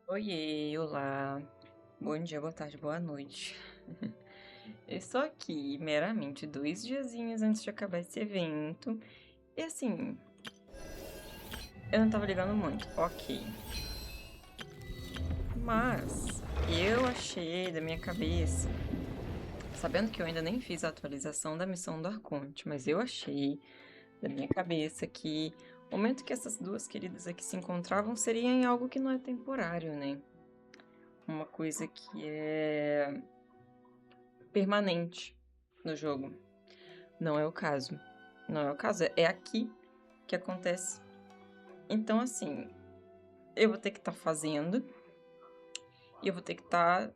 Oiê, olá. Bom dia, boa tarde, boa noite. Eu estou aqui meramente 2 diazinhos antes de acabar esse evento. E assim, eu não tava ligando muito, ok. Mas eu achei da minha cabeça, sabendo que eu ainda nem fiz a atualização da missão do Arconte, mas eu achei da minha cabeça que o momento que essas duas queridas aqui se encontravam seria em algo que não é temporário, né? Uma coisa que é permanente no jogo. Não é o caso. Não é o caso, é aqui que acontece. Então, assim, eu vou ter que estar fazendo e eu vou ter que estar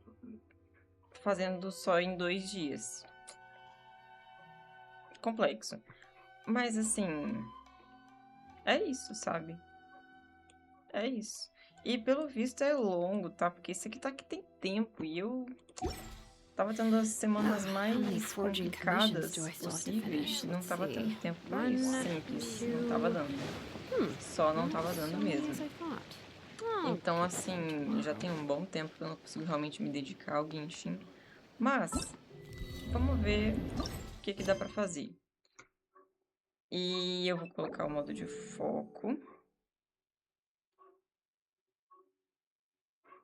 fazendo só em 2 dias. Complexo. Mas, assim, é isso, sabe? É isso. E pelo visto é longo, tá? Porque esse aqui tá que tem tempo e eu tava tendo as semanas How many mais forging commissions do complicadas I still have to possíveis finish? e não Let's tava tendo see. tempo pra isso. One, Simples. Não tava two. dando. Só não Not tava so dando many as mesmo. I thought. I'll Então, pick it up assim, já tomorrow. tem um bom tempo que eu não consigo realmente me dedicar ao Genshin. Mas, vamos ver o que que dá pra fazer. E eu vou colocar o modo de foco.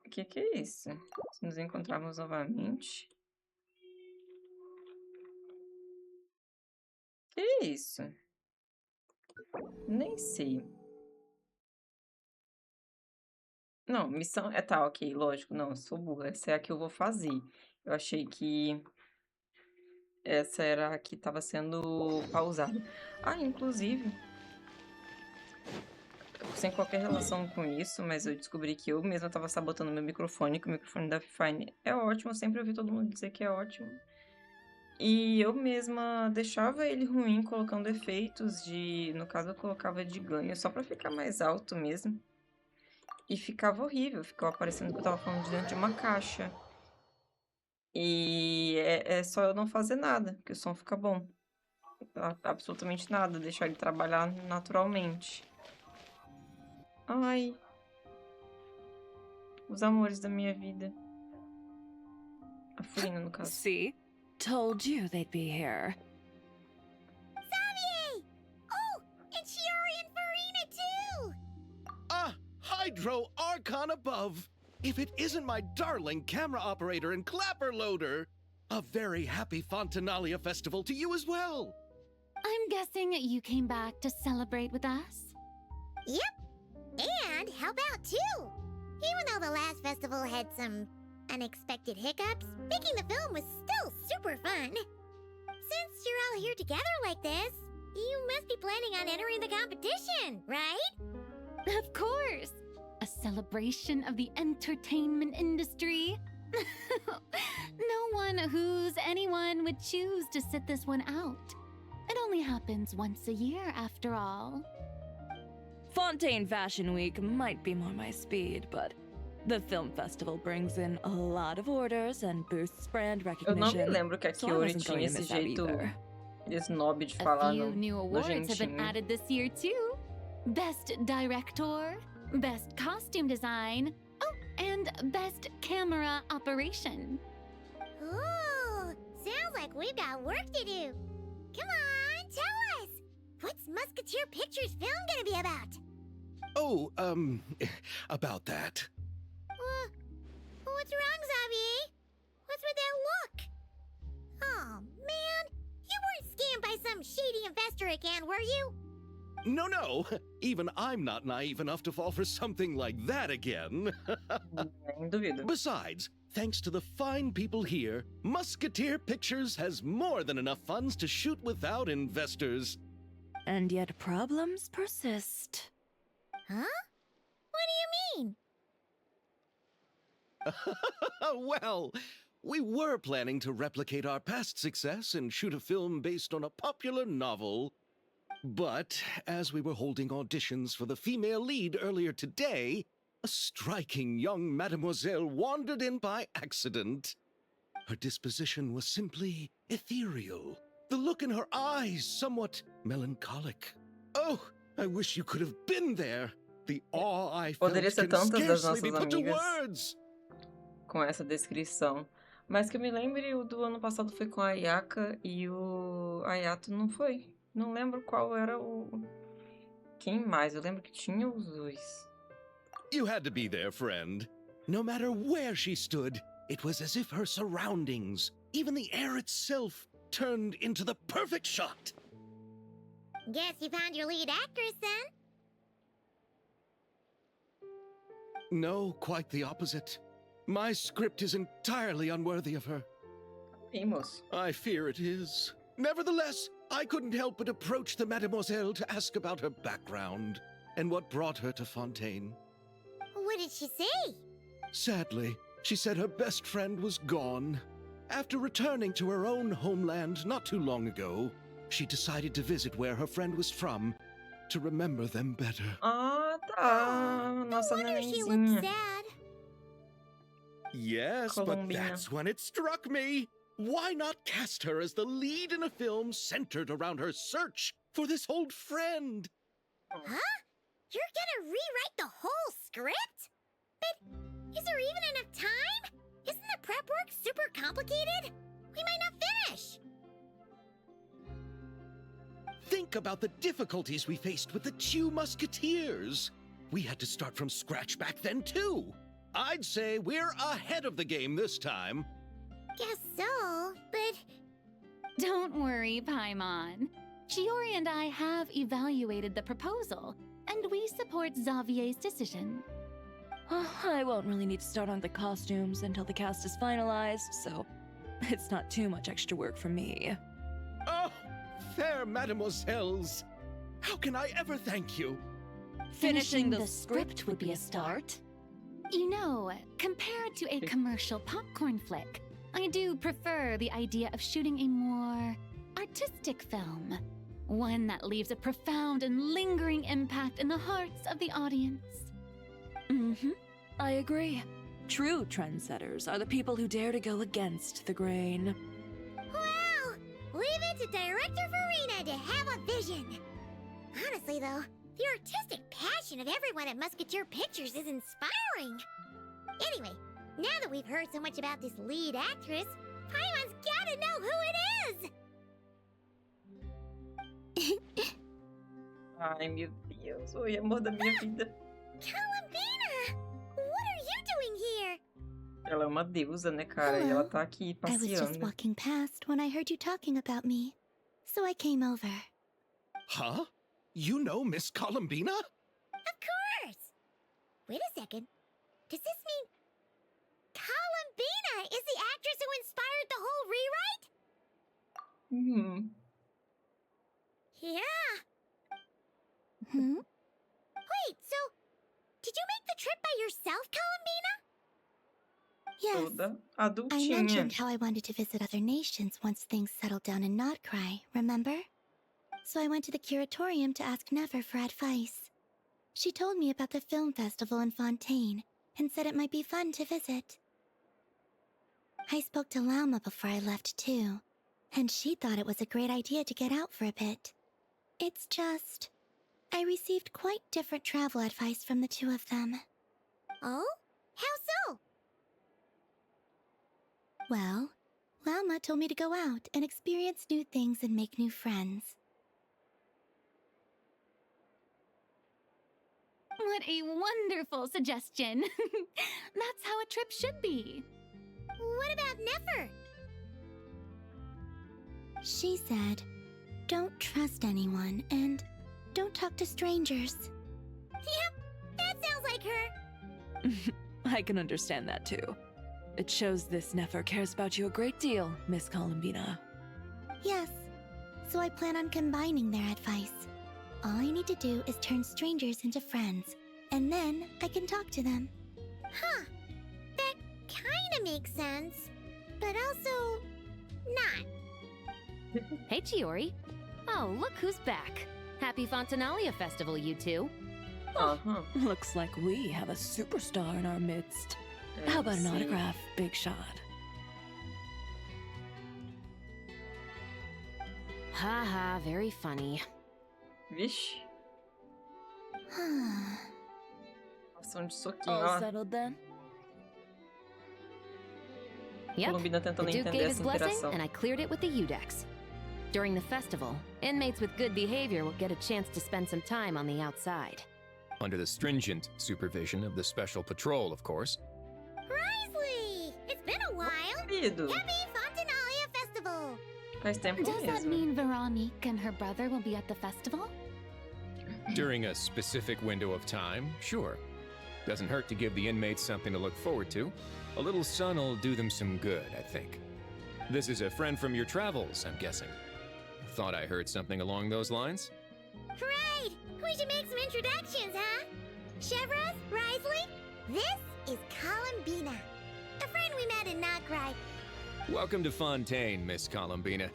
O que que é isso? Se nos encontrarmos novamente. Que é isso? Nem sei. Não, missão... É, tá, ok, lógico. Não, eu sou burra. Essa é a que eu vou fazer. Eu achei que essa era a que tava sendo pausada. Ah, inclusive, sem qualquer relação com isso, mas eu descobri que eu mesma tava sabotando meu microfone, que o microfone da Fine é ótimo, eu sempre ouvi todo mundo dizer que é ótimo. E eu mesma deixava ele ruim colocando efeitos de, no caso eu colocava de ganho só pra ficar mais alto mesmo. E ficava horrível, ficava parecendo que eu tava falando de dentro de uma caixa. E é só eu não fazer nada, que o som fica bom. Absolutamente nada, deixar ele trabalhar naturalmente. Ai, os amores da minha vida. A Furina, no caso. See? Told you they'd be here. Xavier! Oh, and Shiori and Farina too! Ah, Hydro Archon above! If it isn't my darling camera operator and clapper loader! A very happy Fontinalia festival to you as well! I'm guessing you came back to celebrate with us? Yep. And how about two? Even though the last festival had some unexpected hiccups, making the film was still super fun. Since you're all here together like this, you must be planning on entering the competition, right? Of course! A celebration of the entertainment industry. No one who's anyone would choose to sit this one out. It only happens once a year, after all. Fontaine Fashion Week might be more my speed, but the film festival brings in a lot of orders and boosts brand Eu não me recognition. lembro que a So I Kiori wasn't tinha going to esse miss out jeito either. snob de A falar few new awards have been nojentinho. added this year, too. Best Director, Best Costume Design, oh, and Best Camera Operation. Ooh, sounds like we've got work to do. Come on, tell us! What's Musketeer Pictures film gonna be about? Oh, about that. What's wrong, Xavier? What's with that look? Oh, man. You weren't scammed by some shady investor again, were you? No, even I'm not naive enough to fall for something like that again. Nem duvido. Besides, thanks to the fine people here, Musketeer Pictures has more than enough funds to shoot without investors. And yet problems persist. Huh? What do you mean? Well, we were planning to replicate our past success and shoot a film based on a popular novel. But as we were holding auditions for the female lead earlier today, a striking young mademoiselle wandered in by accident. Her disposition was simply ethereal, the look in her eyes somewhat melancholic. Oh, I wish you could have been there. The awe I Poderia felt ser can tantas das scarcely be nossas put to amigas words. com essa descrição. Mas que eu me lembre, o do ano passado foi com a Ayaka e o Ayato não foi. Não lembro qual era o. Quem mais? Eu lembro que tinha os dois. You had to be there, friend. No matter where she stood, it was as if her surroundings, even the air itself, turned into the perfect shot. Guess you found your lead actress then? No, quite the opposite. My script is entirely unworthy of her. Ih, moço. I fear it is. Nevertheless, I couldn't help but approach the mademoiselle to ask about her background and what brought her to Fontaine. What did she say? Sadly, she said her best friend was gone. After returning to her own homeland not too long ago, she decided to visit where her friend was from to remember them better. Ah, tá. No Nossa wonder she looked nenenzinha. sad. Yes, but Colombina. that's when it struck me. Why not cast her as the lead in a film centered around her search for this old friend? Huh? You're gonna rewrite the whole script? But is there even enough time? Isn't the prep work super complicated? We might not finish. Think about the difficulties we faced with the Two Musketeers. We had to start from scratch back then, too. I'd say we're ahead of the game this time. Guess so, but Don't worry, Paimon. Shiori and I have evaluated the proposal, and we support Xavier's decision. I won't really need to start on the costumes until the cast is finalized, so it's not too much extra work for me. Oh, fair mademoiselles. How can I ever thank you? Finishing the script would be a start. You know, compared to a commercial popcorn flick, I do prefer the idea of shooting a more artistic film. One that leaves a profound and lingering impact in the hearts of the audience. I agree. True trendsetters are the people who dare to go against the grain. well, leave it to Director Farina to have a vision. Honestly, though, the artistic passion of everyone at Musketeer Pictures is inspiring. Anyway, now that we've heard so much about this lead actress, Paimon's gotta know who it is! Ai, meu Deus. Oi, amor da minha vida. Columbina! What are you doing here? Ela é uma deusa, né, cara? E ela tá aqui I was just passeando. walking past when I heard you talking about me, so I came over. Huh? You know Miss Columbina? Of course! Wait a second. Does this mean Columbina is the actress who inspired the whole rewrite? Yeah. Hmm? Wait, so did you make the trip by yourself, Columbina? Yes. Toda I adultinha. mentioned how I wanted to visit other nations once things settled down in Nodcry, remember? So I went to the curatorium to ask Never for advice. She told me about the film festival in Fontaine and said it might be fun to visit. I spoke to Lauma before I left too, and she thought it was a great idea to get out for a bit. It's just, I received quite different travel advice from the two of them. Oh? How so? Well, Lauma told me to go out and experience new things and make new friends. What a wonderful suggestion! That's how a trip should be. What about Nefer? She said, don't trust anyone and don't talk to strangers. Yep, that sounds like her. I can understand that too. It shows this Nefer cares about you a great deal, Miss Columbina. Yes, so I plan on combining their advice. All I need to do is turn strangers into friends, and then I can talk to them. Huh. That kinda makes sense, but also not. Hey, Chiori. Oh, look who's back. Happy Fontinalia Festival, you two. Aham. Looks like we have a superstar in our midst. How about an Sim. autograph, Big Shot? Haha, very funny. Vixe. Ação de soquinho, All ó. settled then? Yep. Columbina The tentando Duke entender gave his essa blessing, interação. and I cleared it with the Udex. During the festival, inmates with good behavior will get a chance to spend some time on the outside. Under the stringent supervision of the Special Patrol, of course. Risley! It's been a while. Querido, Happy Fontinalia Festival! faz tempo Does that mesmo. mean Veronique and her brother will be at the festival? During a specific window of time, sure. Doesn't hurt to give the inmates something to look forward to. A little sun'll do them some good, I think. This is a friend from your travels, I'm guessing. Thought I heard something along those lines? Great! We should make some introductions, huh? Chevros, Risley, this is Columbina, a friend we met in Nocry. Welcome to Fontaine, Miss Columbina.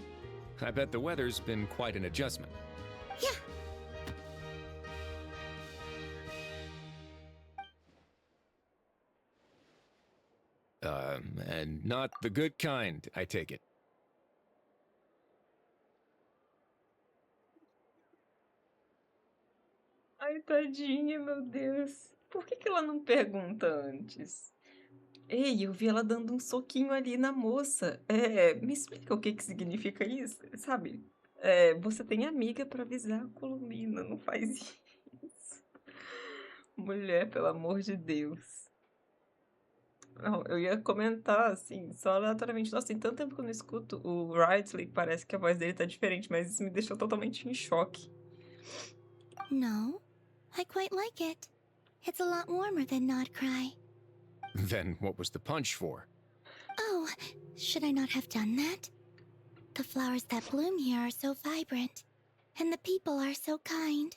I bet the weather's been quite an adjustment. Yeah. And not the good kind, I take it. Ai, tadinha, meu Deus. Por que que ela não pergunta antes? Ei, eu vi ela dando um soquinho ali na moça. Me explica o que que significa isso, sabe? Você tem amiga pra avisar a Columbina, não faz isso. Mulher, pelo amor de Deus. Não, eu ia comentar, assim, só aleatoriamente. Nossa, tem tanto tempo que eu não escuto o Ridley, parece que a voz dele tá diferente, mas isso me deixou totalmente em choque. No, I quite like it. It's a lot warmer than Nodcry. Then what was the punch for? Oh, should I not have done that? The flowers that bloom here are so vibrant, and the people are so kind.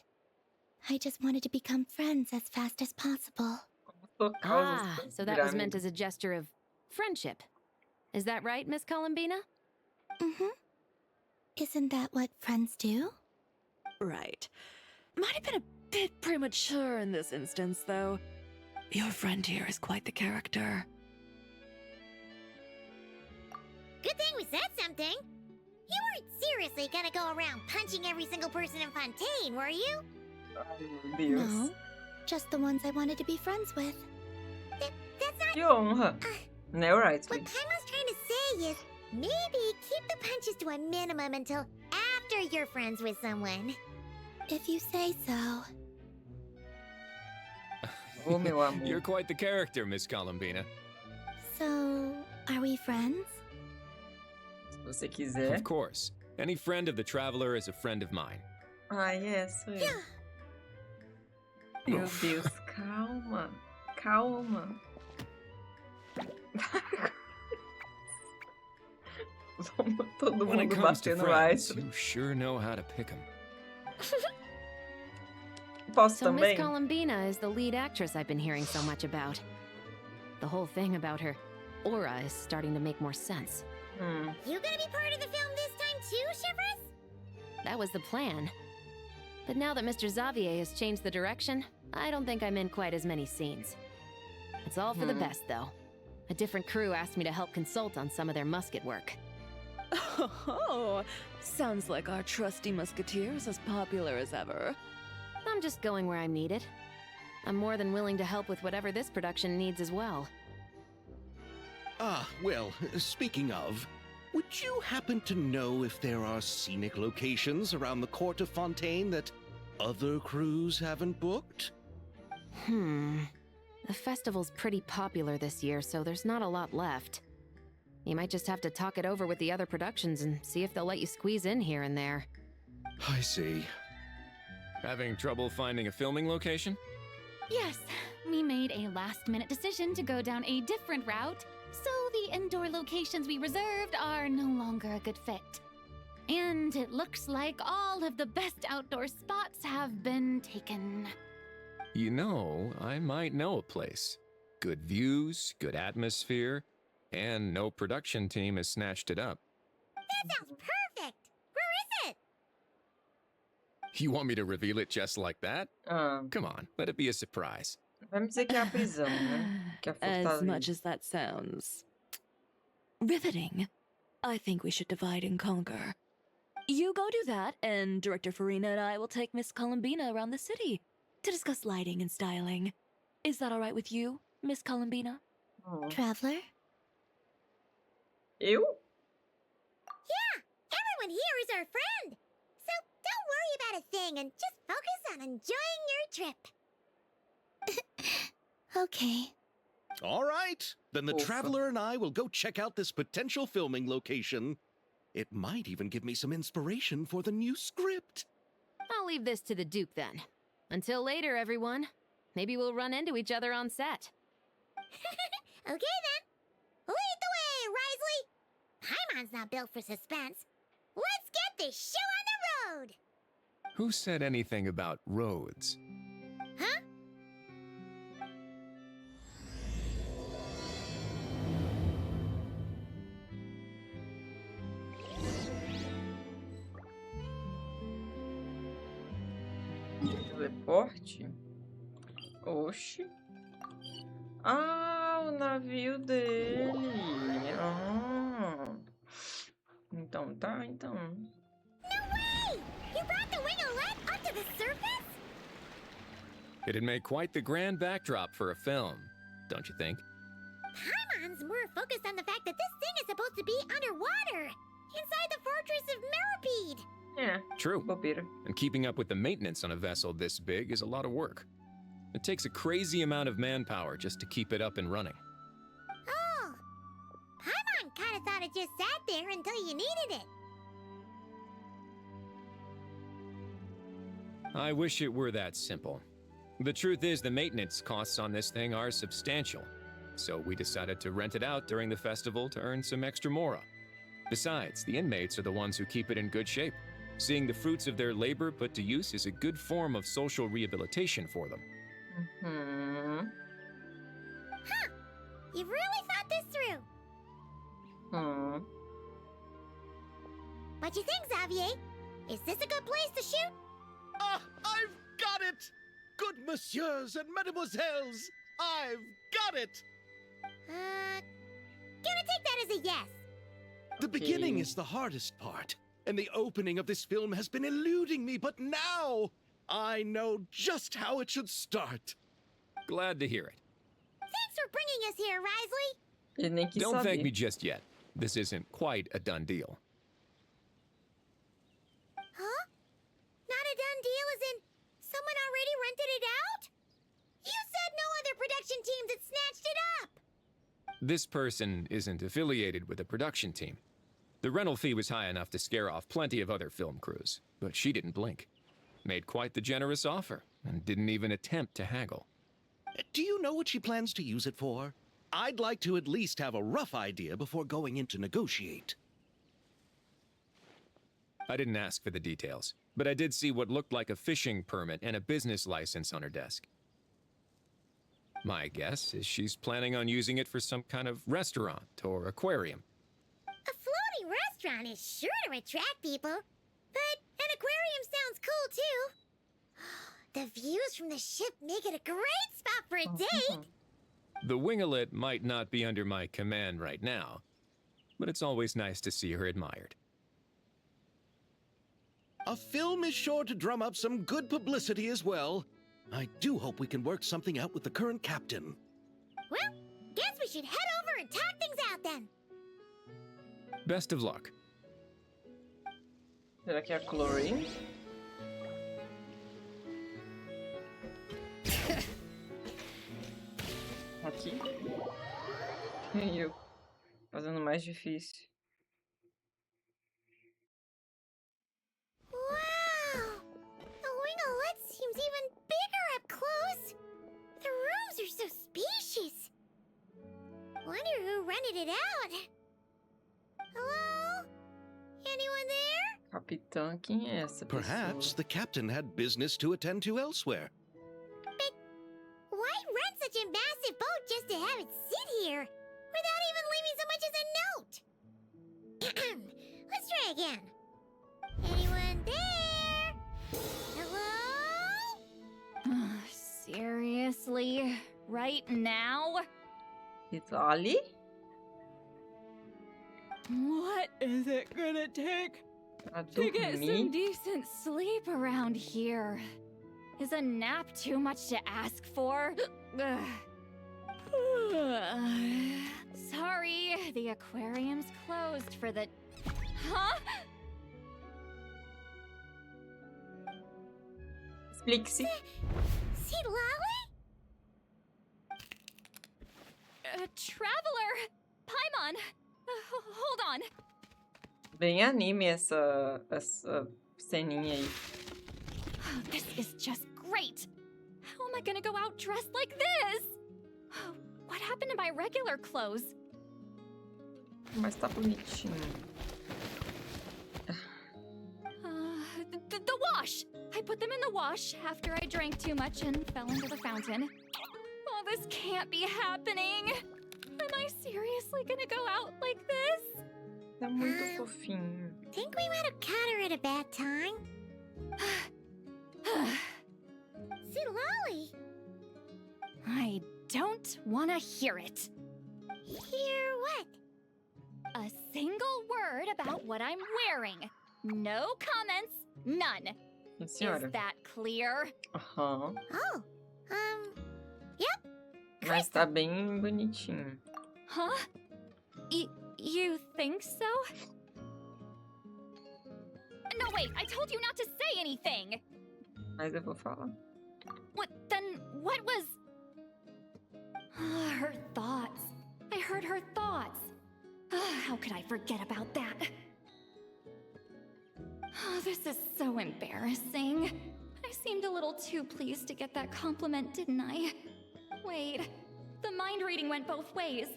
I just wanted to become friends as fast as possible. Ah, so that was meant as a gesture of friendship. Is that right, Miss Columbina? Mm-hmm. Isn't that what friends do? Right. Might have been a bit premature in this instance, though. Your friend here is quite the character. Good thing we said something. You weren't seriously gonna go around punching every single person in Fontaine, were you? Ai, meu Deus. No, just the ones I wanted to be friends with. That's not Que honra. Né, what Ridley? Paimon's trying to say is maybe keep the punches to a minimum until after you're friends with someone. If you say so. Ô, meu amor. You're quite the character, Miss Columbina. So, are we friends? Se você quiser. Of course. Any friend of the Traveler is a friend of mine. Ai, sou eu. Meu Deus, calma. Calma. Vamos todo When it mundo comes to bater no friends, Ridley. you sure know how to pick 'em. Posso So Miss também? Columbina is the lead actress I've been hearing so much about. The whole thing about her aura is starting to make more sense. You gonna be part of the film this time too, Chevros? That was the plan. But now that Mr. Xavier has changed the direction, I don't think I'm in quite as many scenes. It's all for the best, though. A different crew asked me to help consult on some of their musket work. Oh, sounds like our trusty musketeer is as popular as ever. I'm just going where I'm needed. I'm more than willing to help with whatever this production needs as well. Ah, well, speaking of, would you happen to know if there are scenic locations around the court of Fontaine that other crews haven't booked? The festival's pretty popular this year, so there's not a lot left. You might just have to talk it over with the other productions and see if they'll let you squeeze in here and there. I see. Having trouble finding a filming location? Yes, we made a last-minute decision to go down a different route, so the indoor locations we reserved are no longer a good fit. And it looks like all of the best outdoor spots have been taken. You know, I might know a place. Good views, good atmosphere, and no production team has snatched it up. That sounds perfect! Where is it? You want me to reveal it just like that? Ah, Come on, let it be a surprise. vai me dizer que é a prisão, né? Que é a As fortaleza. much as that sounds riveting, I think we should divide and conquer. You go do that, and Director Farina and I will take Miss Columbina around the city to discuss lighting and styling. Is that all right with you, Miss Columbina? Oh. Traveler? Eu? Yeah, everyone here is our friend. So don't worry about a thing and just focus on enjoying your trip. Okay. All right. Then the Ufa. Traveler and I will go check out this potential filming location. It might even give me some inspiration for the new script. I'll leave this to the Duke then. Until later, everyone. Maybe we'll run into each other on set. Okay then. Lead the way, Risley. Paimon's not built for suspense. Let's get this show on the road. Who said anything about roads? Huh? Teleporte? Oxi. Ah, o navio dele. Ah. Então tá, então. No way! You brought the winglet up to the surface? It'd make quite the grand backdrop for a film, don't you think? Paimon's more focused on the fact that this thing is supposed to be underwater, inside the fortress of Meripede. É, True. bobeira. And keeping up with the maintenance on a vessel this big is a lot of work. It takes a crazy amount of manpower just to keep it up and running. Oh, Paimon kind of thought it just sat there until you needed it. I wish it were that simple. The truth is, the maintenance costs on this thing are substantial, so we decided to rent it out during the festival to earn some extra mora. Besides, the inmates are the ones who keep it in good shape. Seeing the fruits of their labor put to use is a good form of social rehabilitation for them. Hmm. Huh, you've really thought this through. Hmm. What you think, Xavier? Is this a good place to shoot? Ah, I've got it! Good messieurs and mademoiselles, I've got it! Gonna take that as a yes. The beginning Okay. is the hardest part, and the opening of this film has been eluding me, but now I know just how it should start. Glad to hear it. Thanks for bringing us here, Risley. Ele nem quis Don't saber. thank me just yet. This isn't quite a done deal. Huh? Not a done deal as in someone already rented it out? You said no other production teams had snatched it up. This person isn't affiliated with a production team. The rental fee was high enough to scare off plenty of other film crews, but she didn't blink. Made quite the generous offer, and didn't even attempt to haggle. Do you know what she plans to use it for? I'd like to at least have a rough idea before going in to negotiate. I didn't ask for the details, but I did see what looked like a fishing permit and a business license on her desk. My guess is she's planning on using it for some kind of restaurant or aquarium. A floating restaurant is sure to attract people. But an aquarium sounds cool, too. The views from the ship make it a great spot for a date. The winglet might not be under my command right now, but it's always nice to see her admired. A film is sure to drum up some good publicity as well. I do hope we can work something out with the current captain. Well, guess we should head over and talk things out then. Best of luck. Será que é a Chlorine? Aqui. E eu fazendo mais difícil. Wow! The winglet seems even bigger up close. The rooms are so spacious. Wonder who rented it out. Hello? Anyone there? Capitã, quem é essa pessoa? Perhaps the captain had business to attend to elsewhere. But why rent such a massive boat just to have it sit here without even leaving so much as a note? Let's try again. Anyone there? Hello? Seriously? Right now? It's Ali? What is it gonna take Pra to get some dormir? decent sleep around here? Is a nap too much to ask for? Sorry, the aquarium's closed for the... Huh? Explique-se. Lolly? Traveler! Paimon! Hold on. Bem anime essa ceninha aí. This is just great! How am I gonna go out dressed like this? What happened to my regular clothes? Mas tá bonitinho. The wash! I put them in the wash after I drank too much and fell into the fountain. Oh, this can't be happening! Am I seriously gonna go out like this? Tá muito fofinho. Think we might have caught her at a bad time? Lolly! I don't wanna hear it. Hear what? A single word about what I'm wearing. No comments, none. Sim, senhora. Is that clear? Aham. Oh, yep. Mas tá bem bonitinho. Huh? You think so? No, wait, I told you not to say anything! Mas eu vou falar. What was... Her thoughts. I heard her thoughts. How could I forget about that? This is so embarrassing. I seemed a little too pleased to get that compliment, didn't I? Wait, the mind reading went both ways.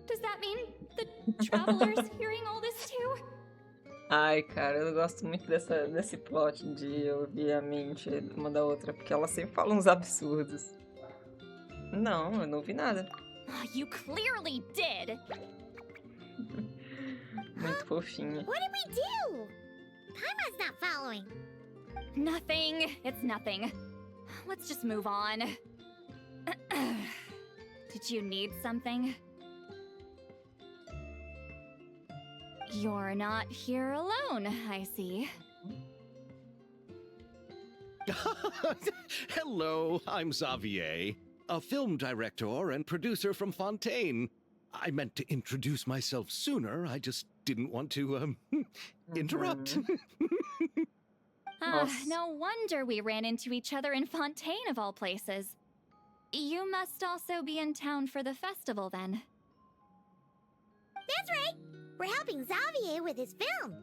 Does that mean the traveler's hearing all this too? Ai, cara, eu gosto muito desse plot de ouvir a mente uma da outra, porque ela sempre fala uns absurdos. Não, eu não ouvi nada. You clearly did! Muito fofinha. What did we do? Paimon's not following. Nothing. It's nothing. Let's just move on. Did you need something? You're not here alone, I see. Hello, I'm Xavier, a film director and producer from Fontaine. I meant to introduce myself sooner, I just didn't want to, interrupt. No wonder we ran into each other in Fontaine of all places. You must also be in town for the festival then. That's right. We're helping Xavier with his film.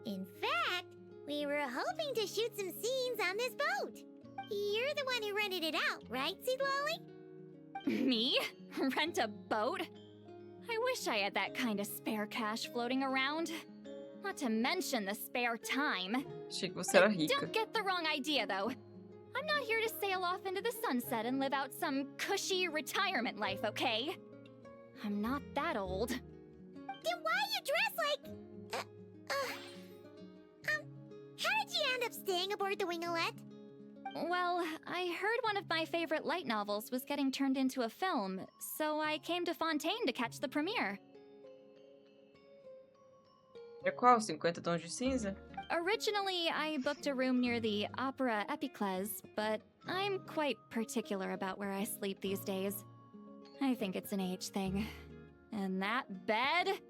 In fact, we were hoping to shoot some scenes on this boat. You're the one who rented it out, right, Seed Lolly? Me? Rent a boat? I wish I had that kind of spare cash floating around. Not to mention the spare time. Achei que você era rica. Don't get the wrong idea, though. I'm not here to sail off into the sunset and live out some cushy retirement life, okay? I'm not that old. Then why you dress like... how did you end up staying aboard the Winglet? Well, I heard one of my favorite light novels was getting turned into a film, so I came to Fontaine to catch the premiere. É qual? 50 Tons de Cinza? Originally, I booked a room near the Opera Epicles, but I'm quite particular about where I sleep these days. I think it's an age thing. And that bed?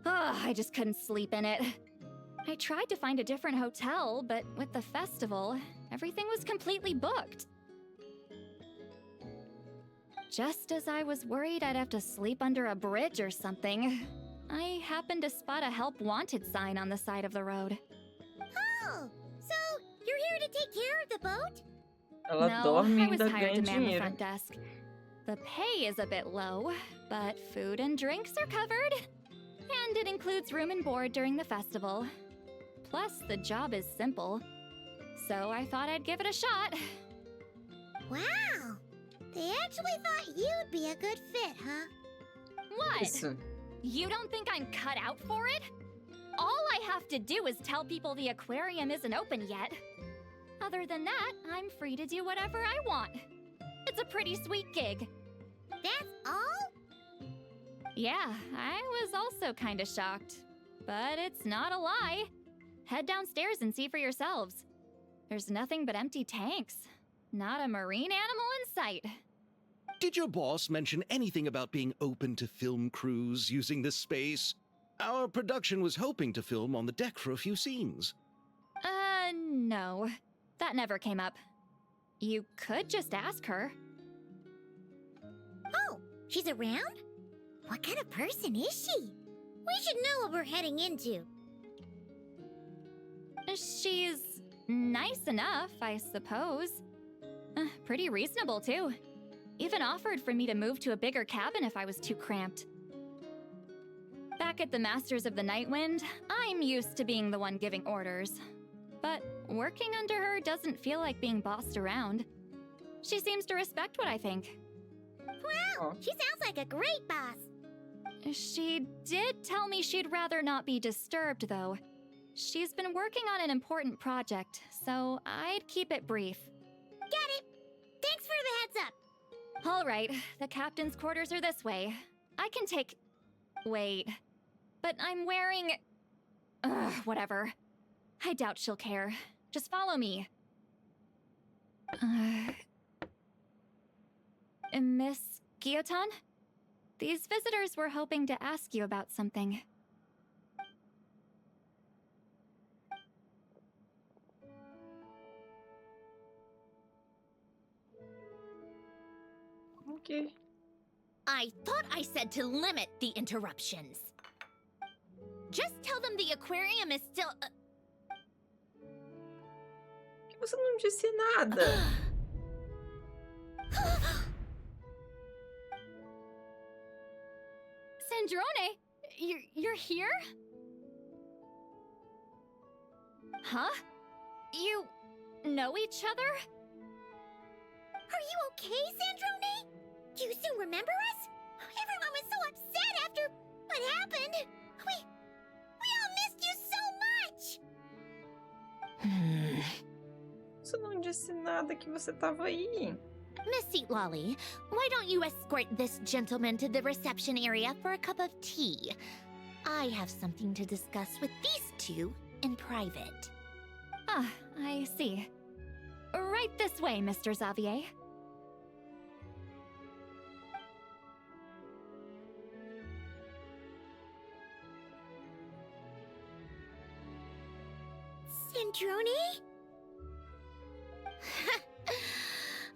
Ugh, I just couldn't sleep in it. I tried to find a different hotel, but with the festival, everything was completely booked. Just as I was worried I'd have to sleep under a bridge or something, I happened to spot a help wanted sign on the side of the road. Oh, so you're here to take care of the boat? Ela No, dorme e I was ainda hired ganha to man the dinheiro. front desk. The pay is a bit low, but food and drinks are covered. And it includes room and board during the festival. Plus, the job is simple. So I thought I'd give it a shot. Wow. They actually thought you'd be a good fit, huh? What? Isso. You don't think I'm cut out for it? All I have to do is tell people the aquarium isn't open yet. Other than that, I'm free to do whatever I want. It's a pretty sweet gig. That's all? Yeah, I was also kinda shocked. But it's not a lie. Head downstairs and see for yourselves. There's nothing but empty tanks. Not a marine animal in sight. Did your boss mention anything about being open to film crews using this space? Our production was hoping to film on the deck for a few scenes. No. That never came up. You could just ask her. Oh, she's around? What kind of person is she? We should know what we're heading into. She's nice enough, I suppose. Pretty reasonable, too. Even offered for me to move to a bigger cabin if I was too cramped. Back at the Masters of the Night Wind, I'm used to being the one giving orders. But working under her doesn't feel like being bossed around. She seems to respect what I think. Wow, she sounds like a great boss. She did tell me she'd rather not be disturbed, though. She's been working on an important project, so I'd keep it brief. Got it. Thanks for the heads up. All right, the captain's quarters are this way. I can take... Wait. But I'm wearing... whatever. I doubt she'll care. Just follow me. Miss Guillotin? These visitors were hoping to ask you about something. Okay. I thought I said to limit the interruptions. Just tell them the aquarium is still... Você não disse nada. Sandrone, you're here? Huh? You know each other? Are you okay, Sandrone? Do you still remember us? Everyone was so upset after what happened. We all missed you so much. Você não disse nada que você tava aí. Miss Seatlolly, why don't you escort this gentleman to the reception area for a cup of tea? I have something to discuss with these two in private. Ah, I see. Right this way, Mr. Xavier. Sandrone?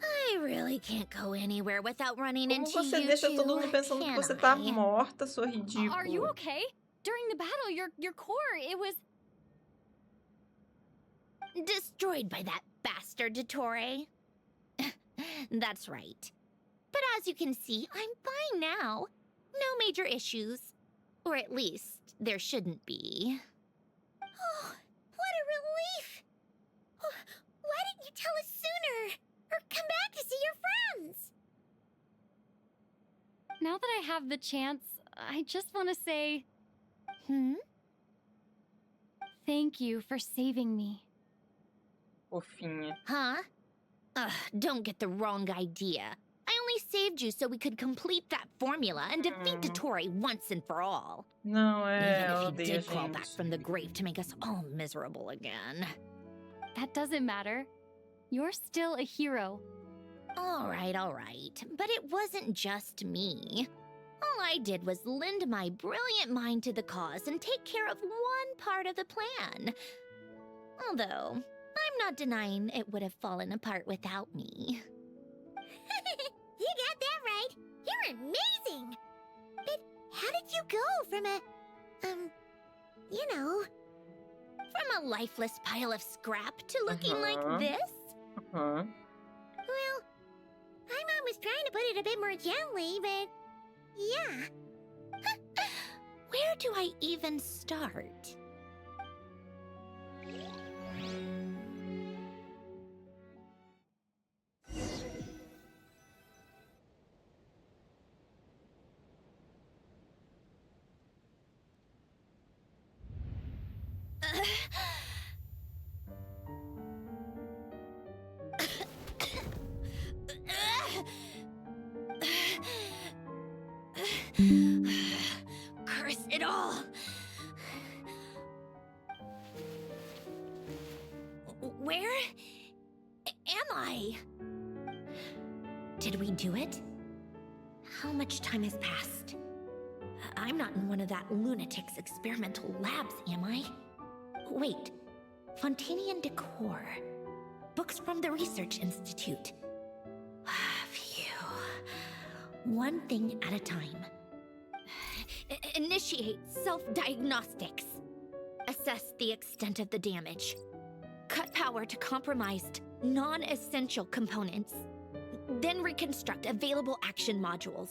I really can't go anywhere without running Como into você you deixa two, todo mundo pensando que can você tá I? morta, sua ridícula? Are you okay? During the battle, your core, it was... Destroyed by that bastard Dottore. That's right. But as you can see, I'm fine now. No major issues. Or at least, there shouldn't be. Oh, what a relief! Why didn't you tell us sooner? Or come back to see your friends? Now that I have the chance, I just want to say... Thank you for saving me. Fofinha. Huh? Don't get the wrong idea. I only saved you so we could complete that formula and defeat Dottore once and for all. Não, Even é... if he did crawl back from the grave to make us all miserable again. That doesn't matter. You're still a hero. All right. But it wasn't just me. All I did was lend my brilliant mind to the cause and take care of one part of the plan. Although, I'm not denying it would have fallen apart without me. You got that right. You're amazing. But how did you go from a... From a lifeless pile of scrap to looking like this? Aham. Well, my mom was trying to put it a bit more gently, but... Yeah. Where do I even start? Curse it all! Where am I? Should we do it? How much time has passed? I'm not in one of that lunatic's experimental labs, am I? Wait, Fontanian decor. Books from the Research Institute. Phew. One thing at a time. Initiate self-diagnostics. Assess the extent of the damage. Cut power to compromised, non-essential components. Then reconstruct available action modules.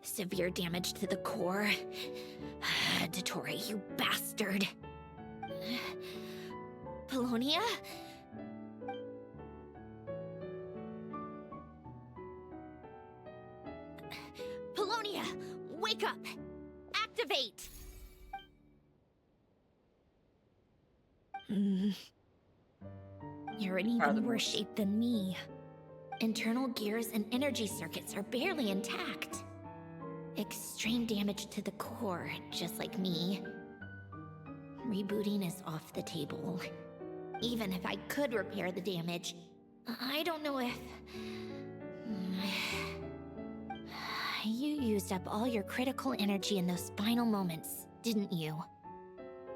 Severe damage to the core. Dottore, you bastard. Polonia? Polonia, wake up! Activate! You're in even worse shape than me. Internal gears and energy circuits are barely intact. Extreme damage to the core, just like me. Rebooting is off the table. Even if I could repair the damage, I don't know if... You used up all your critical energy in those final moments, didn't you?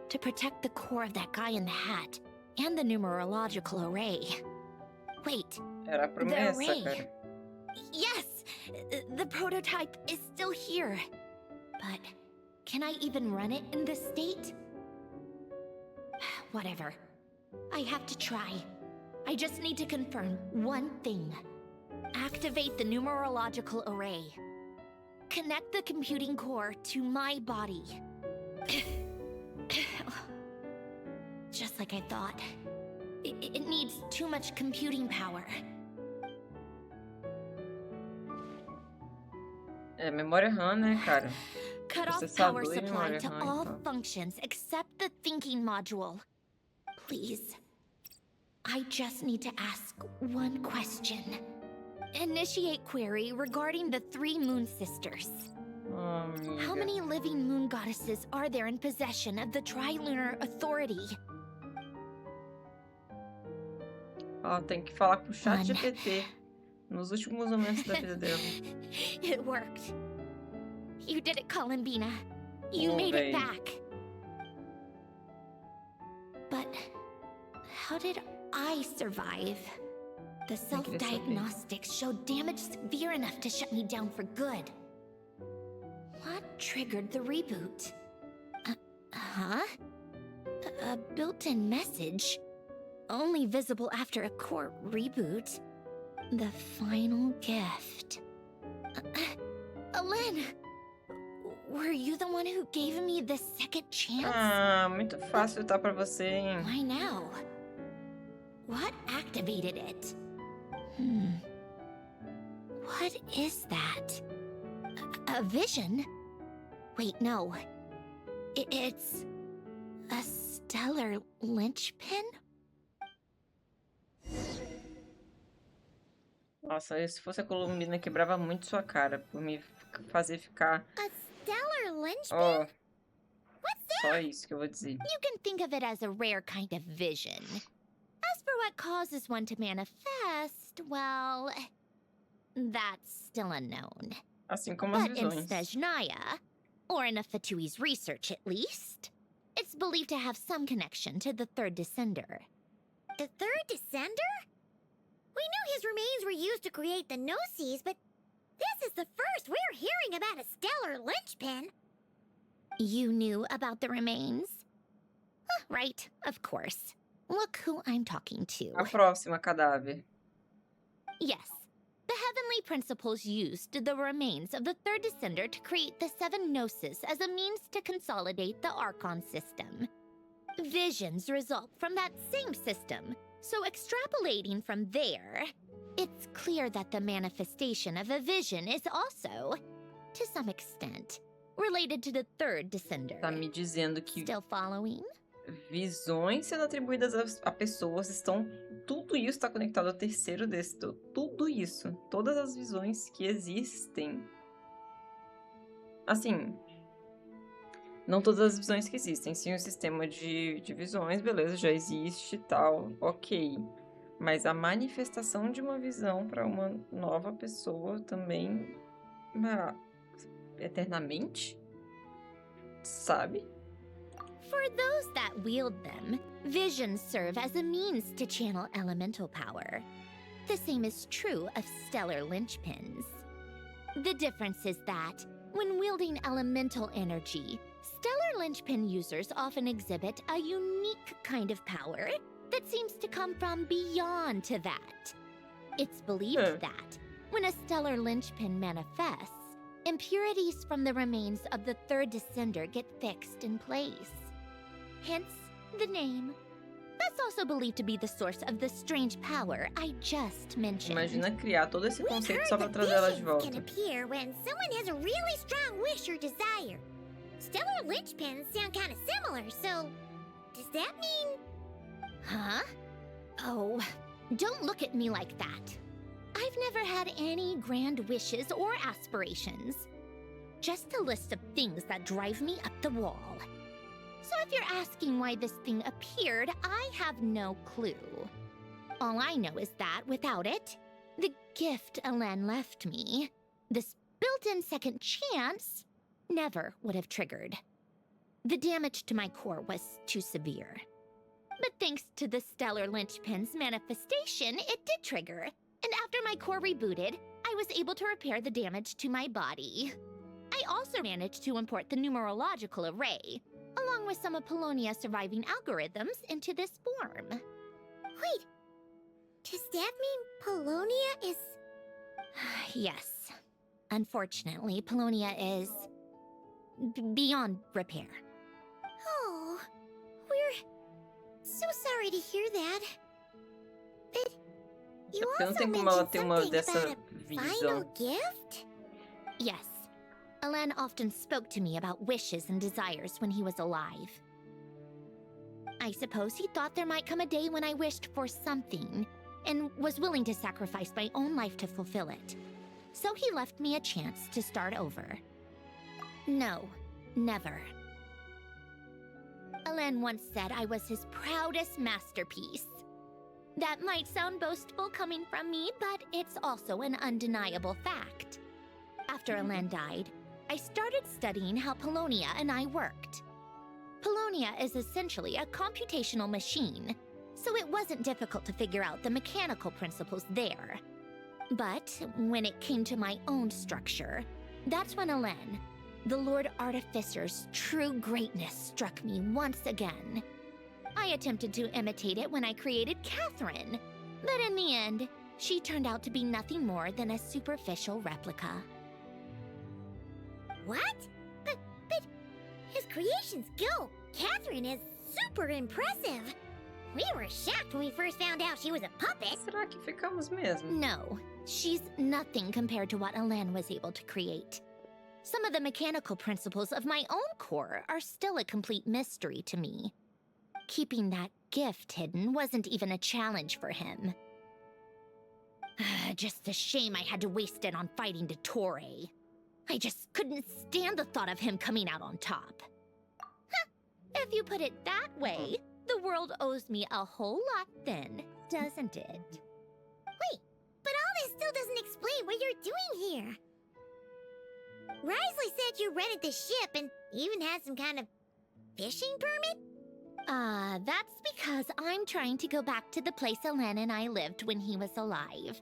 To protect the core of that guy in the hat, and the numerological array. Wait, Era a the promessa, array. cara. Yes! The prototype is still here. But can I even run it in this state? Whatever. I have to try. I just need to confirm one thing. Activate the numerological array. Connect the computing core to my body. Just like I thought. It needs too much computing power. É memória RAM, né, cara? Cut off power Processador e supply memória to RAM, all então. functions except the thinking module. Please. I just need to ask one question. Initiate query regarding the 3 moon sisters. Oh, amiga. How many living moon goddesses are there in possession of the Trilunar Authority? Ela tem que falar com o chat GPT nos últimos momentos da vida dela. It worked. You did it, Columbina. You Oh, made it babe. back. But how did I survive? The self-diagnostics showed damage severe enough to shut me down for good. What triggered the reboot? A built-in message? Only visible after a core reboot. The final gift. Alen! Were you the one who gave me the second chance? Ah, muito fácil tá pra você, hein? Why now? What activated it? What is that? A vision? Wait, no. It's a stellar linchpin? Nossa, se fosse a Columbina, quebrava muito sua cara por me fazer ficar. A stellar linchpin? Ó, What's that? só isso que eu vou dizer. You can think of it as a rare kind of vision. As for what causes one to manifest, well, that's still unknown. Assim como as But in visões. Snezhnaya, or in a Fatui's research at least, it's believed to have some connection to the third descender. The third descender? We knew his remains were used to create the Gnosis, but this is the first we're hearing about a stellar linchpin. You knew about the remains? Right, of course. Look who I'm talking to. A próxima, cadáver. Yes. The heavenly principles used the remains of the third descender to create the 7 Gnosis as a means to consolidate the Archon system. Visions result from that same system, so extrapolating from there, it's clear that the manifestation of a vision is also, to some extent, related to the third descender. Tá me dizendo que Still following? visões sendo atribuídas a pessoas estão. Tudo isso está conectado ao terceiro desse. Tudo isso. Todas as visões que existem. Assim. Não todas as visões que existem. Sim, o sistema de visões, beleza, já existe e tal. Ok. Mas a manifestação de uma visão para uma nova pessoa também, eternamente, sabe? For those that wield them, visions serve as a means to channel elemental power. The same is true of stellar linchpins. The difference is that, when wielding elemental energy, stellar linchpin users often exhibit a unique kind of power that seems to come from beyond to that. It's believed that, when a stellar linchpin manifests, impurities from the remains of the third descender get fixed in place. Hence, the name. That's also believed to be the source of the strange power I just mentioned. Imagina criar todo esse We've conceito heard só pra that trazer ela de visions can volta. appear when someone has a really strong wish or desire. Stellar linchpins sound kind of similar, so does that mean? Huh? Oh, don't look at me like that. I've never had any grand wishes or aspirations. Just a list of things that drive me up the wall. So if you're asking why this thing appeared, I have no clue. All I know is that without it, the gift Elen left me, this built-in second chance, never would have triggered. The damage to my core was too severe. But thanks to the stellar linchpin's manifestation, it did trigger. And after my core rebooted, I was able to repair the damage to my body. I also managed to import the numerological array, along with some of Polonia's surviving algorithms, into this form. Wait, does that mean Polonia is... Yes. Unfortunately, Polonia is... beyond repair. Oh, we're so sorry to hear that. But you Porque não also tem como ela mentioned ter uma something dessa about a final visão. gift? Yes. Elen often spoke to me about wishes and desires when he was alive. I suppose he thought there might come a day when I wished for something, and was willing to sacrifice my own life to fulfill it. So he left me a chance to start over. No, never. Elen once said I was his proudest masterpiece. That might sound boastful coming from me, but it's also an undeniable fact. After Elen died, I started studying how Polonia and I worked. Polonia is essentially a computational machine, so it wasn't difficult to figure out the mechanical principles there. But when it came to my own structure, that's when Elen, the Lord Artificer's true greatness, struck me once again. I attempted to imitate it when I created Catherine, but in the end, she turned out to be nothing more than a superficial replica. What? But his creations go. Catherine is super impressive. We were shocked when we first found out she was a puppet. Será que ficamos mesmo? No, she's nothing compared to what Elen was able to create. Some of the mechanical principles of my own core are still a complete mystery to me. Keeping that gift hidden wasn't even a challenge for him. Just a shame I had to waste it on fighting Dottore. I just couldn't stand the thought of him coming out on top. Huh, if you put it that way, the world owes me a whole lot then, doesn't it? Wait, but all this still doesn't explain what you're doing here. Risley said you rented the ship and even had some kind of fishing permit? That's because I'm trying to go back to the place Elen and I lived when he was alive.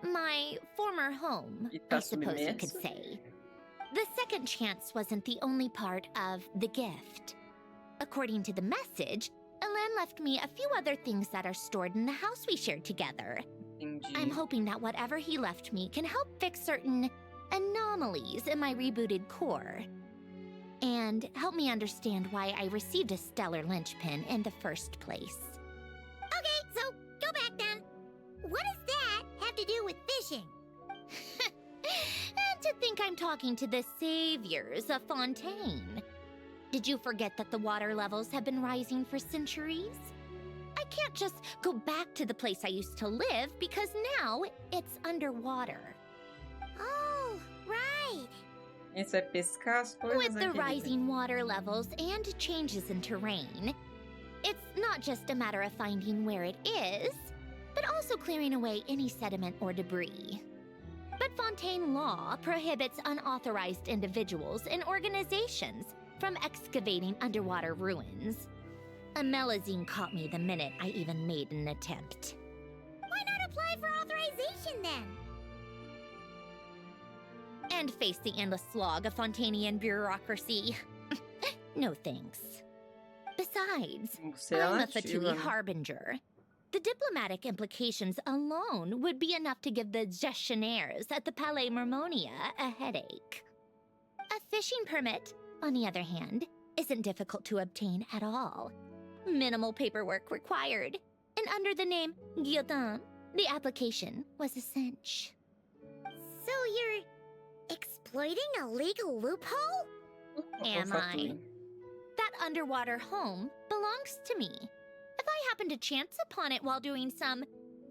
My former home, I suppose you could say. The second chance wasn't the only part of the gift. According to the message, Elen left me a few other things that are stored in the house we shared together. Entendi. I'm hoping that whatever he left me can help fix certain anomalies in my rebooted core. And help me understand why I received a stellar linchpin in the first place. Okay, so go back then. What does that have to do with fishing? And to think I'm talking to the saviors of Fontaine. Did you forget that the water levels have been rising for centuries? I can't just go back to the place I used to live because now it's underwater. Oh, right. Isso é pescar as coisas With the aqui. rising water levels and changes in terrain, it's not just a matter of finding where it is, but also clearing away any sediment or debris. But Fontaine law prohibits unauthorized individuals and organizations from excavating underwater ruins. A Melazine caught me the minute I even made an attempt. Why not apply for authorization then? And face the endless slog of Fontanian bureaucracy. No thanks. Besides, Você é I'm a ativa, fatui né? harbinger. The diplomatic implications alone would be enough to give the gestionnaires at the Palais Mermonia a headache. A fishing permit, on the other hand, isn't difficult to obtain at all. Minimal paperwork required, and under the name Guillotin, the application was a cinch. So you're exploiting a legal loophole? Am I? That underwater home belongs to me. If I happen to chance upon it while doing some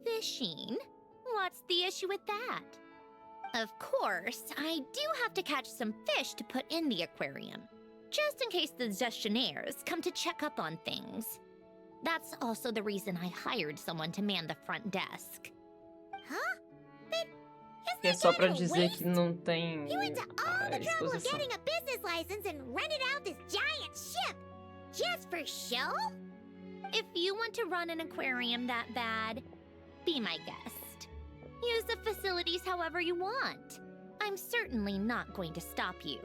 fishing, what's the issue with that? Of course, I do have to catch some fish to put in the aquarium, just in case the gestionnaires come to check up on things. That's also the reason I hired someone to man the front desk. Huh? But Que é isn't só it pra kind of dizer waste? que não tem You went to all the trouble of exposição. getting a business license and rented out this giant ship just for show? If you want to run an aquarium that bad, be my guest. Use the facilities however you want. I'm certainly not going to stop you.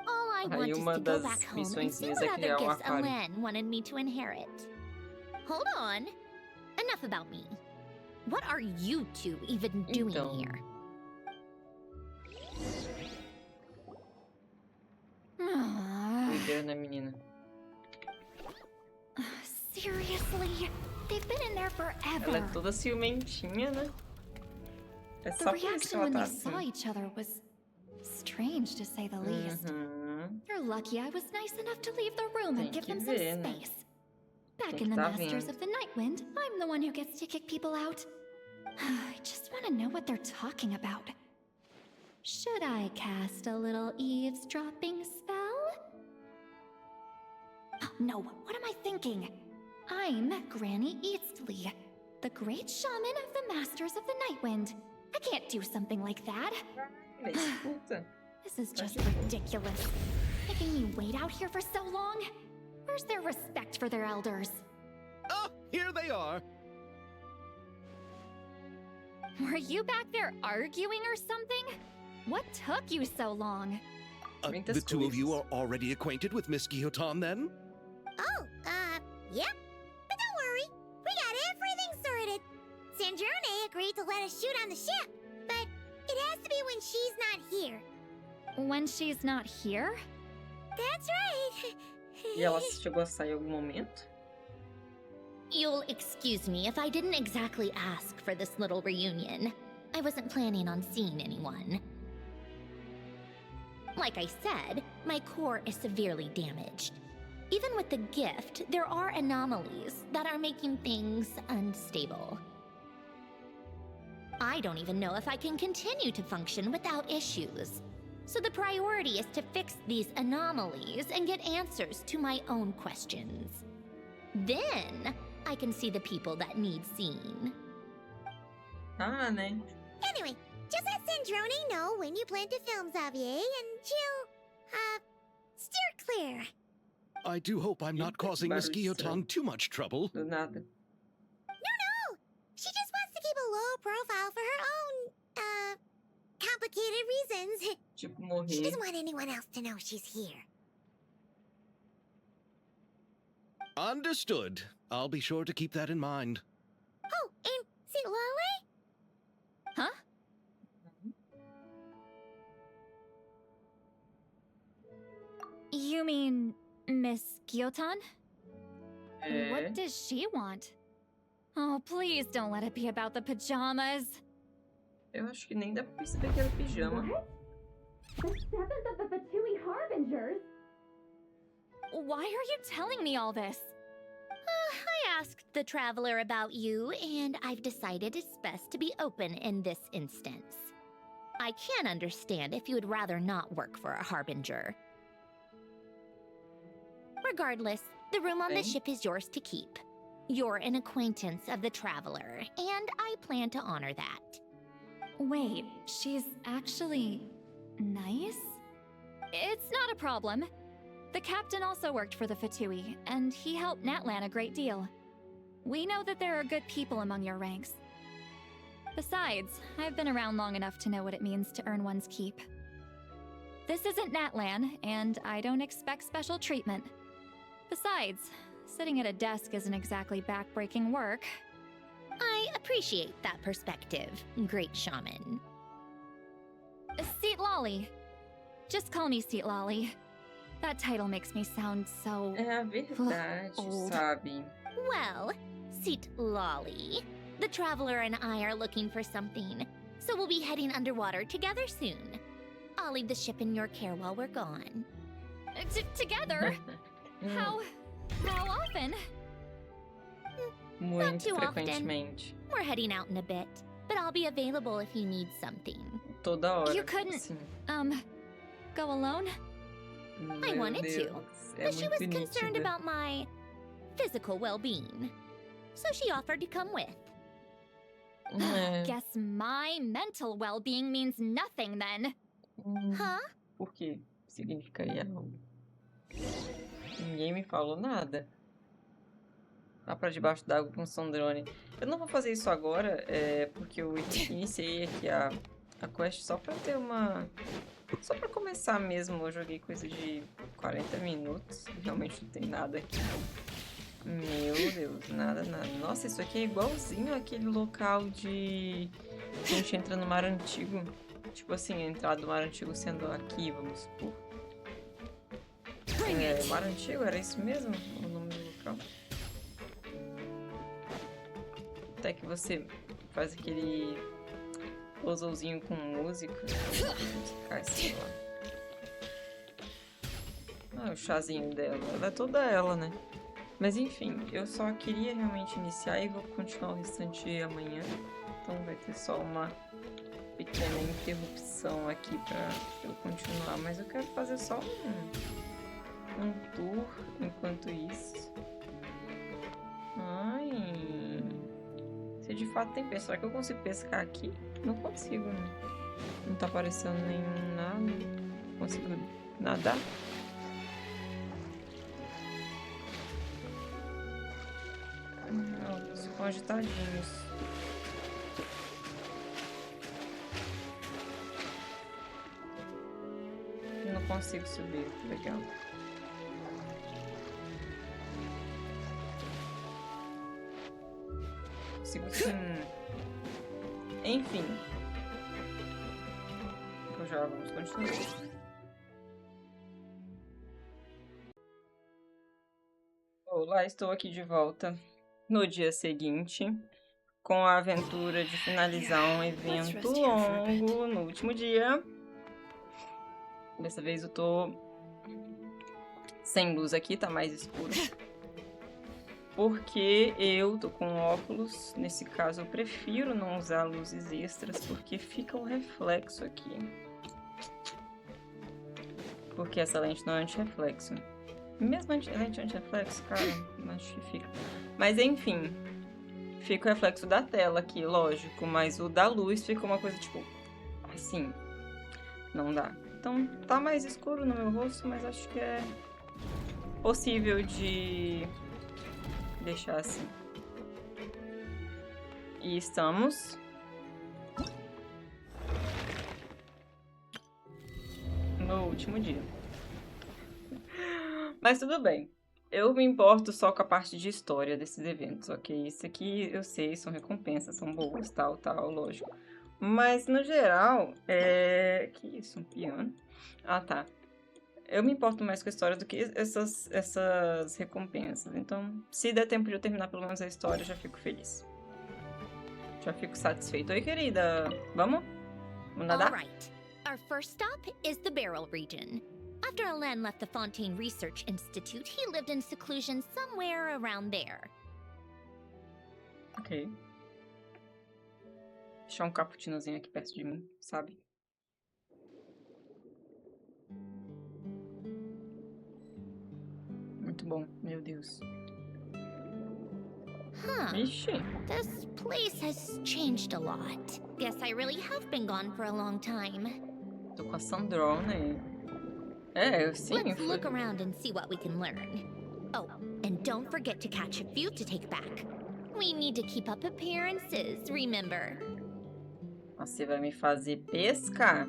All I want is uma to go das back home and see missõezinhas what é other criar gifts aquário. Alain wanted me to inherit. Hold on. Enough about me. What are you two even doing Então. here? Doideira, né, menina? Seriously? They've been in there forever. Ela é toda ciumentinha, né? É The só por isso que reaction ela when tá they saw assim. each other was strange, to say the least. Uhum. You're lucky I was nice enough to leave the room and Tem give que them some ver, né? space. Back Tem in que the tá Masters vendo. of the Nightwind, I'm the one who gets to kick people out. I just want to know what they're talking about. Should I cast a little eavesdropping spell? Oh, no, what am I thinking? I'm Granny Eastley, the great shaman of the Masters of the Nightwind. I can't do something like that. Mas escuta. This is just ridiculous. Making me wait out here for so long? Where's their respect for their elders? Oh, here they are. Were you back there arguing or something? What took you so long? The two of you are already acquainted with Miss Guillotin, then? Oh, yep. But don't worry, we got everything sorted. Sandrone agreed to let us shoot on the ship, but it has to be when she's not here. When she's not here? That's right. E ela chegou a sair em algum momento? You'll excuse me if I didn't exactly ask for this little reunion. I wasn't planning on seeing anyone. Like I said, my core is severely damaged. Even with the gift, there are anomalies that are making things unstable. I don't even know if I can continue to function without issues. So the priority is to fix these anomalies and get answers to my own questions. Then, I can see the people that need seeing. Ah, né? Anyway, just let Sandrone know when you plan to film Xavier, and she'll, steer clear. I do hope I'm not causing Miss Guillotin too much trouble. Do nada. No! She just wants to keep a low profile for her own, complicated reasons. Tipo, She morrer. doesn't want anyone else to know she's here. Understood. I'll be sure to keep that in mind. Oh, and see Lale? Huh? You mean Miss Guillotin? É. What does she want? Oh, please don't let it be about the pajamas. Eu acho que nem dá pra perceber que era pijama. The seventh of the Fatui Harbingers? Why are you telling me all this? I asked the traveler about you, and I've decided it's best to be open in this instance. I can understand if you would rather not work for a harbinger. Regardless, the room on the Okay. ship is yours to keep. You're an acquaintance of the Traveler, and I plan to honor that. Wait, she's actually nice? It's not a problem. The captain also worked for the Fatui, and he helped Natlan a great deal. We know that there are good people among your ranks. Besides, I've been around long enough to know what it means to earn one's keep. This isn't Natlan, and I don't expect special treatment. Besides, sitting at a desk isn't exactly back-breaking work. I appreciate that perspective, great shaman. Seat Lolly. Just call me Seat Lolly. That title makes me sound so... É a verdade, old. sabe? Well, Seat Lolly, the Traveler and I are looking for something, so we'll be heading underwater together soon. I'll leave the ship in your care while we're gone. Together? How often? Muito too often. frequentemente. We're heading out in a bit, but I'll be available if you need something. Toda hora. You couldn't, Sim. go alone? I Meu wanted to, Deus, é but she was muito concerned nítida. about my physical well-being, so she offered to come with. É. Guess my mental well-being means nothing then. Huh? Por quê? Significaria algo. Ninguém me falou nada. Lá pra debaixo d'água com som drone. Eu não vou fazer isso agora, porque eu iniciei aqui a quest só pra ter uma... Só pra começar mesmo. Eu joguei coisa de 40 minutos. Realmente não tem nada aqui. Meu Deus, nada. Nossa, isso aqui é igualzinho aquele local de... A gente entra no mar antigo. Tipo assim, a entrada do mar antigo sendo aqui, vamos supor. Mar antigo, era isso mesmo? O nome do local? Até que você faz aquele puzzlezinho com música. Musicais, sei lá. Ah, o chazinho dela. Ela é toda ela, né? Mas enfim, eu só queria realmente iniciar e vou continuar o restante amanhã. Então vai ter só uma pequena interrupção aqui pra eu continuar. Mas eu quero fazer só um tour enquanto isso. Ai... Se de fato tem peixe, será que eu consigo pescar aqui? Não consigo, né? Não tá aparecendo nenhum nada. Não consigo nadar? Não, eles ficam agitadinhos. Não consigo subir. Legal. Consigo sim. Enfim. Então já vamos continuar. Olá, estou aqui de volta no dia seguinte com a aventura de finalizar um evento longo no último dia. Dessa vez eu tô sem luz aqui, tá mais escuro. Porque eu tô com óculos. Nesse caso eu prefiro não usar luzes extras porque fica um reflexo aqui. Porque essa lente não é anti-reflexo. Mesmo lente anti-reflexo, cara, acho que fica. Mas enfim, fica o reflexo da tela aqui, lógico. Mas o da luz fica uma coisa tipo assim, não dá. Então tá mais escuro no meu rosto, mas acho que é possível de deixar assim. E estamos no último dia. Mas tudo bem. Eu me importo só com a parte de história desses eventos, ok? Isso aqui eu sei, são recompensas, são boas, tal, lógico. Mas no geral, que isso? Um piano? Ah, tá. Eu me importo mais com a história do que essas recompensas. Então, se der tempo de eu terminar pelo menos a história, eu já fico feliz. Já fico satisfeito. Oi, querida. Vamos? Vamos nadar? All right. Our first stop is the Barrel region. After Alain left the Fontaine Research Institute, he lived in seclusion somewhere around there. Ok. Deixar um cappuccinozinho aqui perto de mim, sabe? Muito bom, meu Deus. Ixi. This place has changed a lot. Guess I really have been gone for a long time. Tô com a Sandrone. É, sim, Let's fui. look around and see what we can learn. Oh, and don't forget to catch a few to take back. We need to keep up appearances, remember? Você vai me fazer pescar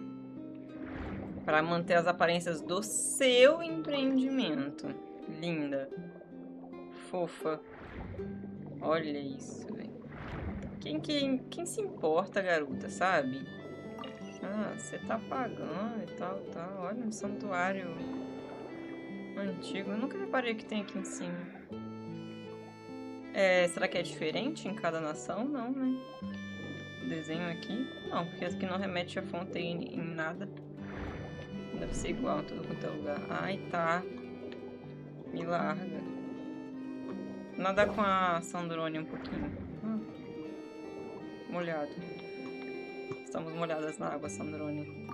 para manter as aparências do seu empreendimento. Linda. Fofa. Olha isso, velho. Quem se importa, garota, sabe? Ah, você tá pagando e tal. Olha, um santuário antigo. Eu nunca reparei o que tem aqui em cima. Será que é diferente em cada nação? Não, né? O desenho aqui? Não, porque aqui não remete a fonte em nada. Deve ser igual em todo quanto é lugar. Ai, tá. Me larga. Nada com a Sandrone um pouquinho. Molhado. Estamos molhadas na água, Sandrone.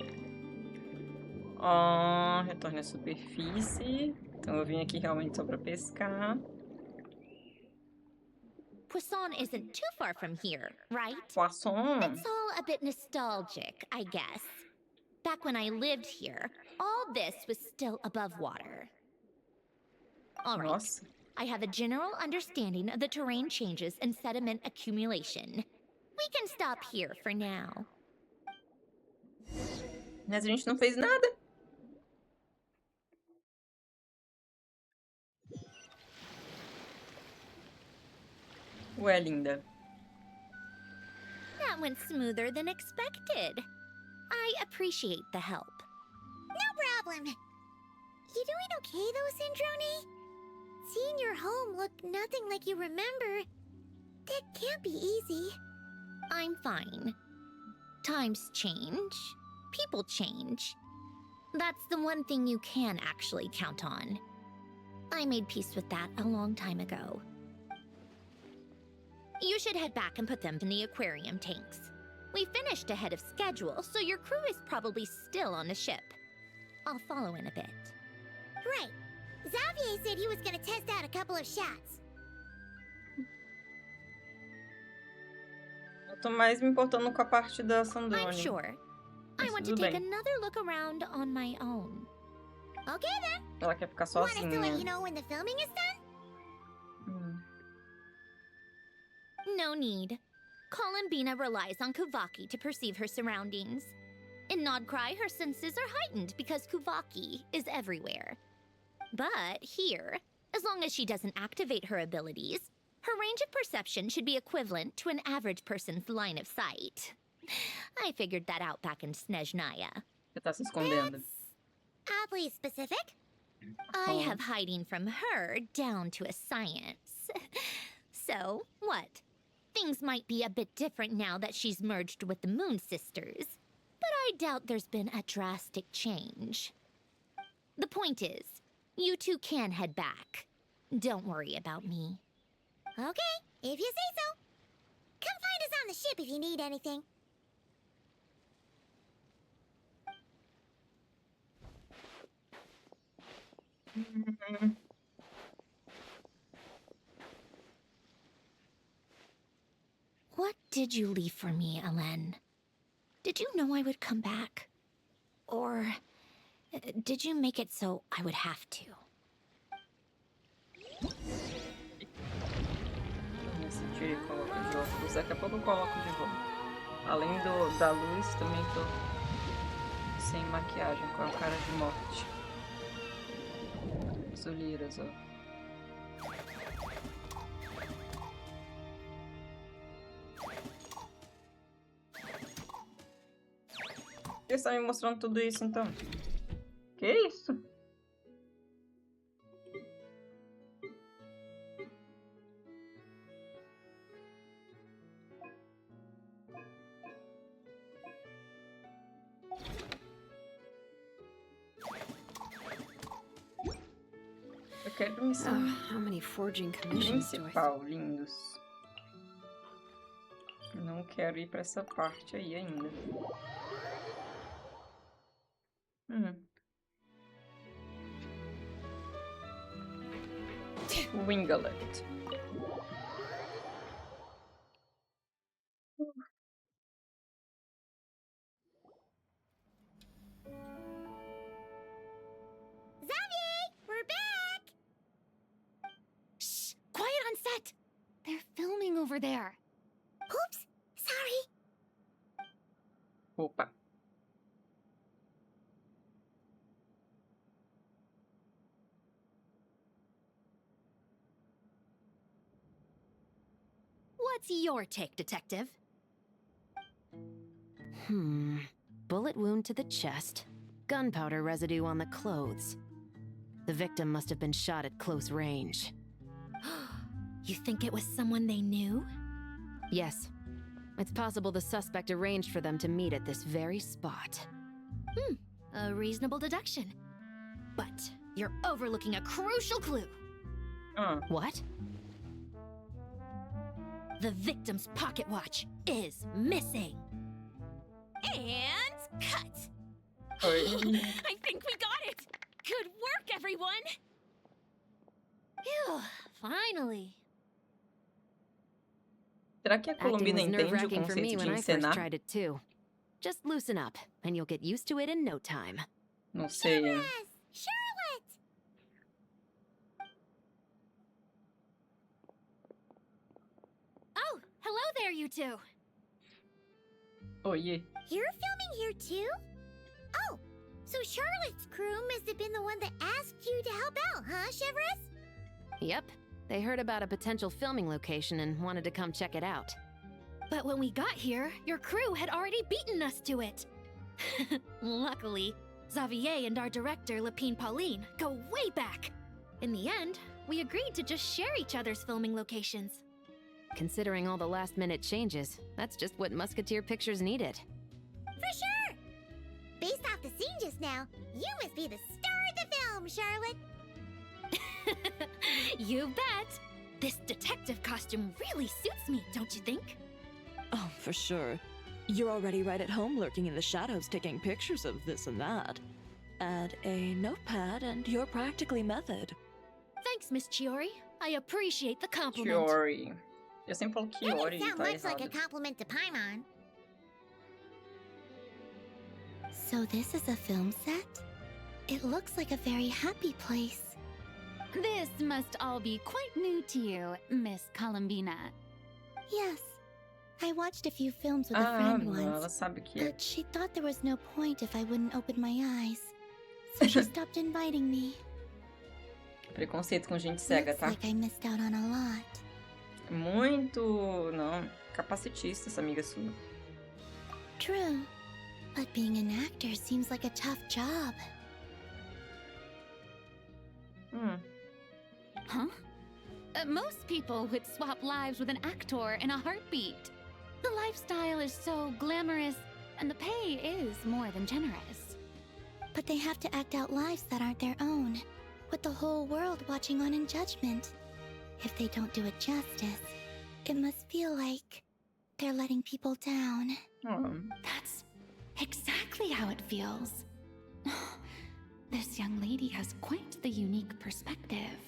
Retorne à superfície. Então eu vim aqui realmente só pra pescar. Poisson isn't too far from here, right? Poisson. It's all a bit nostalgic, I guess. Back when I lived here, all this was still above water. All right. Nossa. I have a general understanding of the terrain changes and sediment accumulation. We can stop here for now. Mas a gente não fez nada. Ué, linda. That went smoother than expected. I appreciate the help. No problem. You doing okay though, Sandrone? Seeing your home look nothing like you remember, that can't be easy. I'm fine. Times change. People change. That's the one thing you can actually count on. I made peace with that a long time ago. You should head back and put them in the aquarium tanks. We finished ahead of schedule, so your crew is probably still on the ship. I'll follow in a bit. Right. Xavier said he was gonna test out a couple of shots. Eu tô mais me importando com a parte da Sandrone. I'm sure. I want to tudo take bem. another look around on my own. Okay then. Ela quer ficar Want us to let you sozinha. know when the filming is done? No need. Columbina relies on Kuvaki to perceive her surroundings. In Nodcry, her senses are heightened because Kuvaki is everywhere. But here, as long as she doesn't activate her abilities, her range of perception should be equivalent to an average person's line of sight. I figured that out back in Snezhnaya. Você tá se escondendo. Oddly specific. I have hiding from her down to a science. So, what? Things might be a bit different now that she's merged with the Moon Sisters, but I doubt there's been a drastic change. The point is, you two can head back. Don't worry about me. Okay, if you say so. Come find us on the ship if you need anything. What did you leave for me, Elen? Did you know I would come back? Or did you make it so I would have to? Esse tiro e coloco de óculos. Daqui a pouco eu coloco de volta. Além da luz, também tô sem maquiagem, com a cara de morte. As olheiras, ó. Por que você tá me mostrando tudo isso, então? Que isso? Eu quero missão How many forging commissions do I principal, lindos. Não quero ir pra essa parte aí ainda. Wingalet. over there. Oops, sorry. Opa. What's your take, Detective? Bullet wound to the chest. Gunpowder residue on the clothes. The victim must have been shot at close range. You think it was someone they knew? Yes. It's possible the suspect arranged for them to meet at this very spot. A reasonable deduction. But you're overlooking a crucial clue. What? The victim's pocket watch is missing. And cut! I think we got it! Good work, everyone! Phew, finally. Será que a Acting Colombina was entende o nerve-wracking for me conceito de when I first encenar? tried it too. Just loosen up, and you'll get used to it in no time. Não sei. Yes, Charlotte! Oh, hello there, you two. Oiê. You're filming here too? Oh, so Charlotte's crew must have been the one that asked you to help out, huh, Chevres? Yep. They heard about a potential filming location and wanted to come check it out. But when we got here, your crew had already beaten us to it. Luckily, Xavier and our director, Lapine Pauline, go way back. In the end, we agreed to just share each other's filming locations. Considering all the last-minute changes, that's just what Musketeer Pictures needed. For sure! Based off the scene just now, you must be the star of the film, Charlotte! You bet! This detective costume really suits me, don't you think? Oh, for sure. You're already right at home lurking in the shadows taking pictures of this and that. Add a notepad and you're practically method. Thanks, Miss Chiori. I appreciate the compliment. Chiori. Eu sempre falo That Chiori didn't e sound tá much like a errado. compliment to Paimon. So this is a film set? It looks like a very happy place. This must all be quite new to you, Miss Columbina. Yes. I watched a few films with a friend não, ela once, sabe que é. but she thought there was no point if I wouldn't open my eyes. So she stopped inviting me. Preconceito com gente cega, Looks tá? like I missed out on a lot. Muito, não, capacitista essa amiga sua. True. But being an actor seems like a tough job. Huh? Most people would swap lives with an actor in a heartbeat. The lifestyle is so glamorous, and the pay is more than generous. But they have to act out lives that aren't their own, with the whole world watching on in judgment. If they don't do it justice, it must feel like they're letting people down. That's exactly how it feels. This young lady has quite the unique perspective.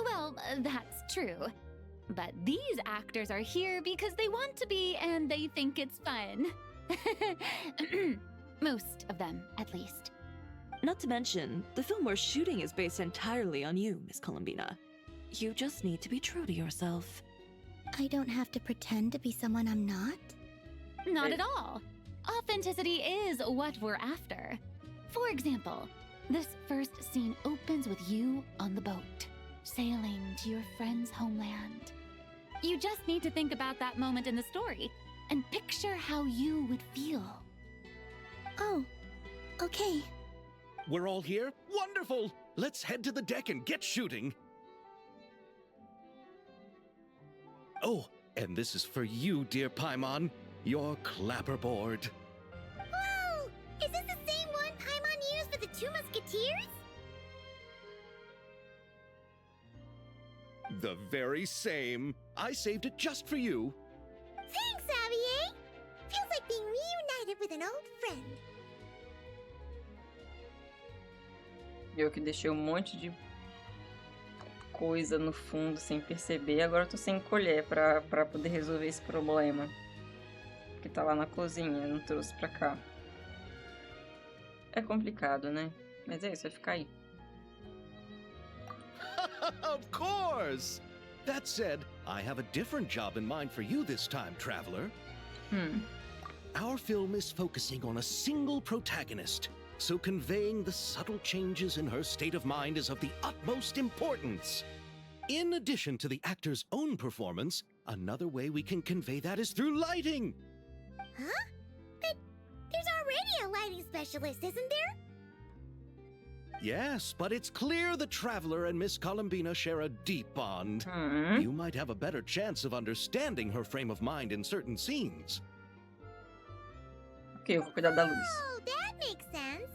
Well, that's true. But these actors are here because they want to be and they think it's fun. Most of them, at least. Not to mention, the film we're shooting is based entirely on you, Miss Columbina. You just need to be true to yourself. I don't have to pretend to be someone I'm not? Not at all. Authenticity is what we're after. For example, this first scene opens with you on the boat, sailing to your friend's homeland. You just need to think about that moment in the story and picture how you would feel. Oh, okay. We're all here? Wonderful! Let's head to the deck and get shooting. Oh, and this is for you, dear Paimon. Your clapperboard. Whoa! Is this the same one Paimon used for the Two Musketeers? The very same. I saved it just for you. Thanks, Xavier! Feels like being reunited with an old friend. Eu que deixei um monte de coisa no fundo sem perceber. Agora eu tô sem colher pra poder resolver esse problema. Que tá lá na cozinha, não trouxe pra cá. É complicado, né? Mas é isso, vai ficar aí. Of course! That said, I have a different job in mind for you this time, traveler. Our film is focusing on a single protagonist, so conveying the subtle changes in her state of mind is of the utmost importance. In addition to the actor's own performance, another way we can convey that is through lighting. Huh? But there's already a lighting specialist, isn't there? Yes, but it's clear the Traveler and Miss Columbina share a deep bond. You might have a better chance of understanding her frame of mind in certain scenes. Ok, eu vou cuidar da luz. Oh, that makes sense.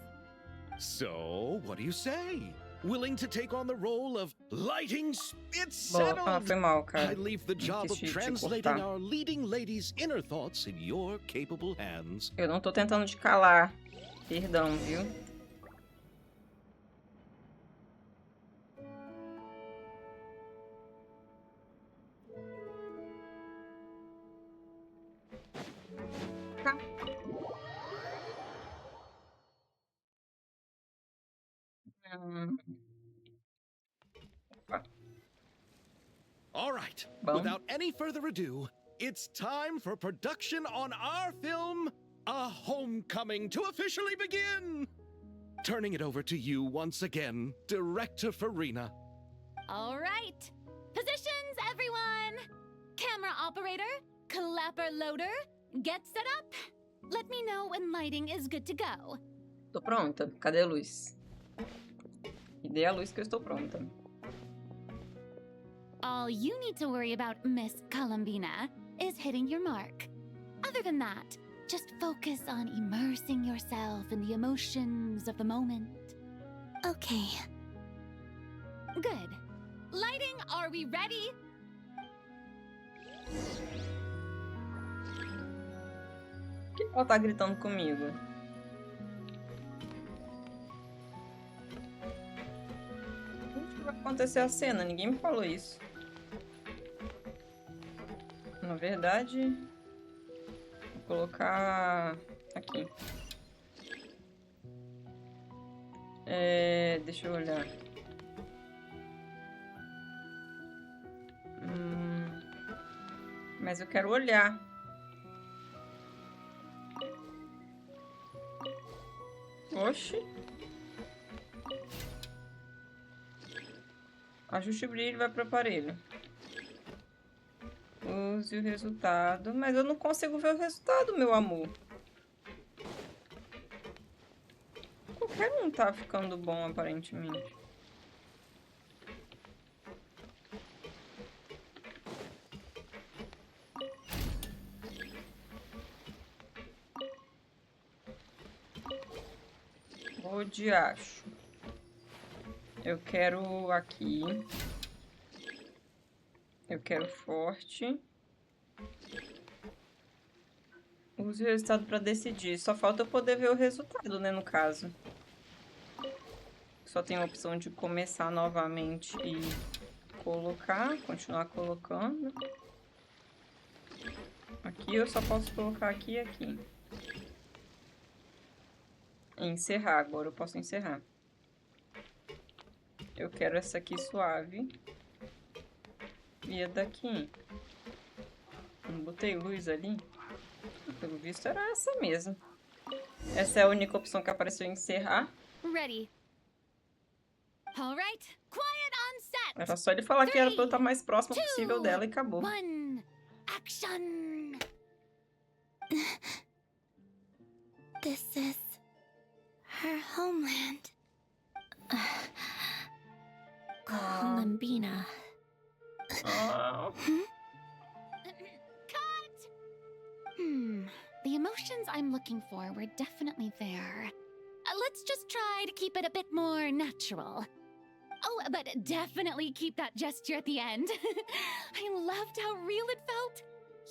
So, what do you say? Willing to take on the role of lighting? It's Boa, settled! foi mal, cara. I leave the job of Quis te translating cortar. our leading lady's inner thoughts in your capable hands. Eu não tô tentando te calar. Perdão, viu? Tá. Opa. All right, Bom. without any further ado, it's time for production on our film, A Homecoming, to officially begin! Turning it over to you once again, Director Farina. All right. Positions, everyone. Camera operator, clapper loader, get set up. Let me know when lighting is good to go. Tô pronta. Cadê a luz? Me dê a luz que eu estou pronta. All you need to worry about, Miss Columbina, is hitting your mark. Other than that, just focus on immersing yourself in the emotions of the moment. Okay. Good. Lighting, are we ready? Por que ela tá gritando comigo? Onde que vai acontecer a cena? Ninguém me falou isso. Na verdade, vou colocar aqui. Deixa eu olhar. Mas eu quero olhar. Oxi. Ajuste o brilho e vai para o aparelho. Use o resultado. Mas eu não consigo ver o resultado, meu amor. Qualquer um tá ficando bom, aparentemente. O diacho. Eu quero aqui. Eu quero forte. Use o resultado para decidir. Só falta eu poder ver o resultado, né, no caso. Só tem a opção de começar novamente e colocar, continuar colocando. Aqui eu só posso colocar aqui e aqui. Encerrar, agora eu posso encerrar. Eu quero essa aqui suave. E a daqui. Não botei luz ali? Pelo visto era essa mesmo. Essa é a única opção que apareceu em encerrar. Ready. All right. Quiet on set. Era só ele falar que era pra eu estar mais próximo possível dela e acabou. One. Action. This is her homeland. Columbina. Oh. Cut! The emotions I'm looking for were definitely there. Let's just try to keep it a bit more natural. Oh, but definitely keep that gesture at the end. I loved how real it felt.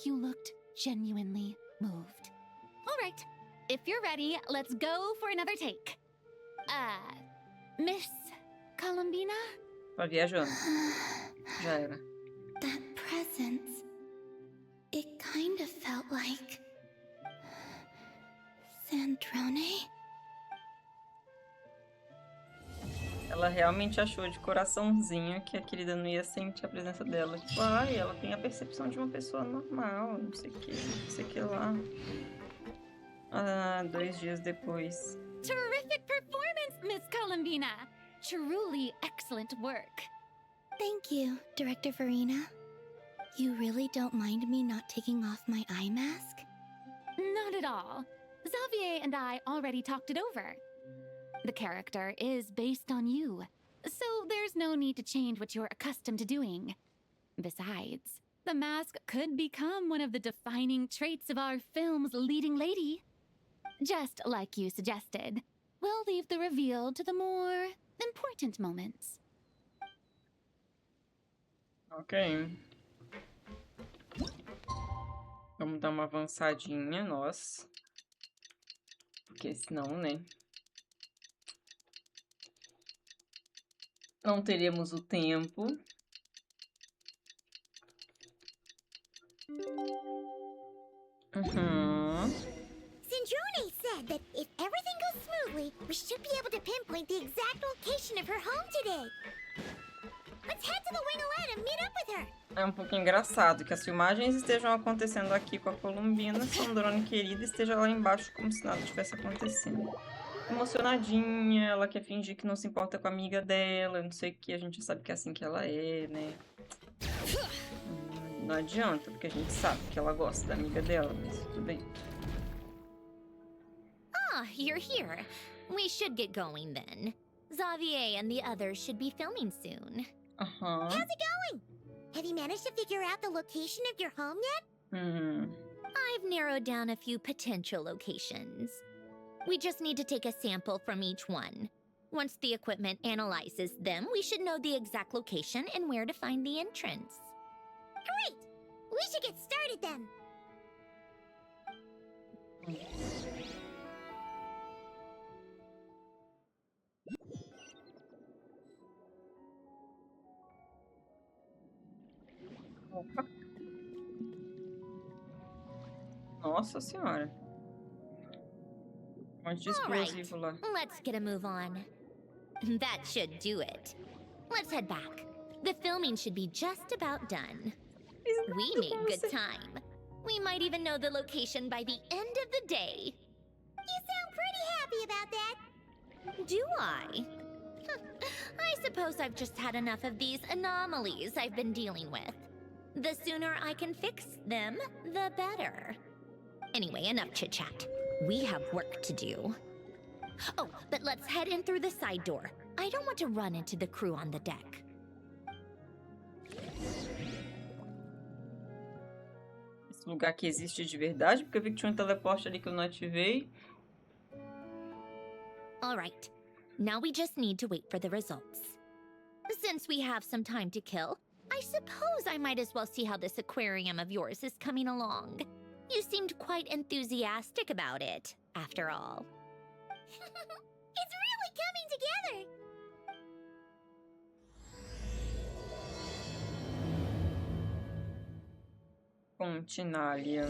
You looked genuinely moved. All right, if you're ready, let's go for another take. Miss Columbina? Tá viajando. Já era. That presence. It kind of felt like Sandrone. Ela realmente achou de coraçãozinho que a querida não ia sentir a presença dela. Tipo, ai, ela tem a percepção de uma pessoa normal, não sei o que, não sei o que lá. 2 dias depois. Terrific performance, Miss Columbina! Truly excellent work. Thank you, Director Verena. You really don't mind me not taking off my eye mask? Not at all. Xavier and I already talked it over. The character is based on you, so there's no need to change what you're accustomed to doing. Besides, the mask could become one of the defining traits of our film's leading lady. Just like you suggested, we'll leave the reveal to the more important moments. Ok. Vamos dar uma avançadinha, nós. Porque senão, né? Não teremos o tempo. Cindrone said that if everything goes smoothly, we should be able to pinpoint the exact location of her home today. Let's head to the Wing-A-Let and meet up with her. É um pouco engraçado que as filmagens estejam acontecendo aqui com a Columbina, Sandrone querida esteja lá embaixo como se nada tivesse acontecendo. Emocionadinha, ela quer fingir que não se importa com a amiga dela, não sei o que, a gente já sabe que é assim que ela é, né? Não adianta, porque a gente sabe que ela gosta da amiga dela, mas tudo bem. Ah, you're here. We should get going then. Xavier and the others should be filming soon. How's it going? Have you managed to figure out the location of your home yet? I've narrowed down a few potential locations. We just need to take a sample from each one. Once the equipment analyzes them, we should know the exact location and where to find the entrance. Great! We should get started then. Opa. Nossa senhora. Um monte de explosivo lá. Let's get a move on. That should do it. Let's head back. The filming should be just about done. We made good time. We might even know the location by the end of the day. You sound pretty happy about that. Do I? I suppose I've just had enough of these anomalies I've been dealing with. The sooner I can fix them, the better. Anyway, enough chit-chat. We have work to do. Oh, but let's head in through the side door. I don't want to run into the crew on the deck. Esse lugar aqui existe de verdade? Porque eu vi que tinha um teleporte ali que eu não ativei. All right. Now we just need to wait for the results. Since we have some time to kill, I suppose I might as well see how this aquarium of yours is coming along. You seemed quite enthusiastic about it, after all. It's really coming together. Fontinalia.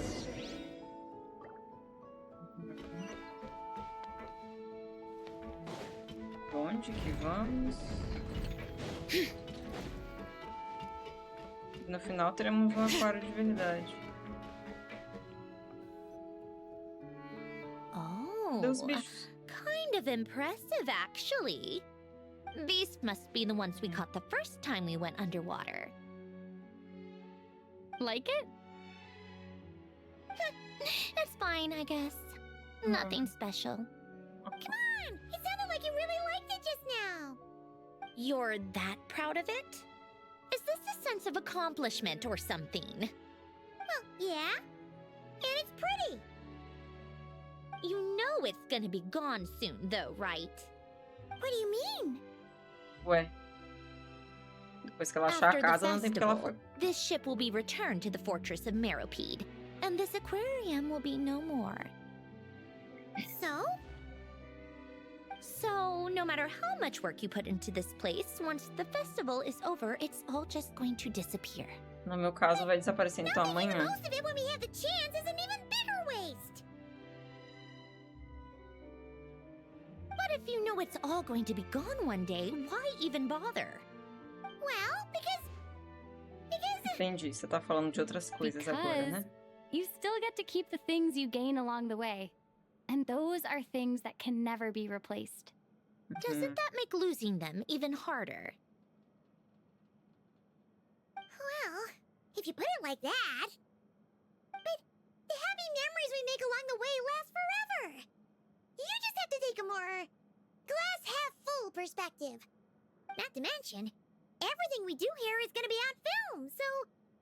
Onde que vamos? No final teremos um aquário de verdade. Oh, Those bichos. kind of impressive, actually. These must be the ones we caught the first time we went underwater. Like it? It's fine, I guess. Nothing special. Come on! It sounded like you really liked it just now. You're that proud of it? Is this a sense of accomplishment or something? Well, yeah. And it's pretty. You know it's gonna be gone soon, though, right? What do you mean? Ué. Depois que ela achar a After the casa, não tem porque ela festival, foi. this ship will be returned to the fortress of Meropede, and this aquarium will be no more. So? So, no matter how much work you put into this place, once the festival is over, it's all just going to disappear. No meu caso, vai desaparecer então Not making the amanhã. most of it when we have the chance is an even bigger waste. What if If you know it's all going to be gone one day, why even bother? Well, because Entendi. Você tá falando de outras coisas agora, né? You still get to keep the things you gain along the way. And those are things that can never be replaced. Doesn't that make losing them even harder? well, if you put it like that. But the happy memories we make along the way last forever. You just have to take a more glass half full perspective. Not to mention, everything we do here is going to be on film, so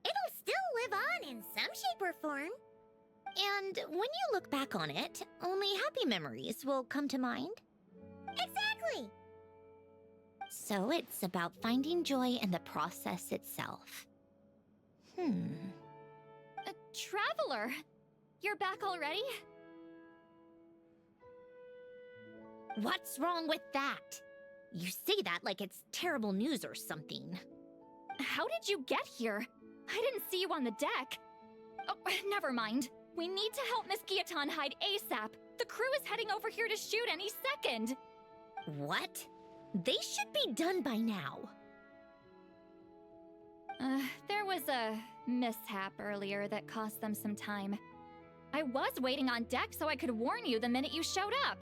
it'll still live on in some shape or form. And when you look back on it, only happy memories will come to mind? Exactly! So it's about finding joy in the process itself. Traveler! You're back already? What's wrong with that? You say that like it's terrible news or something. How did you get here? I didn't see you on the deck. Oh, never mind. We need to help Miss Guillotin hide ASAP. The crew is heading over here to shoot any second. What? They should be done by now. There was a mishap earlier that cost them some time. I was waiting on deck so I could warn you the minute you showed up.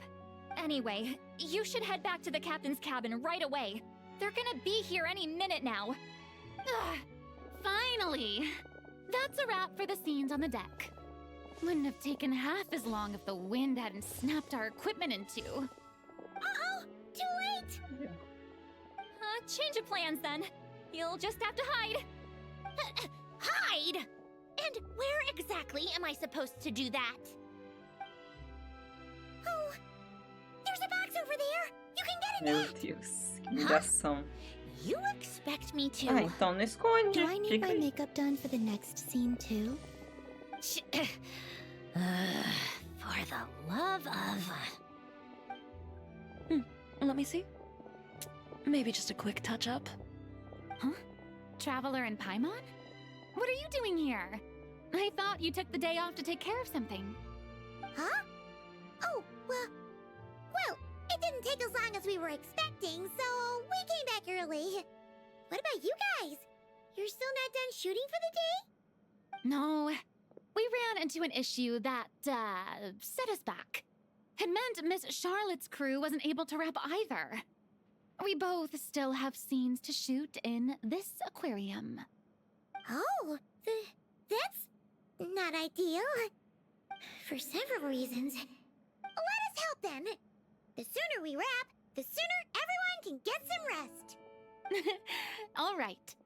Anyway, you should head back to the captain's cabin right away. They're gonna be here any minute now. Ugh, finally! That's a wrap for the scenes on the deck. Wouldn't have taken half as long if the wind hadn't snapped our equipment in two. Uh-oh! Too late! Change of plans then. You'll just have to hide. Hide? And where exactly am I supposed to do that? Oh, there's a box over there! You can get Meu in it! Deus, que humilhação. You expect me to... Ah, então não esconde. Do I need Fica my aí. makeup done for the next scene too? For the love of... Let me see. Maybe just a quick touch-up. Huh? Traveler and Paimon? What are you doing here? I thought you took the day off to take care of something. Huh? Oh, well, it didn't take as long as we were expecting, so we came back early. What about you guys? You're still not done shooting for the day? No, we ran into an issue that, set us back. It meant Miss Charlotte's crew wasn't able to wrap either. We both still have scenes to shoot in this aquarium. Oh, that's not ideal. For several reasons. Let us help then. The sooner we wrap, the sooner everyone can get some rest. All right.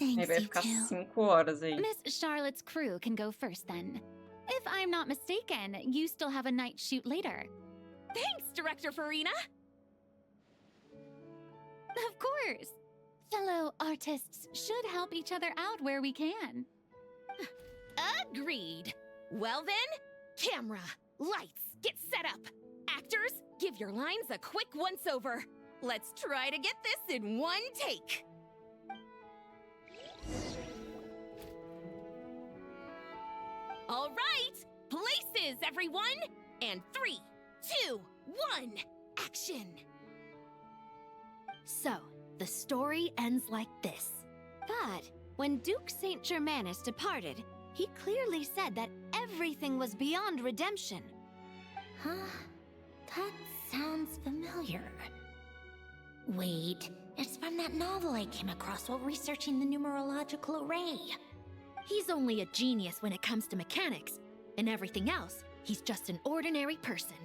Aí Thanks, vai you ficar two. 5 horas aí. Miss Charlotte's crew can go first then. If I'm not mistaken, you still have a night shoot later. Thanks, Director Farina! Of course. Fellow artists should help each other out where we can. Agreed. Well then, camera, lights, get set up. Actors, give your lines a quick once-over. Let's try to get this in one take. All right, places, everyone. And 3, 2, 1, action. So, the story ends like this. But when Duke Saint Germanus departed, he clearly said that everything was beyond redemption. Huh? That sounds familiar. Wait, it's from that novel I came across while researching the numerological array. He's only a genius when it comes to mechanics. In everything else, he's just an ordinary person.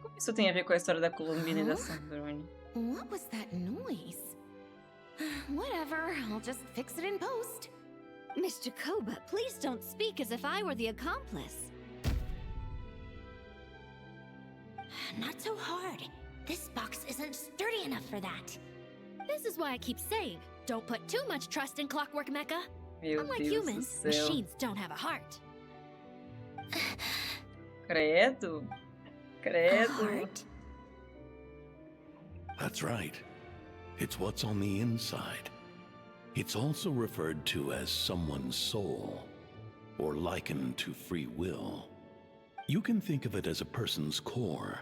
Como isso tem a ver com a história da Colombina e da Sandrone? What was that noise? Whatever, I'll just fix it in post. Miss Jacoba, please don't speak as if I were the accomplice. Not so hard. This box isn't sturdy enough for that. This is why I keep saying, don't put too much trust in Clockwork Mecha. Meu Unlike Deus humans, do céu. machines don't have a heart. Credo. Credo. Heart? That's right. It's what's on the inside. It's also referred to as someone's soul, or likened to free will. You can think of it as a person's core,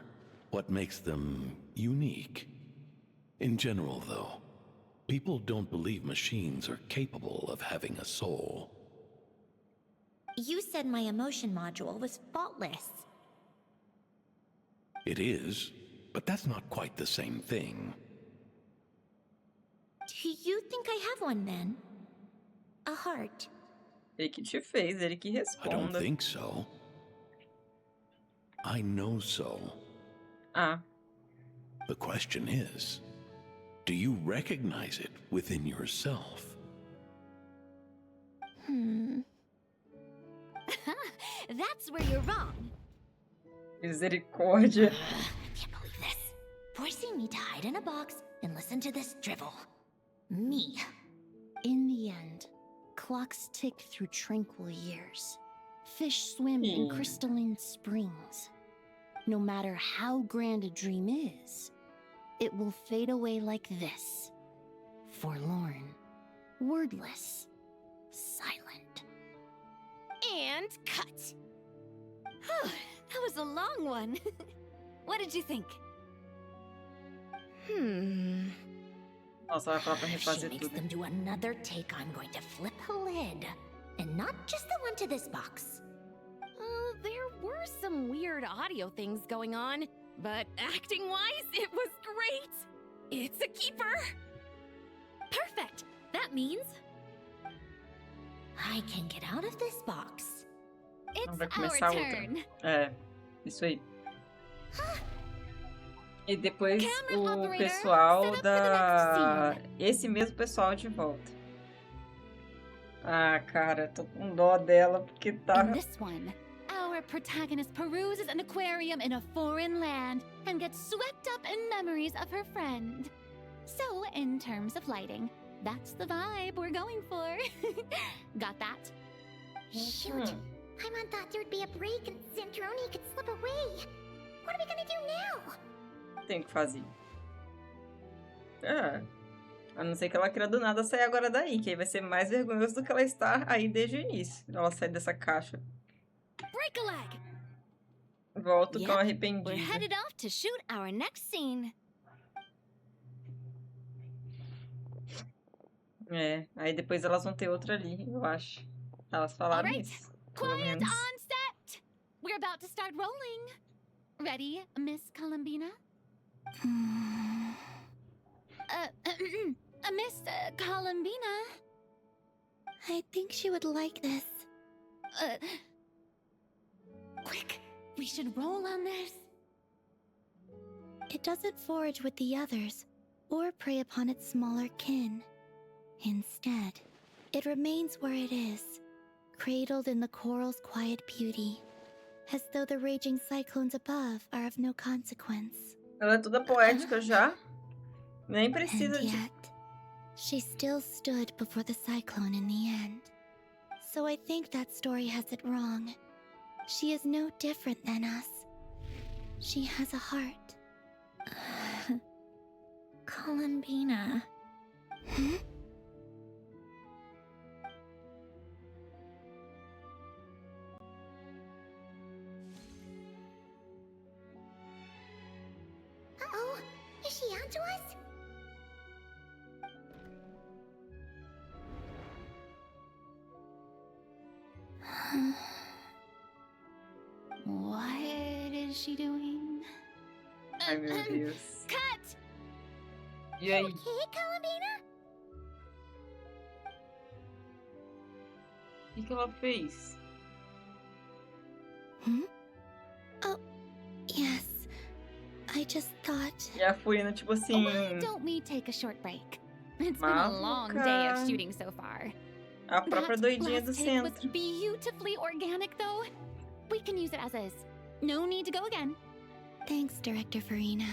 what makes them unique. In general, though, people don't believe machines are capable of having a soul. You said my emotion module was faultless. It is, but that's not quite the same thing. Do you think I have one then? A heart? Ele que te fez, ele que I don't responda. think so. I know so. Ah, The question is, do you recognize it within yourself? That's where you're wrong. misericórdia. I can't believe this. Forcing me to hide in a box and listen to this drivel. Me. In the end, clocks tick through tranquil years. Fish swim in crystalline springs. No matter how grand a dream is, it will fade away like this. Forlorn, wordless, silent. And cut. Whew, that was a long one. What did you think? Nossa, vai falar pra If she refazer makes tudo. them do another take, I'm going to flip a lid. And not just the one to this box. There were some weird audio things going on, but acting-wise, it was great. It's a keeper. Perfect. That means I can get out of this box. Não it's vai our começar outra. turn. É, isso aí. E depois Camera o operator, pessoal set up for the da... next Esse mesmo pessoal de volta. Ah, cara, tô com dó dela porque tá... In this one, our protagonist peruses an aquarium in a foreign land and gets swept up in memories of her friend. So, in terms of lighting, that's the vibe we're going for. Got that? Shoot. Paimon thought there'd be a break and Zandroni could slip away. What are we gonna do now? Tem que fazer. Ah, a não ser que ela queira do nada sair agora daí, que aí vai ser mais vergonhoso do que ela estar aí desde o início. Ela sai dessa caixa. Break a leg. Volto Yep, tão We're arrependida. headed off to shoot our next scene. É, aí depois elas vão ter outra ali, eu acho. Elas falaram Alright, isso. Pelo Quiet menos. on set! We're about to start rolling. Ready, Miss Columbina? Miss Columbina? I think she would like this. Quick, we should roll on this. It doesn't forage with the others, or prey upon its smaller kin. Instead, it remains where it is, cradled in the coral's quiet beauty, as though the raging cyclones above are of no consequence. Ela é toda poética já. Nem And precisa de... yet, she still stood before the cyclone in the end. So I think that story has it wrong. She is no different than us. She has a heart. Columbina. Hmm? Uh-oh. Is she onto us? What is she doing? Ai, meu Deus. Cut! E aí? Okay, Columbina? O que ela fez? Oh, yes. I just thought... E a Furina, tipo assim... Why don't we take a short break? It's been a long day of Maluca. shooting so far. A própria That doidinha do last take was centro. beautifully organic, though. We can use it as is. No need to go again. Thanks, Director Farina.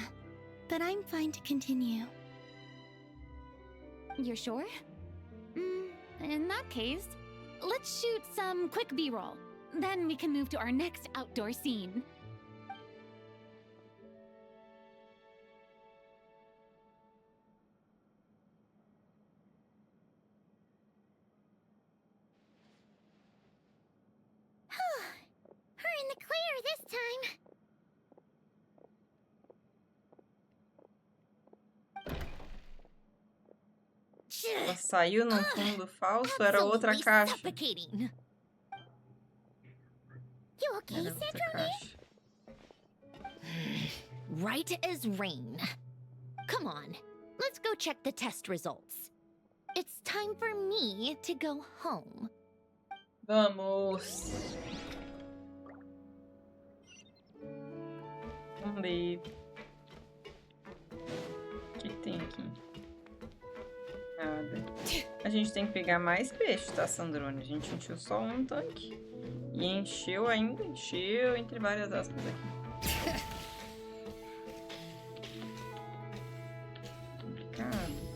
But I'm fine to continue. You're sure? In that case, let's shoot some quick B-roll. Then we can move to our next outdoor scene. We're in the clear this Saiu num fundo falso? Era outra Absolutely caixa. suffocating. You okay, Era outra Central caixa. Right as rain. Come on, let's go check the test results. It's time for me to go home. Vamos. Vamos ver. O que tem aqui? Nada. A gente tem que pegar mais peixe, tá, Sandrone? A gente encheu só um tanque. E encheu ainda, encheu entre várias aspas aqui. Complicado.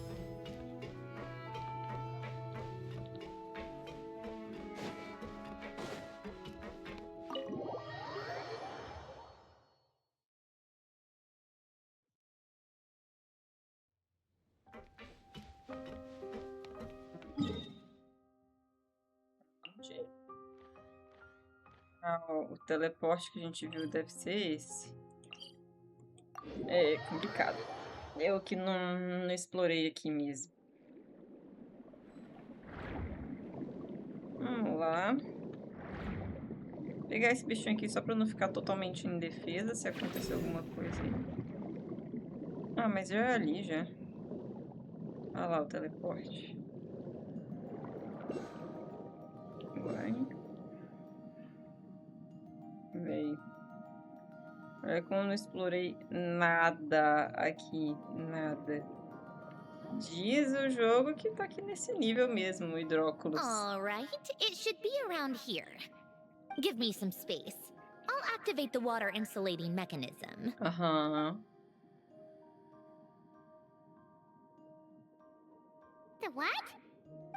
Ah, o teleporte que a gente viu deve ser esse. É complicado. Eu que não explorei aqui mesmo. Vamos lá. Pegar esse bichinho aqui só pra não ficar totalmente indefesa se acontecer alguma coisa aí. Ah, mas já é ali, já. Olha lá o teleporte. Vai. Veio. Olha como eu não explorei nada aqui. Nada. Diz o jogo que tá aqui nesse nível mesmo, o Hidróculos. All right, it should be around here. Give me some space. I'll activate the water insulating mechanism. Aham. The what?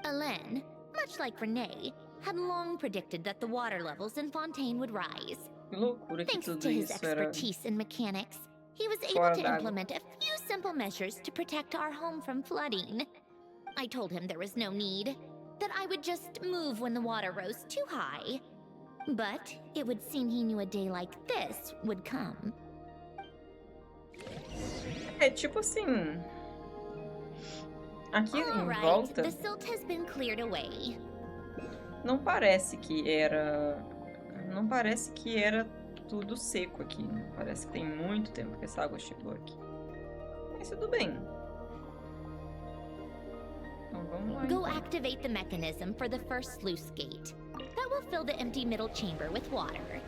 Hélène, much like Renee, had long predicted that the water levels in Fontaine would rise. Que loucura que Thanks tudo to his isso era expertise in mechanics, he was able fora to d'água. implement a few simple measures to protect our home from flooding. I told him there was no need, that I would just move when the water rose too high. But it would seem he knew a day like this would come. É tipo assim. Aqui All em right, volta the silt has been cleared away. não parece que era. Não parece que era tudo seco aqui. Não parece que tem muito tempo que essa água chegou aqui. Mas tudo bem. Então vamos lá. Go Então. activate the mechanism for the first sluice gate. That will fill the empty middle chamber with water.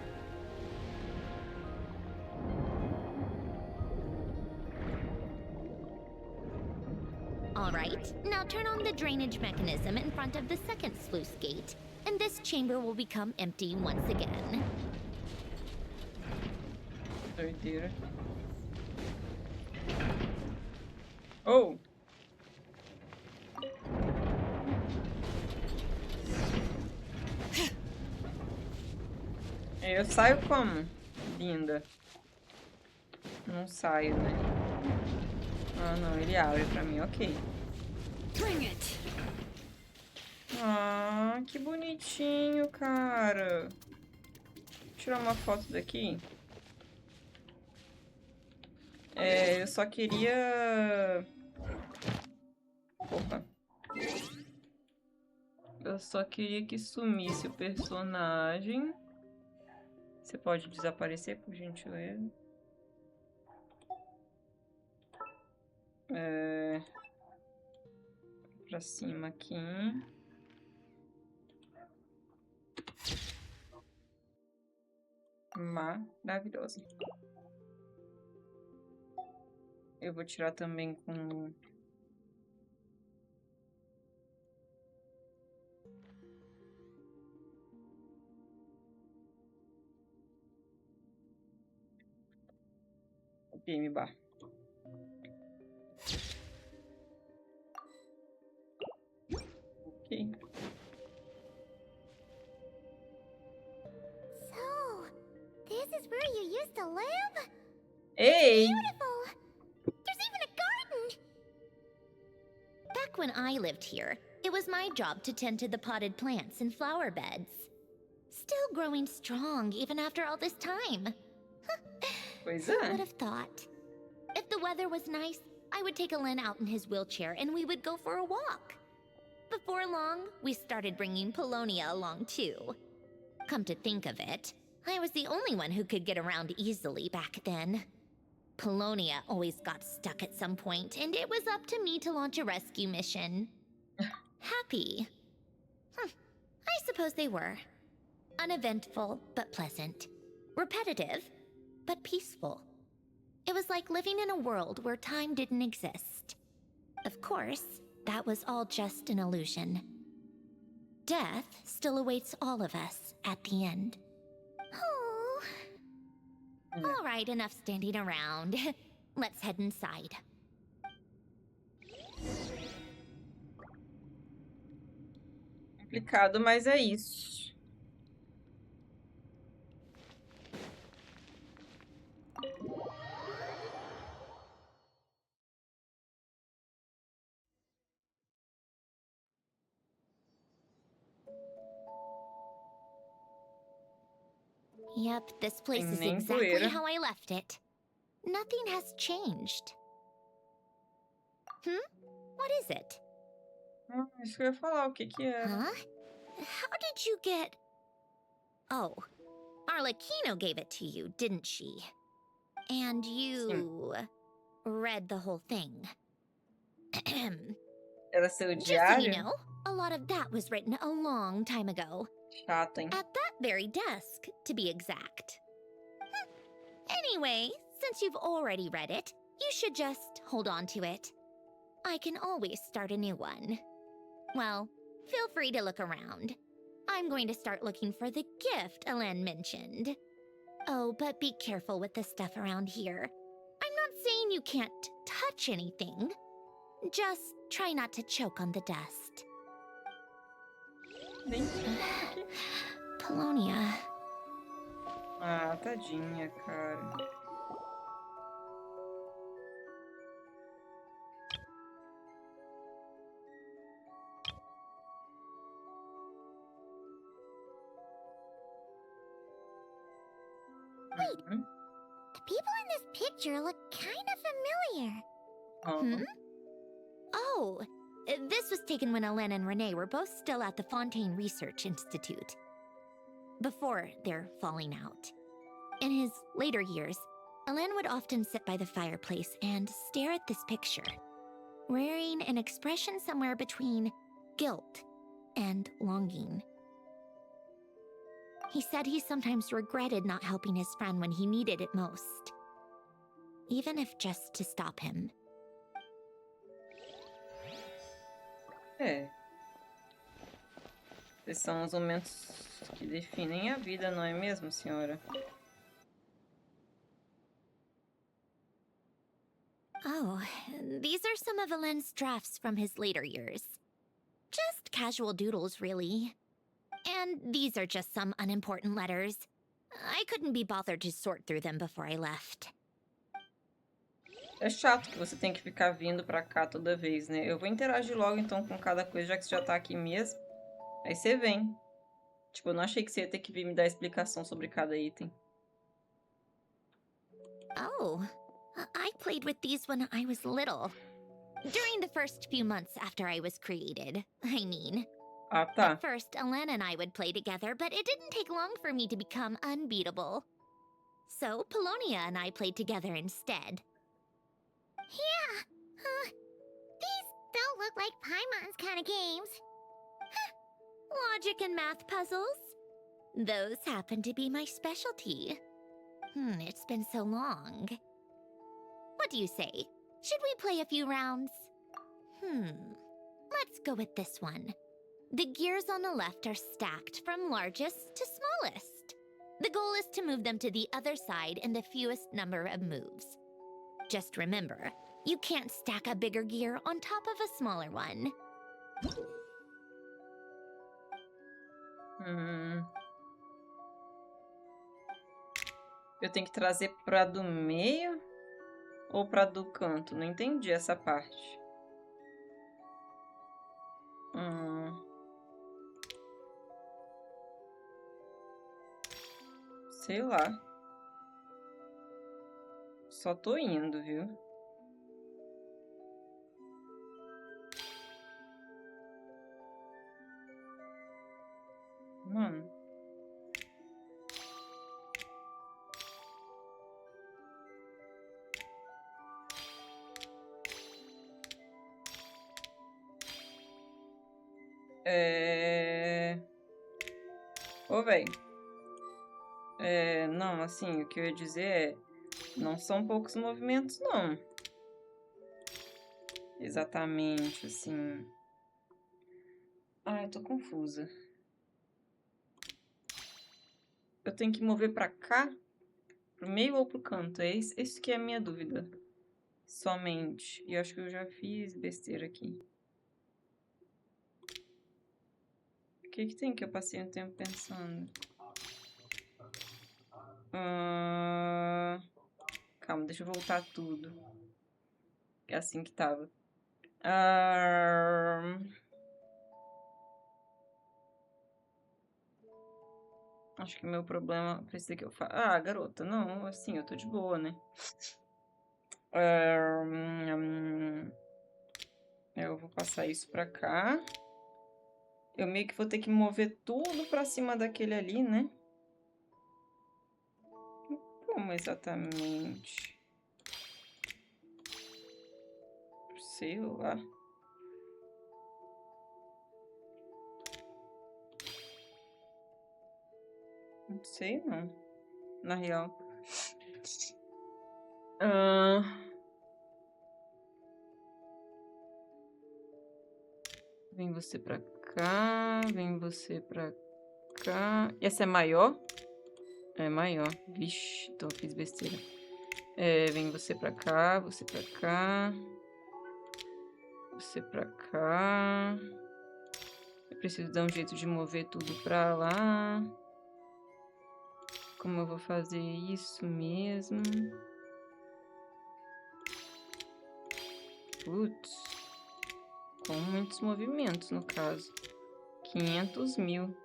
All right, now turn on the drainage mechanism in front of the second sluice gate, and this chamber will become empty once again. Doideira. Oh! Eu saio como? Linda. Não saio, né? Ah, não, ele abre pra mim, ok. Bring it. Ah, que bonitinho, cara. Vou tirar uma foto daqui. Eu só queria... Opa. Eu só queria que sumisse o personagem. Você pode desaparecer, por gentileza? Pra cima aqui. Maravilhosa. Eu vou tirar também com... o Game Bar. Ok. So, this is where you used to live? Ei! Beautiful! There's even a garden! Back when I lived here, it was my job to tend to the potted plants and flower beds. Still growing strong even after all this time. Pois Who é. would have thought? If the weather was nice, I would take Alen out in his wheelchair and we would go for a walk. Before long, we started bringing Polonia along too. Come to think of it, I was the only one who could get around easily back then. Polonia always got stuck at some point, and it was up to me to launch a rescue mission. Happy. I suppose they were. Uneventful, but pleasant. Repetitive, but peaceful. It was like living in a world where time didn't exist. Of course, that was all just an illusion. Death still awaits all of us at the end. Oh. All right, enough standing around. Let's head inside. Complicado, mas é isso. Yep, this place is Nem exactly poeira. how I left it. Nothing has changed. What is it? Isso que eu ia falar, o que que era? Huh? How did you get... Oh, Arlecchino gave it to you, didn't she? And you... read the whole thing. Era seu Just so diário? you know, a lot of that was written a long time ago. Chato, hein? At that very desk, to be exact. Anyway, since you've already read it, you should just hold on to it. I can always start a new one. Well, feel free to look around. I'm going to start looking for the gift Elen mentioned. Oh, but be careful with the stuff around here. I'm not saying you can't touch anything. Just try not to choke on the dust. Nem sei aqui. Polonia. Ah, tadinha, cara. The people in this picture look kind of familiar. Oh, this was taken when Elen and Renee were both still at the Fontaine Research Institute. Before their falling out. In his later years, Elen would often sit by the fireplace and stare at this picture, wearing an expression somewhere between guilt and longing. He said he sometimes regretted not helping his friend when he needed it most, even if just to stop him. Esses são os momentos que definem a vida, não é mesmo, senhora? Oh, these are some of Elen's drafts from his later years. Just casual doodles, really. And these are just some unimportant letters. I couldn't be bothered to sort through them before I left. É chato que você tem que ficar vindo pra cá toda vez, né? Eu vou interagir logo, então, com cada coisa, já que você já tá aqui mesmo. Aí você vem. Tipo, eu não achei que você ia ter que vir me dar explicação sobre cada item. Oh, I played with these when I was little. During the first few months after I was created, I mean. Ah, tá. At first, Elen and I would play together, but it didn't take long for me to become unbeatable. So, Polonia and I played together instead. Yeah. These don't look like Paimon's kind of games. Logic and math puzzles? Those happen to be my specialty. It's been so long. What do you say? Should we play a few rounds? Let's go with this one. The gears on the left are stacked from largest to smallest. The goal is to move them to the other side in the fewest number of moves. Just remember, you can't stack a bigger gear on top of a smaller one. Eu tenho que trazer pra do meio ou pra do canto? Não entendi essa parte. Sei lá. Só tô indo, viu? Mano. Ô, véi. Não, assim, o que eu ia dizer é... Não são poucos movimentos, não. Exatamente, assim... Ah, eu tô confusa. Eu tenho que mover pra cá? Pro meio ou pro canto? É isso que é a minha dúvida. Somente. E eu acho que eu já fiz besteira aqui. O que tem que eu passei um tempo pensando? Calma, deixa eu voltar tudo. É assim que tava. Acho que o meu problema precisa que eu faça. Ah, garota, não, assim, eu tô de boa, né? Eu vou passar isso pra cá. Eu meio que vou ter que mover tudo pra cima daquele ali, né? Como exatamente? Sei lá. Não sei, não. Na real. Vem você pra cá. Vem você pra cá. Essa é maior? É maior. Vixe, então eu fiz besteira. Vem você pra cá, você pra cá. Você pra cá. Eu preciso dar um jeito de mover tudo pra lá. Como eu vou fazer isso mesmo? Putz. Com muitos movimentos, no caso. 500 mil.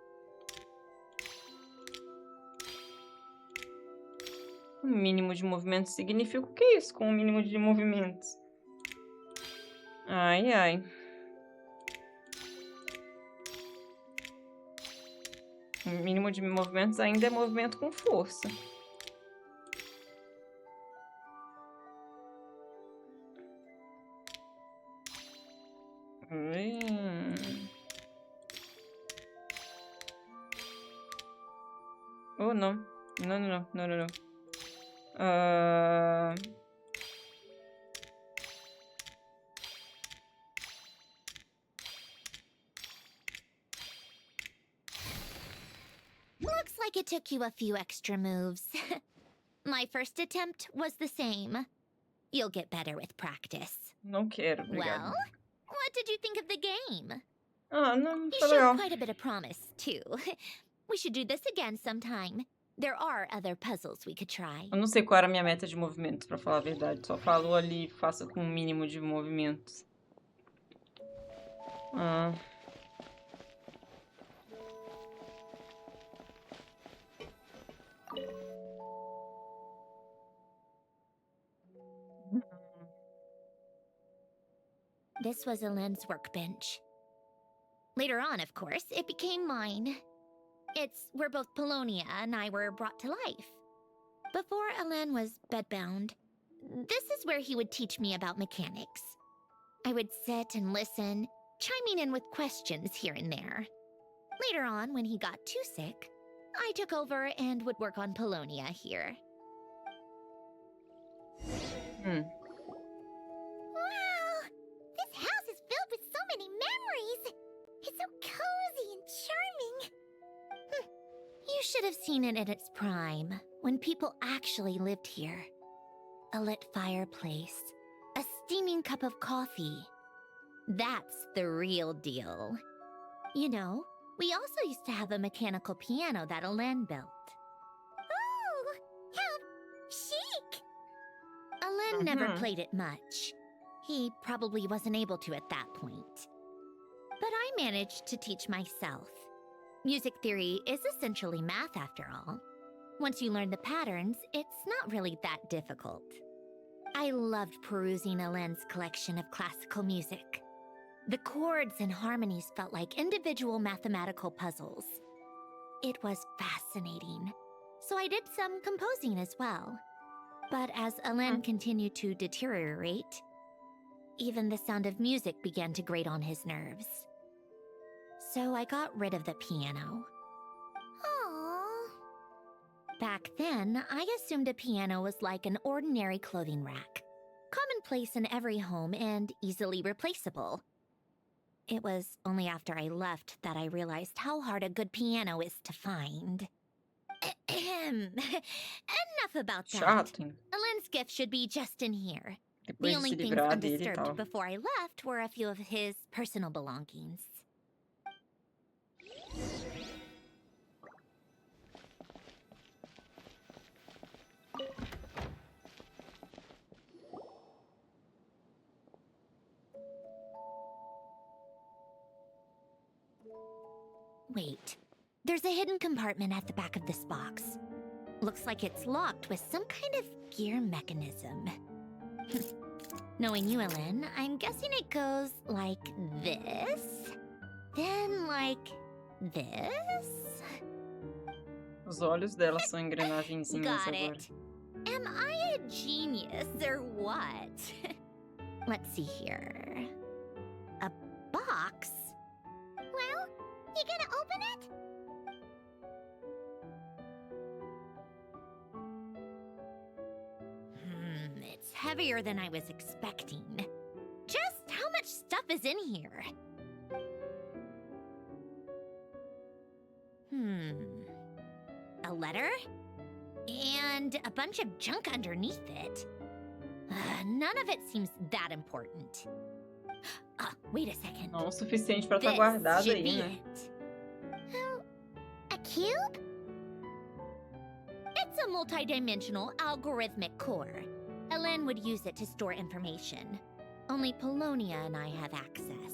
O mínimo de movimentos significa o que é isso com o mínimo de movimentos? Ai, ai. O mínimo de movimentos ainda é movimento com força. Oh, não. Não, não, não, não, não, não. Looks like it took you a few extra moves. My first attempt was the same. You'll get better with practice. Não quero, obrigada. Well, what did you think of the game? Ah, não, You foi showed legal. quite a bit of promise, too. We should do this again sometime. There are other puzzles we could try. Eu não sei qual era a minha meta de movimentos, pra falar a verdade. Só falou ali, faça com o mínimo de movimentos. This was Elaine's workbench. Later on, of course, it became mine. It's where both Polonia and I were brought to life. Before Elaine was bedbound, this is where he would teach me about mechanics. I would sit and listen, chiming in with questions here and there. Later on, when he got too sick, I took over and would work on Polonia here. Wow! This house is filled with so many memories! It's so cozy and charming! You should have seen it in its prime, when people actually lived here. A lit fireplace, a steaming cup of coffee. That's the real deal. You know, we also used to have a mechanical piano that Elaine built. Oh, how chic! Elaine never played it much. He probably wasn't able to at that point. But I managed to teach myself. Music theory is essentially math after all. Once you learn the patterns, it's not really that difficult. I loved perusing Elaine's collection of classical music. The chords and harmonies felt like individual mathematical puzzles. It was fascinating. So I did some composing as well. But as Alen continued to deteriorate, even the sound of music began to grate on his nerves. So I got rid of the piano. Aww. Back then, I assumed a piano was like an ordinary clothing rack. Commonplace in every home and easily replaceable. It was only after I left that I realized how hard a good piano is to find. Enough about that. Chato, hein? Alan's gift should be just in here. Depois The de only se things livrar dele e undisturbed tal. before I left were a few of his personal belongings. Wait, there's a hidden compartment at the back of this box. Looks like it's locked with some kind of gear mechanism. Knowing you, Ellen, I'm guessing it goes like this, then like this. Os olhos dela são engrenagenzinhas Got agora. it. Am I a genius or what? Let's see here. A box? Well, you gonna open it? It's heavier than I was expecting. Just how much stuff is in here? A letter? And a bunch of junk underneath it. None of it seems that important. Wait a second. Não o suficiente pra estar This guardado should aí, be né? it. A cube? It's a multi-dimensional algorithmic core. Elen would use it to store information. Only Polonia and I have access.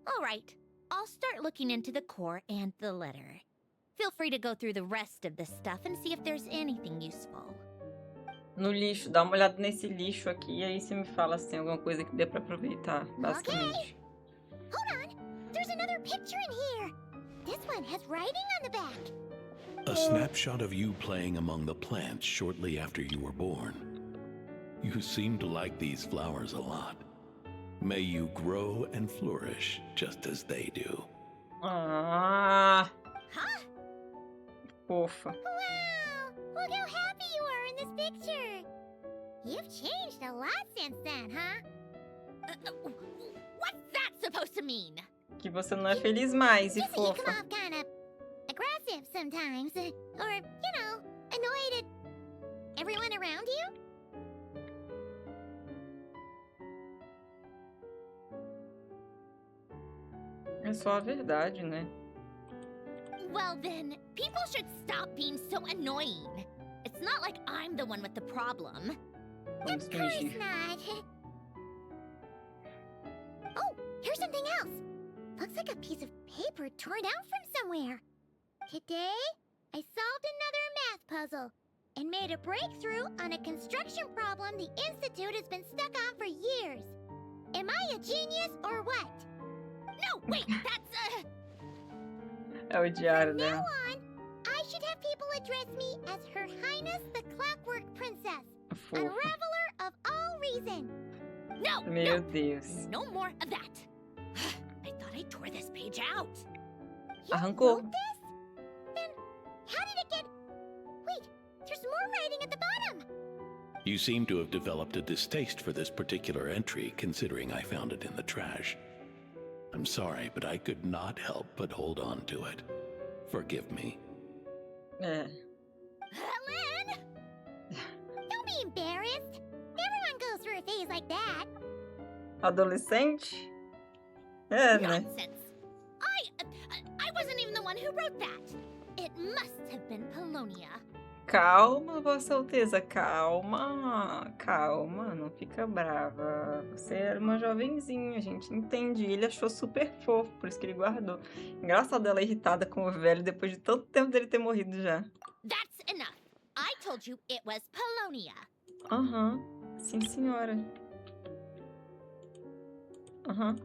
All right, I'll start looking into the core and the letter. Feel free to go through the rest of the stuff and see if there's anything useful. No lixo, dá uma olhada nesse lixo aqui e aí você me fala se tem alguma coisa que dê pra aproveitar, basicamente. Hold on. There's another picture in here. This one has writing on the back. A snapshot of you playing among the plants shortly after you were born. You seem to like these flowers a lot. May you grow and flourish just as they do. Ah, Huh? fofa. Wow! Look how happy you are in this picture. You've changed a lot since then, huh? What's that supposed to mean? Que você não é feliz mais e Guessing you come fofa. off kind of aggressive sometimes, or, you know, annoyed at everyone around you. É só a verdade, né? Well then, people should stop being so annoying. It's not like I'm the one with the problem. Vamos Of course fingir. not. Oh, here's something else. Looks like a piece of paper torn out from somewhere. Today, I solved another math puzzle and made a breakthrough on a construction problem the Institute has been stuck on for years. Am I a genius or what? No, wait, that's É o diário From dela. now on, I should have people address me as Her Highness the Clockwork Princess, Fofa. unraveler of all reason. No, Meu no, Deus. no more of that. I thought I tore this page out. You Arrancou. wrote this? Then how did it get... Wait, there's more writing at the bottom. You seem to have developed a distaste for this particular entry, considering I found it in the trash. I'm sorry, but I could not help but hold on to it. Forgive me. É. Helen! Don't be embarrassed. Everyone goes through a phase like that. Adolescente? É, né? Nonsense. I wasn't even the one who wrote that. It must have been Polonia. Calma, Vossa Alteza, calma. Calma, não fica brava. Você era uma jovenzinha, a gente entende. Ele achou super fofo, por isso que ele guardou. Engraçado ela irritada com o velho depois de tanto tempo dele ter morrido já. That's enough. I told you it was Polonia. Aham, sim senhora. Aham.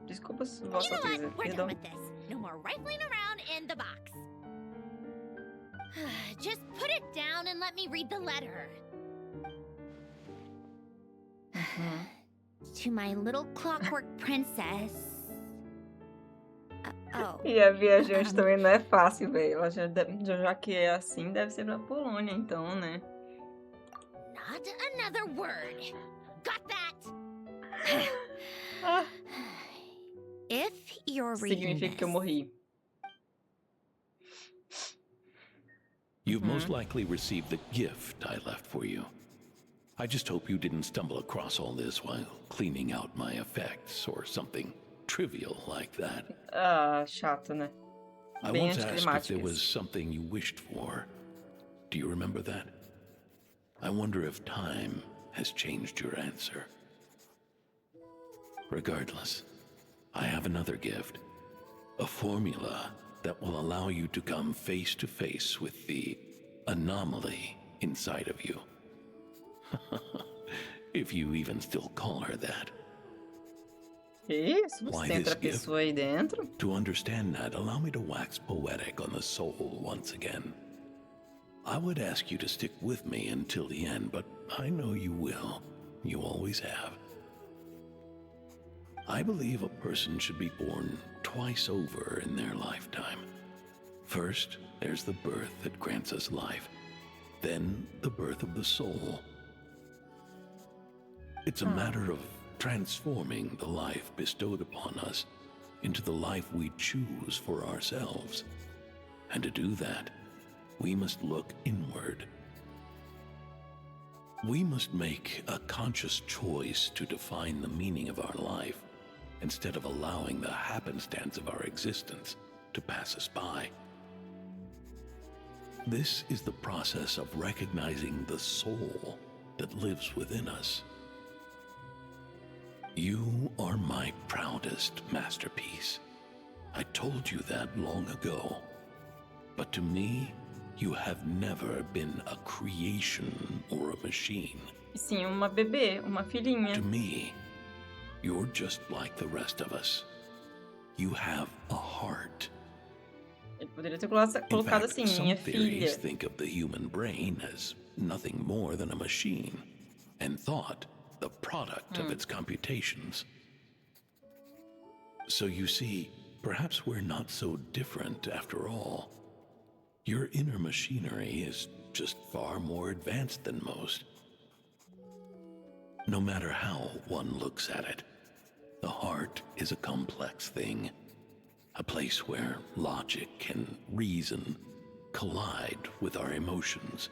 Desculpa, You Vossa know Alteza. what? We're Perdão. done with this. No more rifling around in the box. Just put it down and let me read the letter. To my little clockwork princess. Oh. E a viajante também não é fácil, velho. Ela já que é assim, deve ser pra Polônia, então, né? Not another word. Got that? Ah, If you're reading significa que eu this, morri. You've most likely received the gift I left for you. I just hope you didn't stumble across all this while cleaning out my effects or something trivial like that. Ah, chato, né? I Bem once asked if anticlimático there was isso. something you wished for. Do you remember that? I wonder if time has changed your answer. Regardless, I have another gift. A formula that will allow you to come face to face with the anomaly inside of you. If you even still call her that. Que isso? Why Você tem this outra gift? pessoa aí dentro? To understand that, allow me to wax poetic on the soul once again. I would ask you to stick with me until the end, but I know you will. You always have. I believe a person should be born twice over in their lifetime. First, there's the birth that grants us life. Then, the birth of the soul. It's a matter of transforming the life bestowed upon us into the life we choose for ourselves. And to do that, we must look inward. We must make a conscious choice to define the meaning of our life instead of allowing the happenstance of our existence to pass us by. This is the process of recognizing the soul that lives within us. You are my proudest masterpiece. I told you that long ago. But to me, you have never been a creation or a machine. Sim, uma bebê, uma filhinha. To me, you're just like the rest of us. You have a heart. Ele poderia ter In colocado fact, assim, some minha theories filha. think of the human brain as nothing more than a machine, and thought the product of its computations. So you see, perhaps we're not so different after all. Your inner machinery is just far more advanced than most. No matter how one looks at it, the heart is a complex thing, a place where logic and reason collide with our emotions.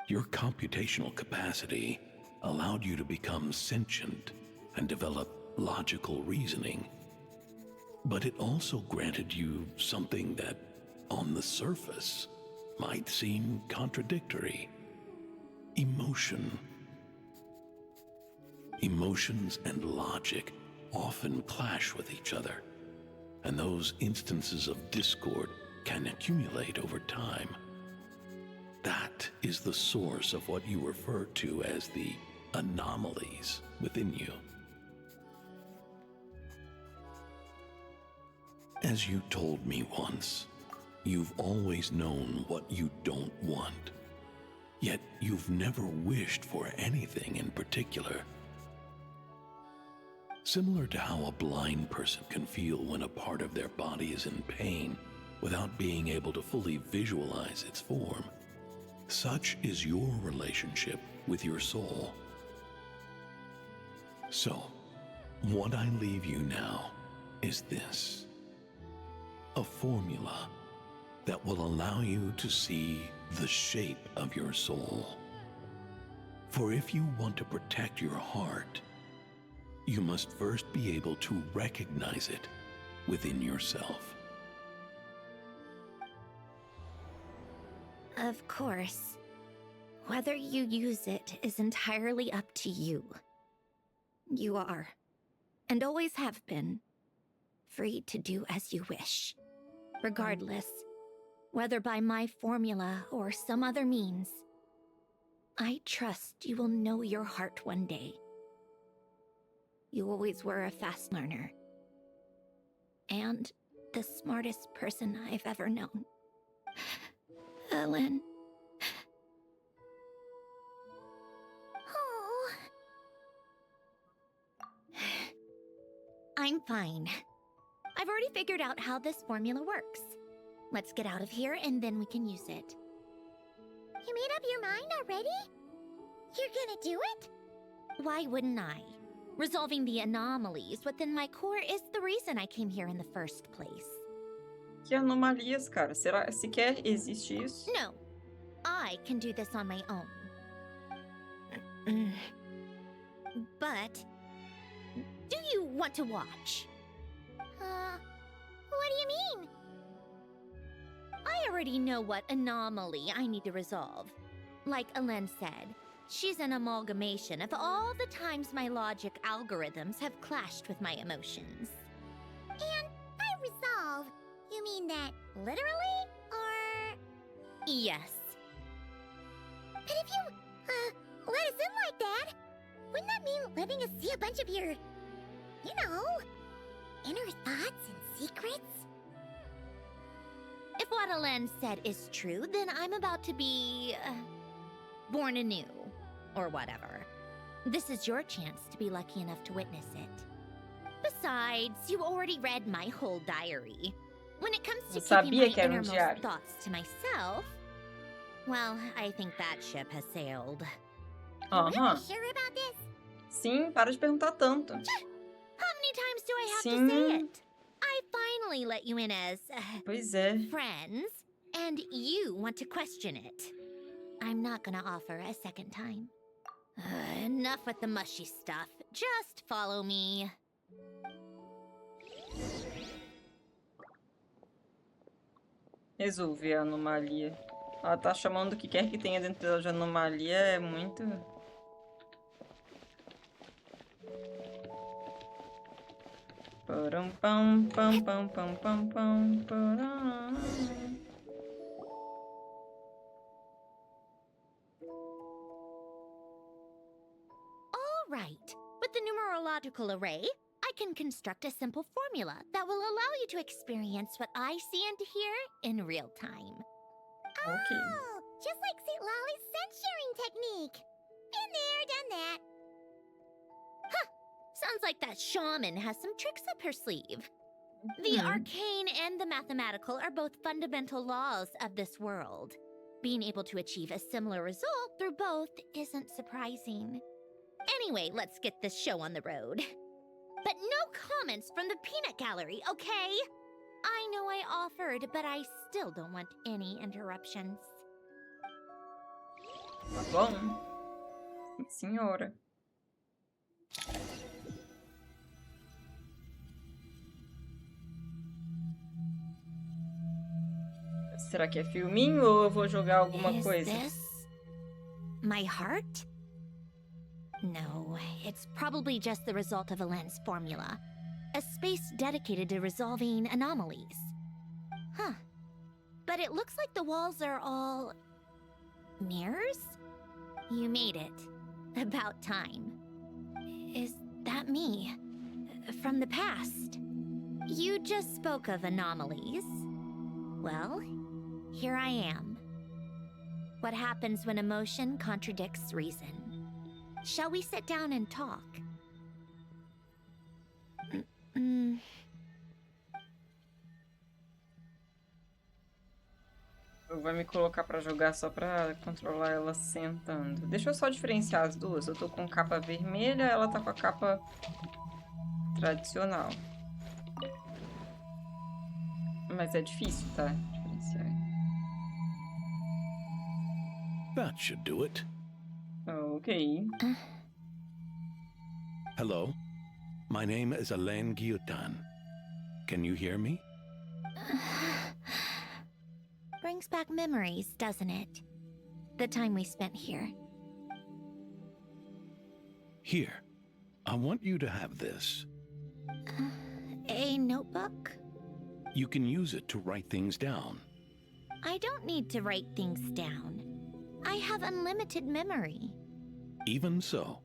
Your computational capacity allowed you to become sentient and develop logical reasoning. But it also granted you something that, on the surface, might seem contradictory. Emotion. Emotions and logic often clash with each other, and those instances of discord can accumulate over time. That is the source of what you refer to as the anomalies within you. As you told me once, you've always known what you don't want, yet you've never wished for anything in particular. Similar to how a blind person can feel when a part of their body is in pain without being able to fully visualize its form, such is your relationship with your soul. So, what I leave you now is this: a formula that will allow you to see the shape of your soul. For if you want to protect your heart, you must first be able to recognize it within yourself. Of course. Whether you use it is entirely up to you. You are, and always have been, free to do as you wish. Regardless, whether by my formula or some other means, I trust you will know your heart one day. You always were a fast learner. And the smartest person I've ever known. Ellen. Oh. I'm fine. I've already figured out how this formula works. Let's get out of here and then we can use it. You made up your mind already? You're gonna do it? Why wouldn't I? Resolving the anomalies within my core is the reason I came here in the first place. Que anomalias, cara? Será sequer existe isso? No, I can do this on my own. But, do you want to watch? What do you mean? I already know what anomaly I need to resolve. Like Alen said, she's an amalgamation of all the times my logic algorithms have clashed with my emotions. And by resolve, you mean that literally, or...? Yes. But if you, let us in like that, wouldn't that mean letting us see a bunch of your, you know, inner thoughts and secrets? If what Alen said is true, then I'm about to be... born anew. Or whatever. This is your chance to be lucky enough to witness it. Besides, you already read my whole diary. When it comes to keeping my innermost thoughts to myself, well, I think that ship has sailed. Are you really sure about this? Sim, para de perguntar tanto. How many times do I have to say it? I finally let you in as friends, and you want to question it. I'm not gonna offer a second time. Enough with the mushy stuff. Just follow me. Resolver a anomalia. Ela tá chamando o que quer que tenha dentro dela de anomalia, é muito... Param, pam, pam, pam, pam, pam, pam, param. All right. With the numerological array, I can construct a simple formula that will allow you to experience what I see and hear in real time. Okay. Oh, just like St. Lolly's scent-sharing technique. Been there, done that. Huh. Sounds like that shaman has some tricks up her sleeve. The arcane and the mathematical are both fundamental laws of this world. Being able to achieve a similar result through both isn't surprising. Anyway, let's get this show on the road. But no comments from the peanut gallery, okay? I know I offered, but I still don't want any interruptions. Tá bom. Sim, senhora. Será que é filminho ou eu vou jogar alguma coisa? Is this my heart? No, it's probably just the result of Alen's formula. A space dedicated to resolving anomalies. Huh. But it looks like the walls are all... mirrors? You made it. About time. Is that me? From the past? You just spoke of anomalies. Well, here I am. What happens when emotion contradicts reason? Shall we sit down and talk? Vai me colocar pra jogar só pra controlar ela sentando. Deixa eu só diferenciar as duas. Eu tô com capa vermelha, ela tá com a capa tradicional. Mas é difícil, tá? Diferenciar. That should do it. Okay. Hello. My name is Alain Guillotin. Can you hear me? Brings back memories, doesn't it? The time we spent here. Here. I want you to have this. A notebook? You can use it to write things down. I don't need to write things down. I have unlimited memory. Even so,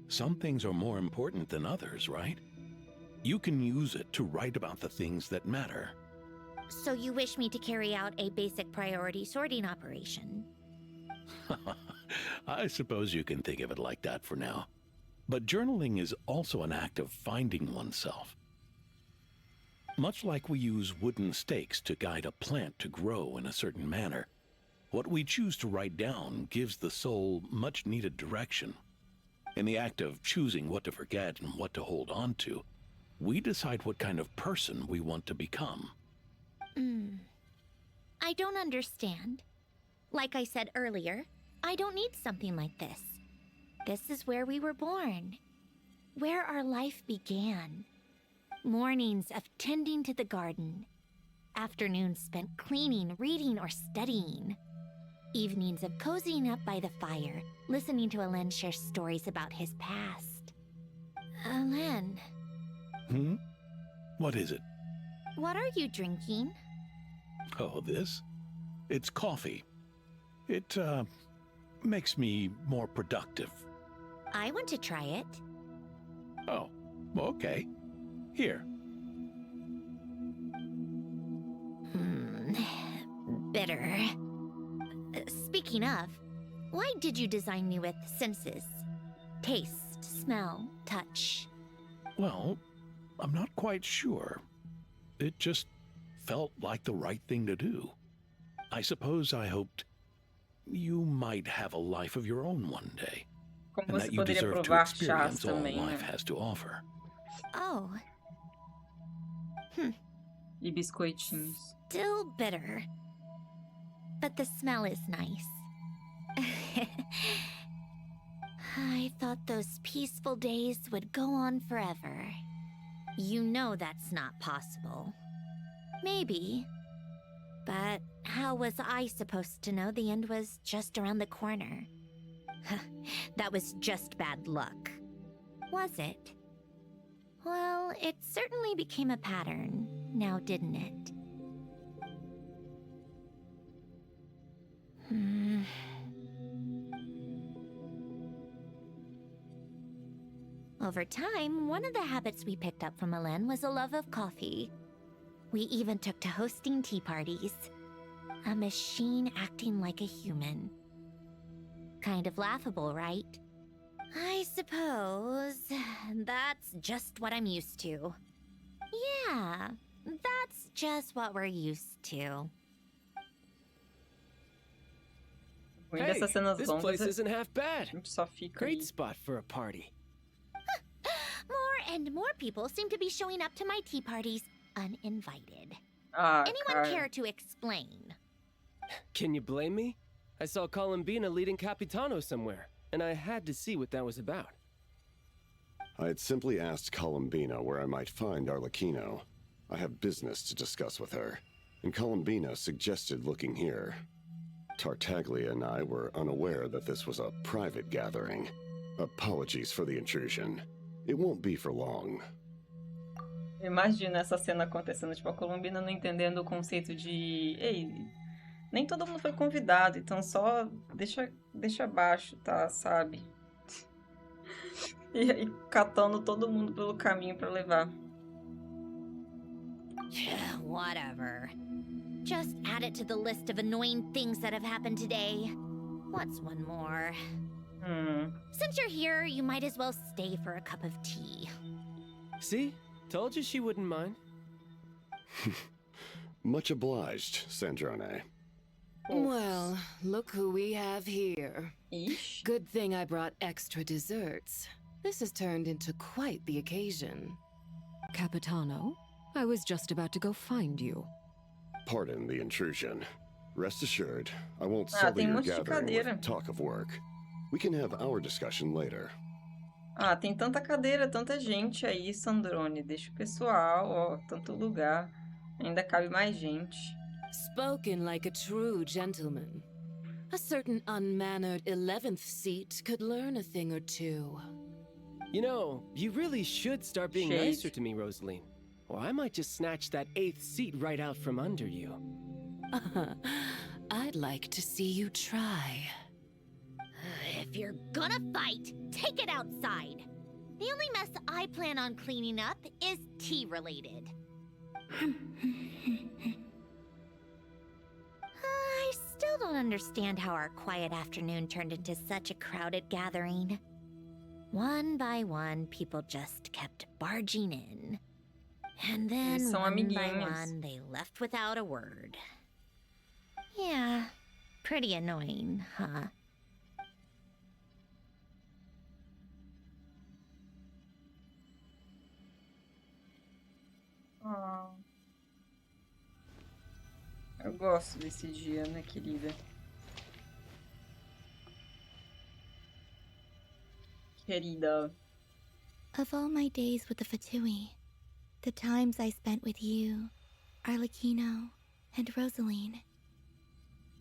Some things are more important than others, right? You can use it to write about the things that matter. So you wish me to carry out a basic priority sorting operation? I suppose you can think of it like that for now. But journaling is also an act of finding oneself. Much like we use wooden stakes to guide a plant to grow in a certain manner, what we choose to write down gives the soul much-needed direction. In the act of choosing what to forget and what to hold on to, we decide what kind of person we want to become. I don't understand. Like I said earlier, I don't need something like this. This is where we were born, where our life began. Mornings of tending to the garden, afternoons spent cleaning, reading, or studying. Evenings of cozying up by the fire, listening to Alain share stories about his past. Alain. What is it? What are you drinking? Oh, this? It's coffee. It, makes me more productive. I want to try it. Oh, okay. Here. Bitter. Speaking of, why did you design me with senses? Taste, smell, touch. Well, I'm not quite sure. It just felt like the right thing to do. I suppose I hoped you might have a life of your own one day. Como And você that you poderia deserve to provar chás experience all também, life né? has to offer. Oh. E biscoitinhos. Still bitter. But the smell is nice. I thought those peaceful days would go on forever. You know that's not possible. Maybe. But how was I supposed to know the end was just around the corner? That was just bad luck. Was it? Well, it certainly became a pattern, now didn't it? Over time, one of the habits we picked up from Alain was a love of coffee. We even took to hosting tea parties. A machine acting like a human. Kind of laughable, right? I suppose that's just what I'm used to. Yeah, that's just what we're used to. O ruim dessas cenas this longas place é isn't half bad. a gente só fica Great ali. spot for a party. More and more people seem to be showing up to my tea parties uninvited. Ah, Anyone cara. care to explain? Can you blame me? I saw Columbina leading Capitano somewhere, and I had to see what that was about. I had simply asked Columbina where I might find Arlecchino. I have business to discuss with her, and Columbina suggested looking here. Tartaglia and I were unaware that this was a private gathering. Apologies for the intrusion. It won't be for long. Imagina essa cena acontecendo, tipo, a Columbina não entendendo o conceito de... Ei, nem todo mundo foi convidado, então só deixa abaixo, tá, sabe? E aí catando todo mundo pelo caminho pra levar. Whatever. Just add it to the list of annoying things that have happened today. What's one more? Since you're here, you might as well stay for a cup of tea. See? Told you she wouldn't mind. Much obliged, Sandrone. Well, look who we have here. Ish. Good thing I brought extra desserts. This has turned into quite the occasion. Capitano, I was just about to go find you. Pardon the intrusion. Rest assured, I won't Ah, sully tem your monte de gathering cadeira. with talk of work. We can have our discussion later. Ah, tem tanta cadeira, tanta gente aí, Sandrone. Deixa o pessoal, ó, tanto lugar. Ainda cabe mais gente. Spoken like a true gentleman. A certain unmannered 11th seat could learn a thing or two. You know, you really should start being Shade? nicer to me, Rosaline. Or I might just snatch that 8th seat right out from under you. I'd like to see you try. If you're gonna fight, take it outside. The only mess I plan on cleaning up is tea-related. I still don't understand how our quiet afternoon turned into such a crowded gathering. One by one, people just kept barging in. And then, Eles são one by amiguinhos. one, they left without a word. Yeah, pretty annoying, huh? Ah. Eu gosto desse dia, né, querida? Querida. Of all my days with the Fatui, the times I spent with you, Arlecchino, and Rosaline,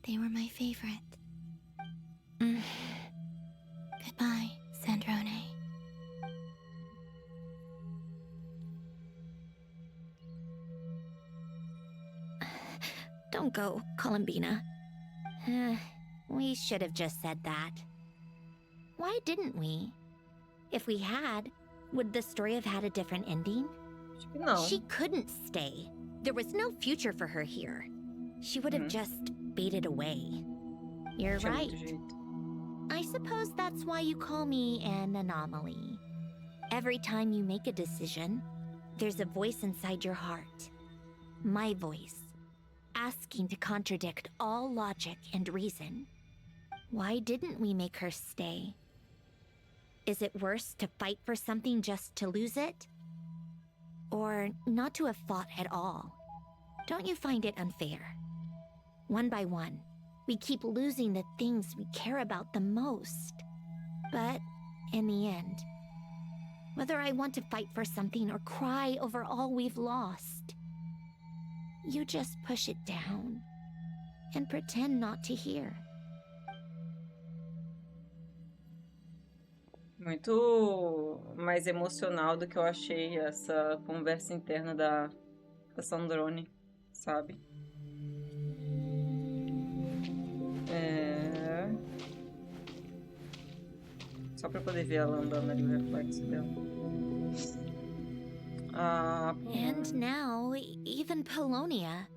they were my favorite. Goodbye, Sandrone. Don't go, Columbina. We should have just said that. Why didn't we? If we had, would the story have had a different ending? No. She couldn't stay. There was no future for her here. She would have just faded away. You're Tinha right. muito jeito. I suppose that's why you call me an anomaly. Every time you make a decision, there's a voice inside your heart. My voice, asking to contradict all logic and reason. Why didn't we make her stay? Is it worse to fight for something just to lose it? Or not to have fought at all? Don't you find it unfair? One by one, we keep losing the things we care about the most. But in the end, whether I want to fight for something or cry over all we've lost, you just push it down and pretend not to hear. Muito mais emocional do que eu achei essa conversa interna da Sandrone, sabe? Só pra poder ver ela andando ali, o reflexo dela. And now, even Polonia,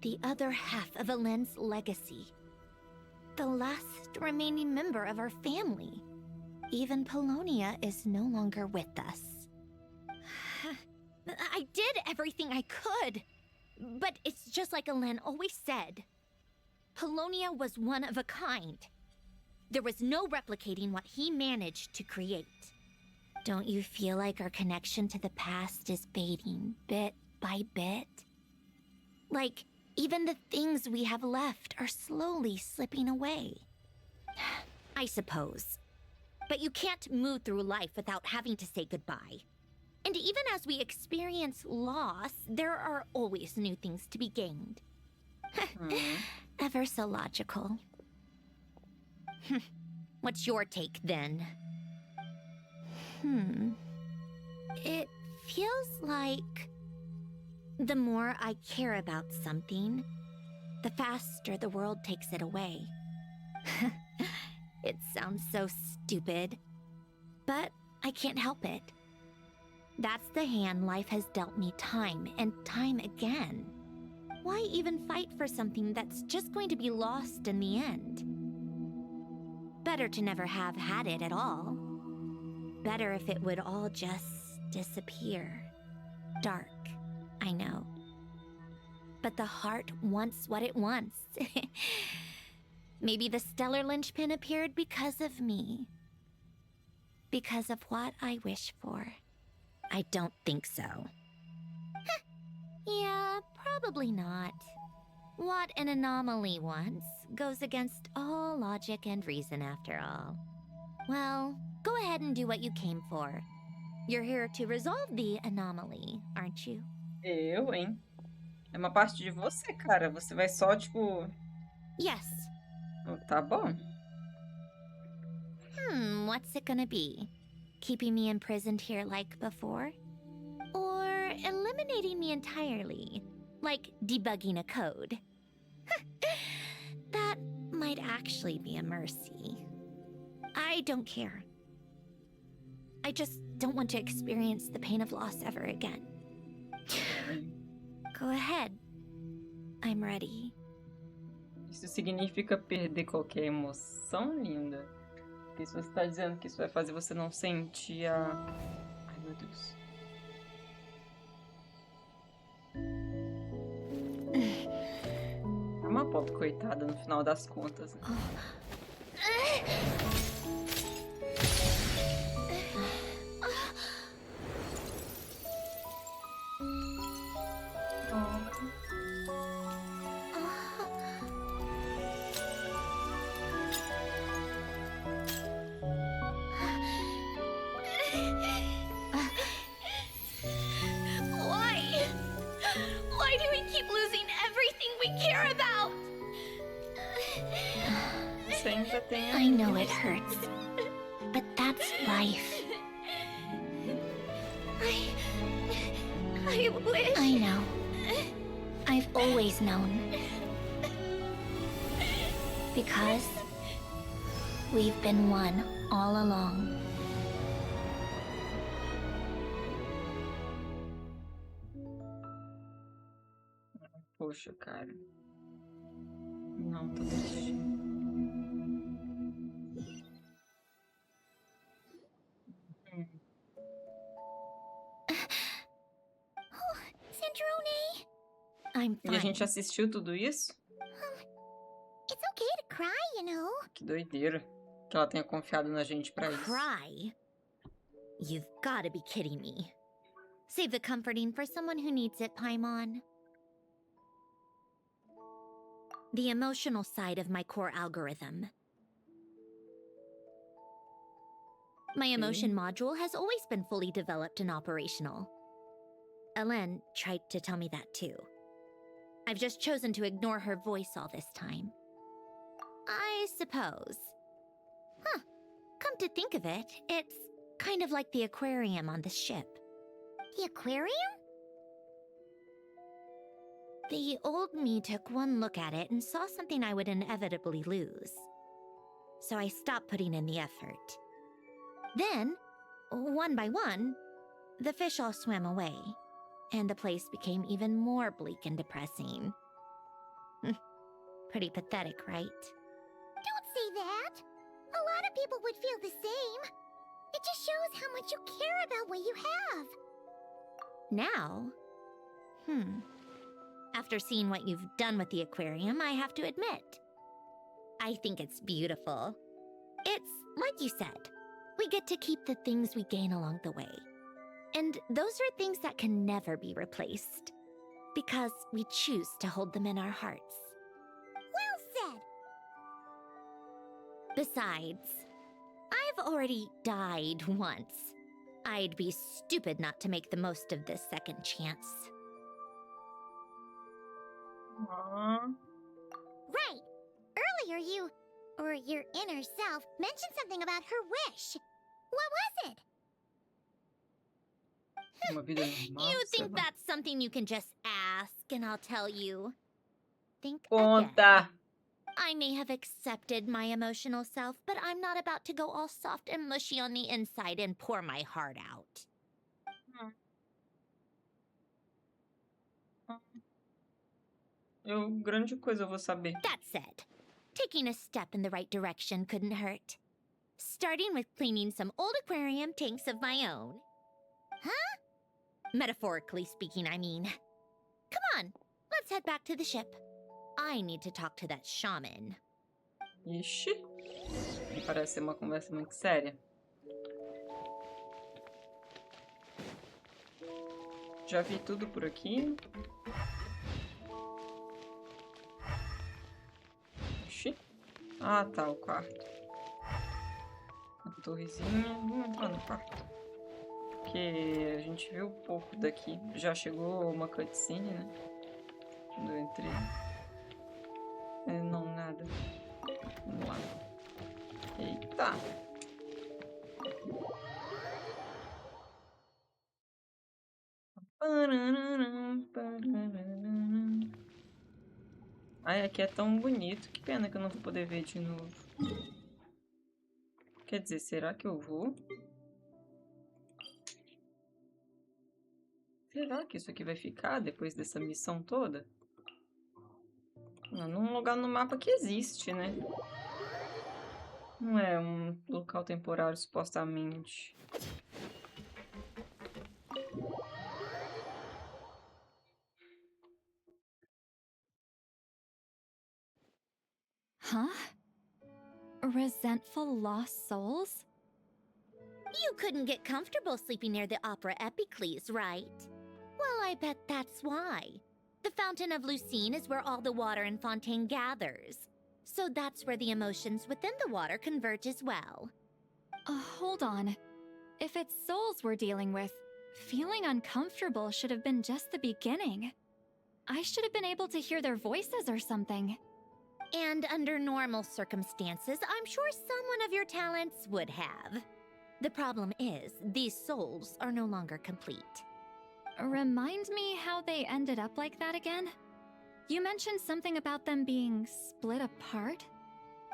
the other half of Elend's legacy, the last remaining member of our family, even Polonia is no longer with us. I did everything I could, but it's just like Elend always said. Polonia was one of a kind. There was no replicating what he managed to create. Don't you feel like our connection to the past is fading bit by bit? Like, even the things we have left are slowly slipping away. I suppose. But you can't move through life without having to say goodbye. And even as we experience loss, there are always new things to be gained. Ever so logical. What's your take, then? It feels like the more I care about something, the faster the world takes it away. It sounds so stupid, but I can't help it. That's the hand life has dealt me time and time again. Why even fight for something that's just going to be lost in the end? Better to never have had it at all. Better if it would all just disappear. Dark, I know. But the heart wants what it wants. Maybe the stellar linchpin appeared because of me. Because of what I wish for. I don't think so. Yeah, probably not. What an anomaly wants goes against all logic and reason after all. Well, go ahead and do what you came for. You're here to resolve the anomaly, aren't you? Eu, hein? É uma parte de você, cara. Você vai só, tipo... Yes. Tá bom. What's it gonna be? Keeping me imprisoned here like before? Or eliminating me entirely? Like debugging a code? That might actually be a mercy. I don't care. I just don't want to experience the pain of loss ever again. Go ahead. I'm ready. Isso significa perder qualquer emoção, linda? Porque se você tá dizendo que isso vai fazer você não sentir a... Ai, meu Deus. É uma pobre coitada no final das contas. Né? Why do we keep losing everything we care about? Sempre tem I know it hurts, but that's life. I wish... I know. I've always known. Because we've been one all along. Poxa, cara. Não, tô triste. Sandrone? I'm E a gente assistiu tudo isso? It's okay to cry, you know. Que doideira. Que ela tenha confiado na gente pra isso. Cry? You've gotta be kidding me. Save the comforting for someone who needs it, Paimon. The emotional side of my core algorithm. My emotion module has always been fully developed and operational. Ellen tried to tell me that too. I've just chosen to ignore her voice all this time. I suppose. Huh. Come to think of it, it's kind of like the aquarium on the ship. The aquarium? The old me took one look at it and saw something I would inevitably lose. So I stopped putting in the effort. Then, one by one, the fish all swam away, and the place became even more bleak and depressing. Pretty pathetic, right? Don't say that. A lot of people would feel the same. It just shows how much you care about what you have. Now? After seeing what you've done with the aquarium, I have to admit, I think it's beautiful. It's like you said, we get to keep the things we gain along the way. And those are things that can never be replaced, because we choose to hold them in our hearts. Well said. Besides, I've already died once. I'd be stupid not to make the most of this second chance. Right. Earlier you, or your inner self, mentioned something about her wish. What was it? You think that's something you can just ask and I'll tell you? Think Conta. again. I may have accepted my emotional self, but I'm not about to go all soft and mushy on the inside and pour my heart out. Grande coisa eu vou saber. That said, taking a step in the right direction couldn't hurt. Starting with cleaning some old aquarium tanks of my own. Huh? Metaphorically speaking, I mean. Come on, let's head back to the ship. I need to talk to that shaman. Ixi. Parece ser uma conversa muito séria. Já vi tudo por aqui. Ixi. Ah, tá, o quarto. A torrezinha. Vamos entrar no quarto. Porque a gente viu pouco daqui. Já chegou uma cutscene, né? Quando eu entrei. Não, nada. Vamos lá. Eita! Ai, aqui é tão bonito. Que pena que eu não vou poder ver de novo. Quer dizer, será que eu vou? Será que isso aqui vai ficar depois dessa missão toda? Não, num lugar no mapa que existe, né? Não é um local temporário, supostamente. Huh? Resentful lost souls? You couldn't get comfortable sleeping near the Opera Epicles, right? Well, I bet that's why. The Fountain of Lucine is where all the water in Fontaine gathers. So that's where the emotions within the water converge as well. Hold on. If it's souls we're dealing with, feeling uncomfortable should have been just the beginning. I should have been able to hear their voices or something. And under normal circumstances, I'm sure someone of your talents would have. The problem is, these souls are no longer complete. Remind me how they ended up like that again? You mentioned something about them being split apart?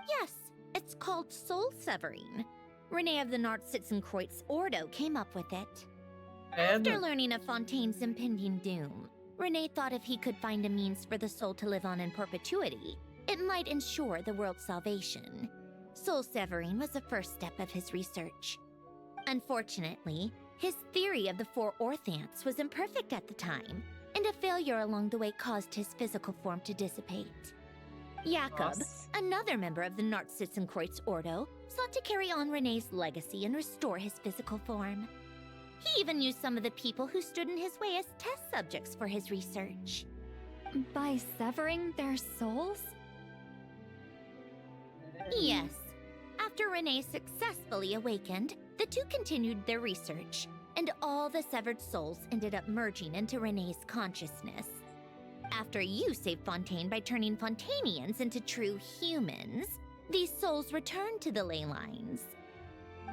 Yes, it's called soul severing. Renee of the Nartsitzenkreuz Ordo came up with it. After learning of Fontaine's impending doom, Renee thought if he could find a means for the soul to live on in perpetuity, it might ensure the world's salvation. Soul severing was the first step of his research. Unfortunately, his theory of the four orthants was imperfect at the time, and a failure along the way caused his physical form to dissipate. Jakob, another member of the Nartsitzenkreuz Ordo, sought to carry on Renee's legacy and restore his physical form. He even used some of the people who stood in his way as test subjects for his research. By severing their souls? Yes. After Renee successfully awakened, the two continued their research, and all the severed souls ended up merging into Renee's consciousness. After you saved Fontaine by turning Fontainians into true humans, these souls returned to the ley lines.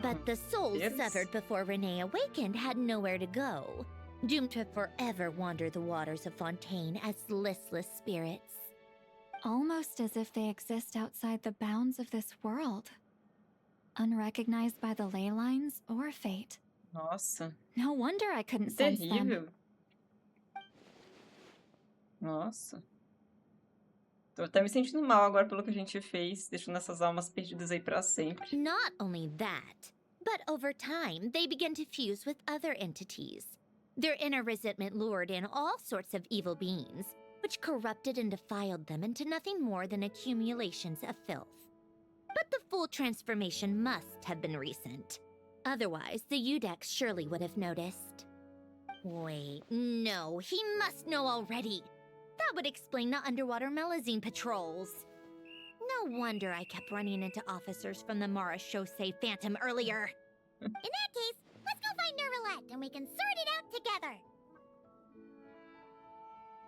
But the souls severed before Renee awakened had nowhere to go, doomed to forever wander the waters of Fontaine as listless spirits. Almost as if they exist outside the bounds of this world. Unrecognized by the ley lines or fate. Nossa. No wonder I couldn't sense them. Terrível. Nossa. Tô até me sentindo mal agora pelo que a gente fez, deixando essas almas perdidas aí pra sempre. Not only that, but over time, they began to fuse with other entities. Their inner resentment lured in all sorts of evil beings, which corrupted and defiled them into nothing more than accumulations of filth. But the full transformation must have been recent. Otherwise, the Udex surely would have noticed. Wait, no, he must know already. That would explain the underwater Melazine patrols. No wonder I kept running into officers from the Mara Chaussee Phantom earlier. In that case, let's go find Nervalette and we can sort it out together.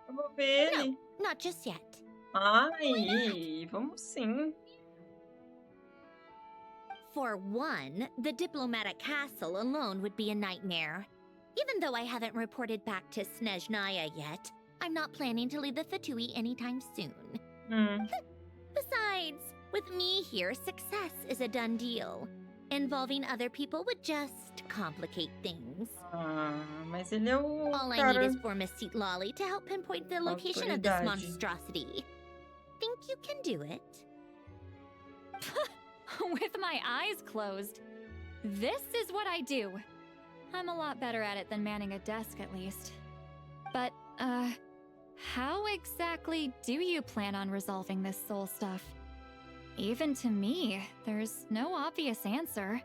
Eu vou ver ele. No, not just yet. Ai, vamos sim. For one, the diplomatic castle alone would be a nightmare. Even though I haven't reported back to Snezhnaya yet, I'm not planning to leave the Fatui anytime soon. Besides, with me here, success is a done deal. Involving other people would just complicate things. Mas ele é o All I cara... need is for Miss Seat Lolly to help pinpoint the location of this monstrosity. Think you can do it? With my eyes closed. This is what I do. I'm a lot better at it than manning a desk, at least. But, how exactly do you plan on resolving this soul stuff? Even to me, there's no obvious answer.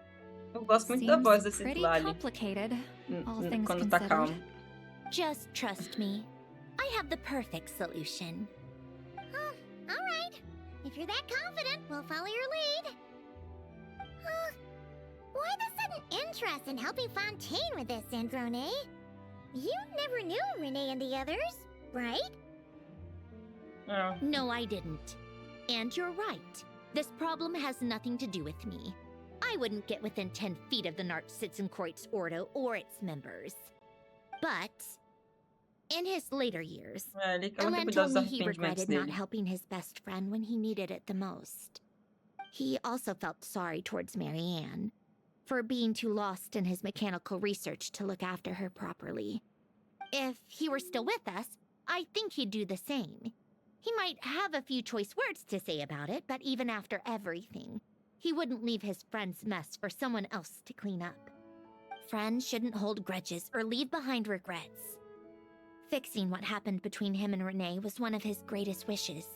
Eu gosto muito da voz desse pretty Lali. complicated, all things Quando tá considered. calmo. Just trust me. I have the perfect solution. All right. If you're that confident, we'll follow your lead. Why the sudden interest in helping Fontaine with this, Androne? You never knew Renee and the others, right? Oh. No, I didn't. And you're right. This problem has nothing to do with me. I wouldn't get within 10 feet of the Nartsitzenkreuz Ordo or its members. But in his later years, Ele quer muito Alan cuidar told dos me he arrependimentos regretted not dele. helping his best friend when he needed it the most. He also felt sorry towards Marianne for being too lost in his mechanical research to look after her properly. If he were still with us, I think he'd do the same. He might have a few choice words to say about it, but even after everything, he wouldn't leave his friend's mess for someone else to clean up. Friends shouldn't hold grudges or leave behind regrets. Fixing what happened between him and Renee was one of his greatest wishes.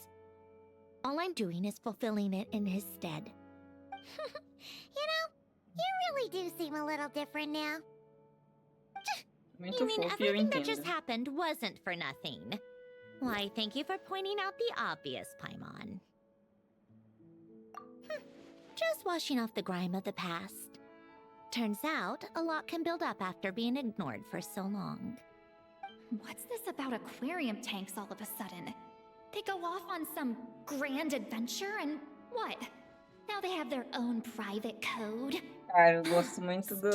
All I'm doing is fulfilling it in his stead. You know, you really do seem a little different now. Muito Meaning fofo e eu everything that just entendo. happened wasn't for nothing. Why, thank you for pointing out the obvious, Paimon. Just washing off the grime of the past. Turns out, a lot can build up after being ignored for so long. What's this about aquarium tanks all of a sudden? They go off on some grand adventure and what? Now they have their own private code? Cara, eu gosto muito do...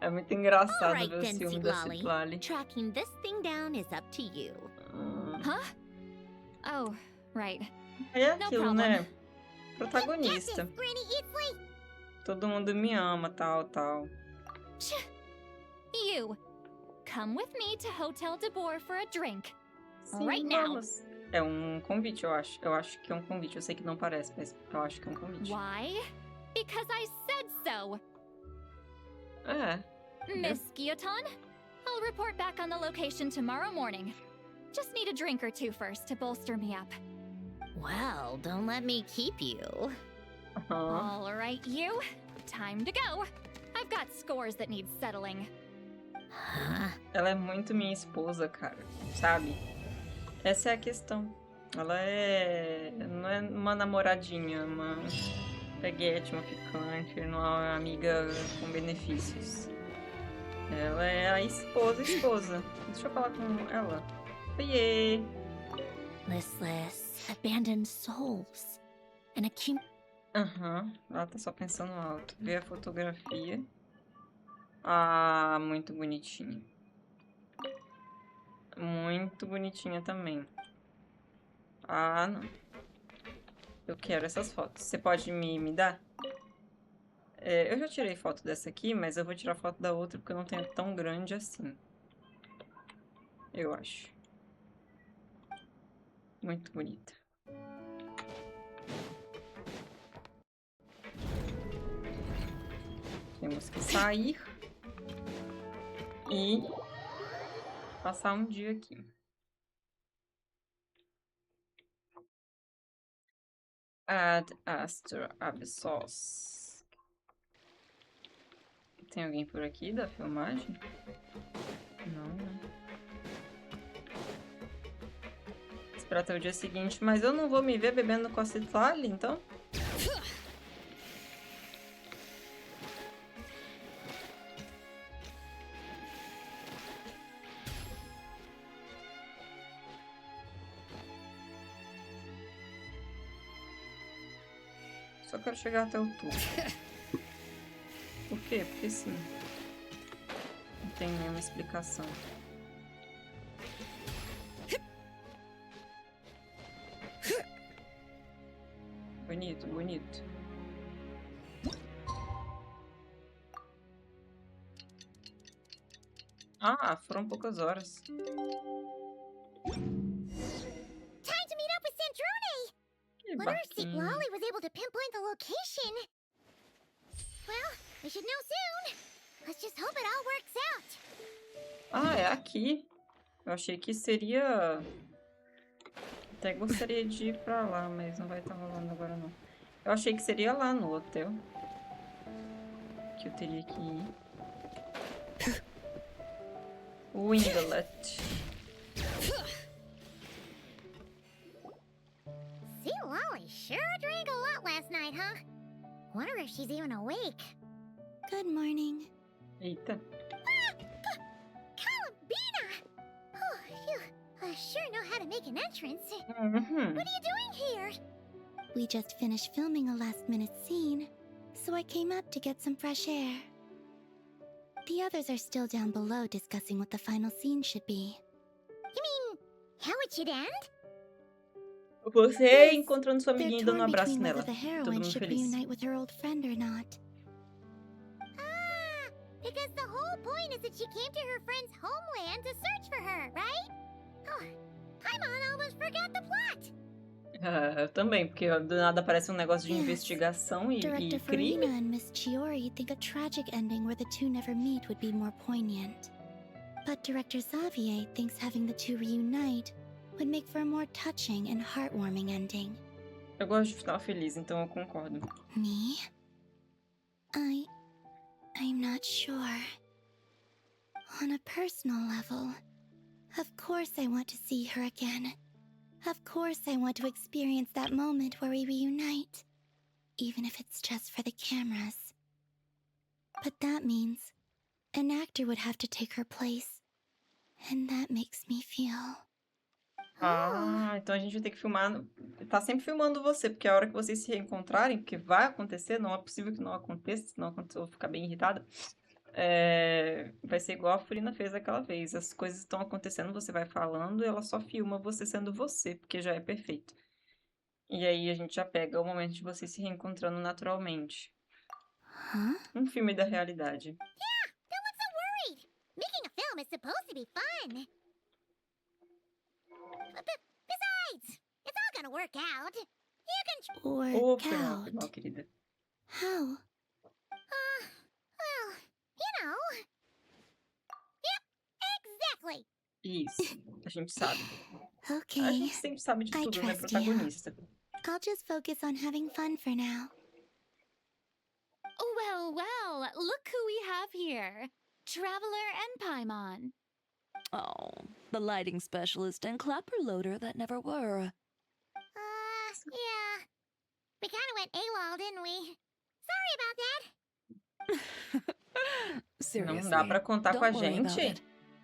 É muito engraçado Alright ver o then, ciúme da Citlali. Citlali. Tracking this thing down is up to you. Huh? Oh, right. É No aquilo, problem. né? Protagonista. Granny Eatsley! Todo mundo me ama, tal. You, come with me to Hotel de Boer for a drink. Sim, Right now. vamos. É um convite, eu acho. Eu acho que é um convite. Eu sei que não parece, mas eu acho que é um convite. Why? Because I said so. É. Miss Guillotin, I'll report back on the location tomorrow morning. Just need a drink or two first to bolster me up. Well, don't let me keep you. All right, you. Time to go. I've got scores that need settling. Ela é muito minha esposa, cara. Sabe? Essa é a questão. Ela é... Não é uma namoradinha, uma peguete, uma ficante, não é uma amiga com benefícios. Ela é a esposa. Deixa eu falar com ela. Oiê! Listless, abandoned souls. And Aham, ela tá só pensando alto. Vê a fotografia. Ah, muito bonitinha. Muito bonitinha também. Ah, não. Eu quero essas fotos. Você pode me dar? É, eu já tirei foto dessa aqui, mas eu vou tirar foto da outra porque eu não tenho tão grande assim. Eu acho. Muito bonita. Temos que sair e passar um dia aqui. Ad Astra Abyssos. Tem alguém por aqui da filmagem? Não, né? Esperar até o dia seguinte. Mas eu não vou me ver bebendo com a Citlali, então? Só quero chegar até o topo. Por quê? Porque sim. Não tem nenhuma explicação. Bonito, bonito. Ah, foram poucas horas. Time to meet up with Sandrone! Que Wonder if barquinho. Citlali was able to pinpoint the location. Well, we should know soon. Let's just hope it all works out. Ah, é aqui. Eu achei que seria... Até gostaria de ir pra lá, mas não vai estar rolando agora não. Eu achei que seria lá no hotel. Que eu teria que ir. Windlet. Citlali sure drank a lot last night, huh? Wonder if she's even awake. Good morning. Eita. Columbina! Oh, you sure know how to make an entrance. Uhum. What are you doing here? We just finished filming a last-minute scene, so I came up to get some fresh air. The others are still down below discussing what the final scene should be. You mean, how it should end? Você Yes, encontrando sua they're amiguinha e dando um torn abraço between whether nela. the Todo heroine mundo should feliz. reunite with her old friend or not. Ah, because the whole point is that she came to her friend's homeland to search for her, right? Oh, Paimon almost forgot the plot. Eu também, porque do nada aparece um negócio de Yes. investigação e Director crime. Farina and Miss Chiori think a tragic ending where the two never meet would be more poignant. But Director Xavier thinks having the two reunite would make for a more touching and heartwarming ending. Eu gosto de final feliz, então eu concordo. Me? I'm not sure. On a personal level, of course I want to see her again. Of course I want to experience that moment where we reunite, even if it's just for the cameras. But that means an actor would have to take her place, and that makes me feel... Ah, então a gente vai ter que filmar. Tá sempre filmando você, porque a hora que vocês se reencontrarem, porque vai acontecer, não é possível que não aconteça, se não acontecer eu vou ficar bem irritada. Vai ser igual a Furina fez aquela vez. As coisas estão acontecendo, você vai falando e ela só filma você sendo você, porque já é perfeito. E aí a gente já pega o momento de vocês se reencontrando naturalmente. Um filme da realidade. Yeah, don't look so worried. Making a film is supposed to be fun. Besides, it's all gonna work out. You can... Work Final, out? querida. How? Well, you know... Yep, exactly. Isso, a gente sabe. A Okay, gente sempre sabe de I tudo, né? trust you. Protagonista. I'll just focus on having fun for now. Well, well, look who we have here. Traveler and Paimon. Oh, the lighting specialist and clapper loader that never were. Yeah. We kinda went AWOL, didn't we? Sorry about that. Seriously, Não dá pra contar com a don't worry about gente? it.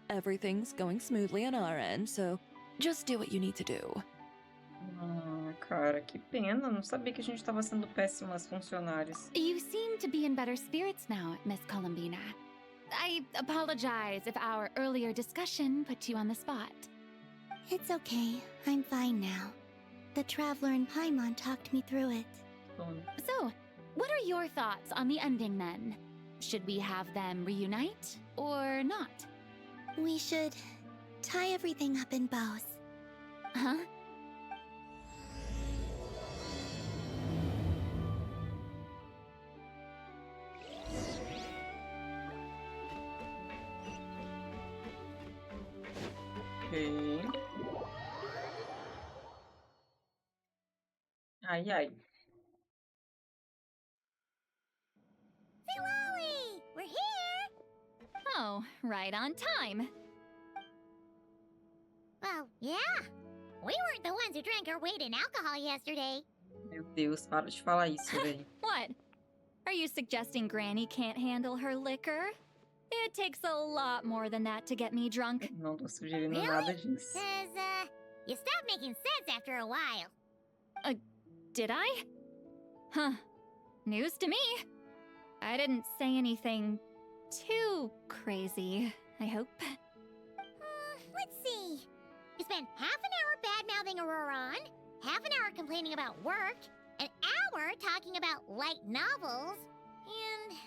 Everything's going smoothly on our end, so just do what you need to do. Ah, cara, que pena. Não sabia que a gente tava sendo péssimas funcionárias. You seem to be in better spirits now, Miss Columbina. I apologize if our earlier discussion put you on the spot. It's okay. I'm fine now. The Traveler and Paimon talked me through it. So, what are your thoughts on the ending then? Should we have them reunite or not? We should tie everything up in bows. Huh? Ok. Ai, ai. Lolly, we're here. Oh, right on time. Well, yeah. We weren't the ones who drank our weight in alcohol yesterday. Meu Deus, para de falar isso, velho. What? Are you suggesting Granny can't handle her liquor? It takes a lot more than that to get me drunk. Não tô sugerindo nada disso. Cause, you stopped making sense after a while. Did I? Huh. News to me. I didn't say anything too crazy, I hope. Let's see. You spent half an hour bad-mouthing Auroron, half an hour complaining about work, an hour talking about light novels, and,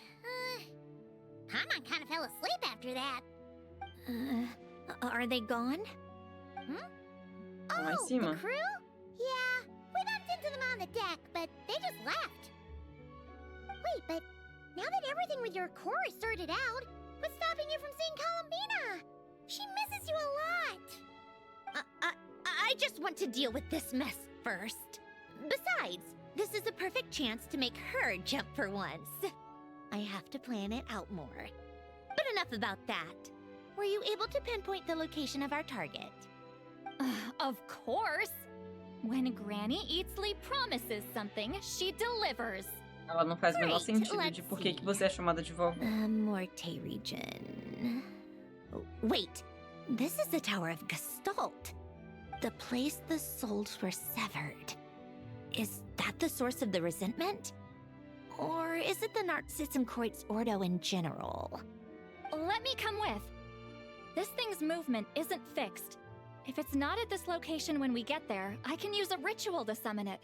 Paimon kind of fell asleep after that. Are they gone? Lá em Oh, cima. the crew? Yeah, we bumped into them on the deck, but they just left. Wait, but now that everything with your core is sorted out, what's stopping you from seeing Columbina? She misses you a lot. I just want to deal with this mess first. Besides, this is a perfect chance to make her jump for once. I have to plan it out more. But enough about that. Were you able to pinpoint the location of our target? Of course. When Granny Eatsley promises something, she delivers. Ela não faz o menor Great, sentido de let's por que see. que você é chamada de vovó. Morte region. Oh, wait, this is the Tower of Gestalt. The place the souls were severed. Is that the source of the resentment? Or is it the Narcissenkreuz Ordo in general? Let me come with. This thing's movement isn't fixed. If it's not at this location when we get there, I can use a ritual to summon it.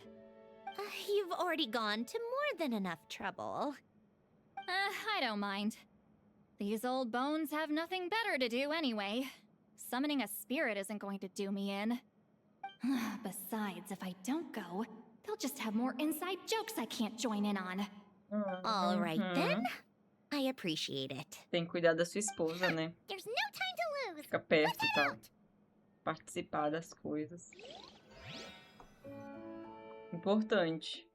You've already gone to more than enough trouble. I don't mind. These old bones have nothing better to do anyway. Summoning a spirit isn't going to do me in. Besides, if I don't go, they'll just have more inside jokes I can't join in on. All right then. I appreciate it. Tem que cuidar da sua esposa, né? There's no time to lose. Ficar perto e tal. Participar das coisas. Importante.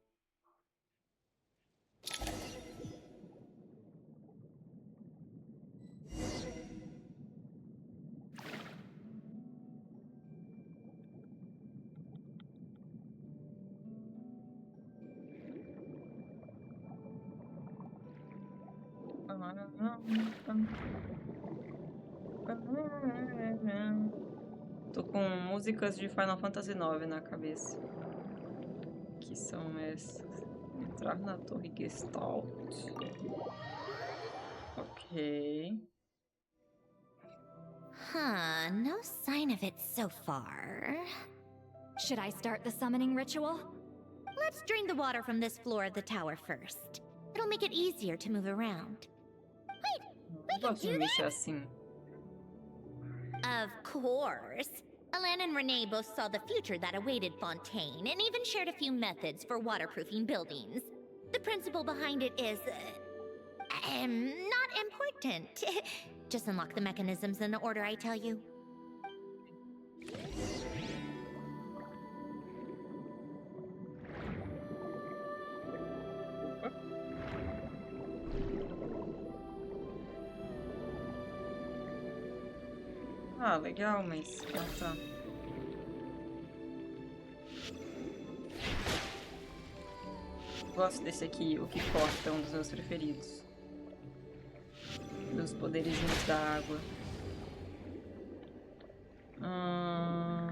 Tô com músicas de Final Fantasy IX na cabeça. Que são essas? Entrar na torre Gestalt. Ok. Huh, no sign of it so far. Should I start the summoning ritual? Let's drain the water from this floor of the tower first. It'll make it easier to move around. Eu gosto de mexer assim. Of course. Alan and Renee both saw the future that awaited Fontaine and even shared a few methods for waterproofing buildings. The principle behind it is... not important. Just unlock the mechanisms in the order I tell you. Ah, legal, mas... Ah, tá. Gosto desse aqui, o que corta, é um dos meus preferidos. Dos poderizinhos da água.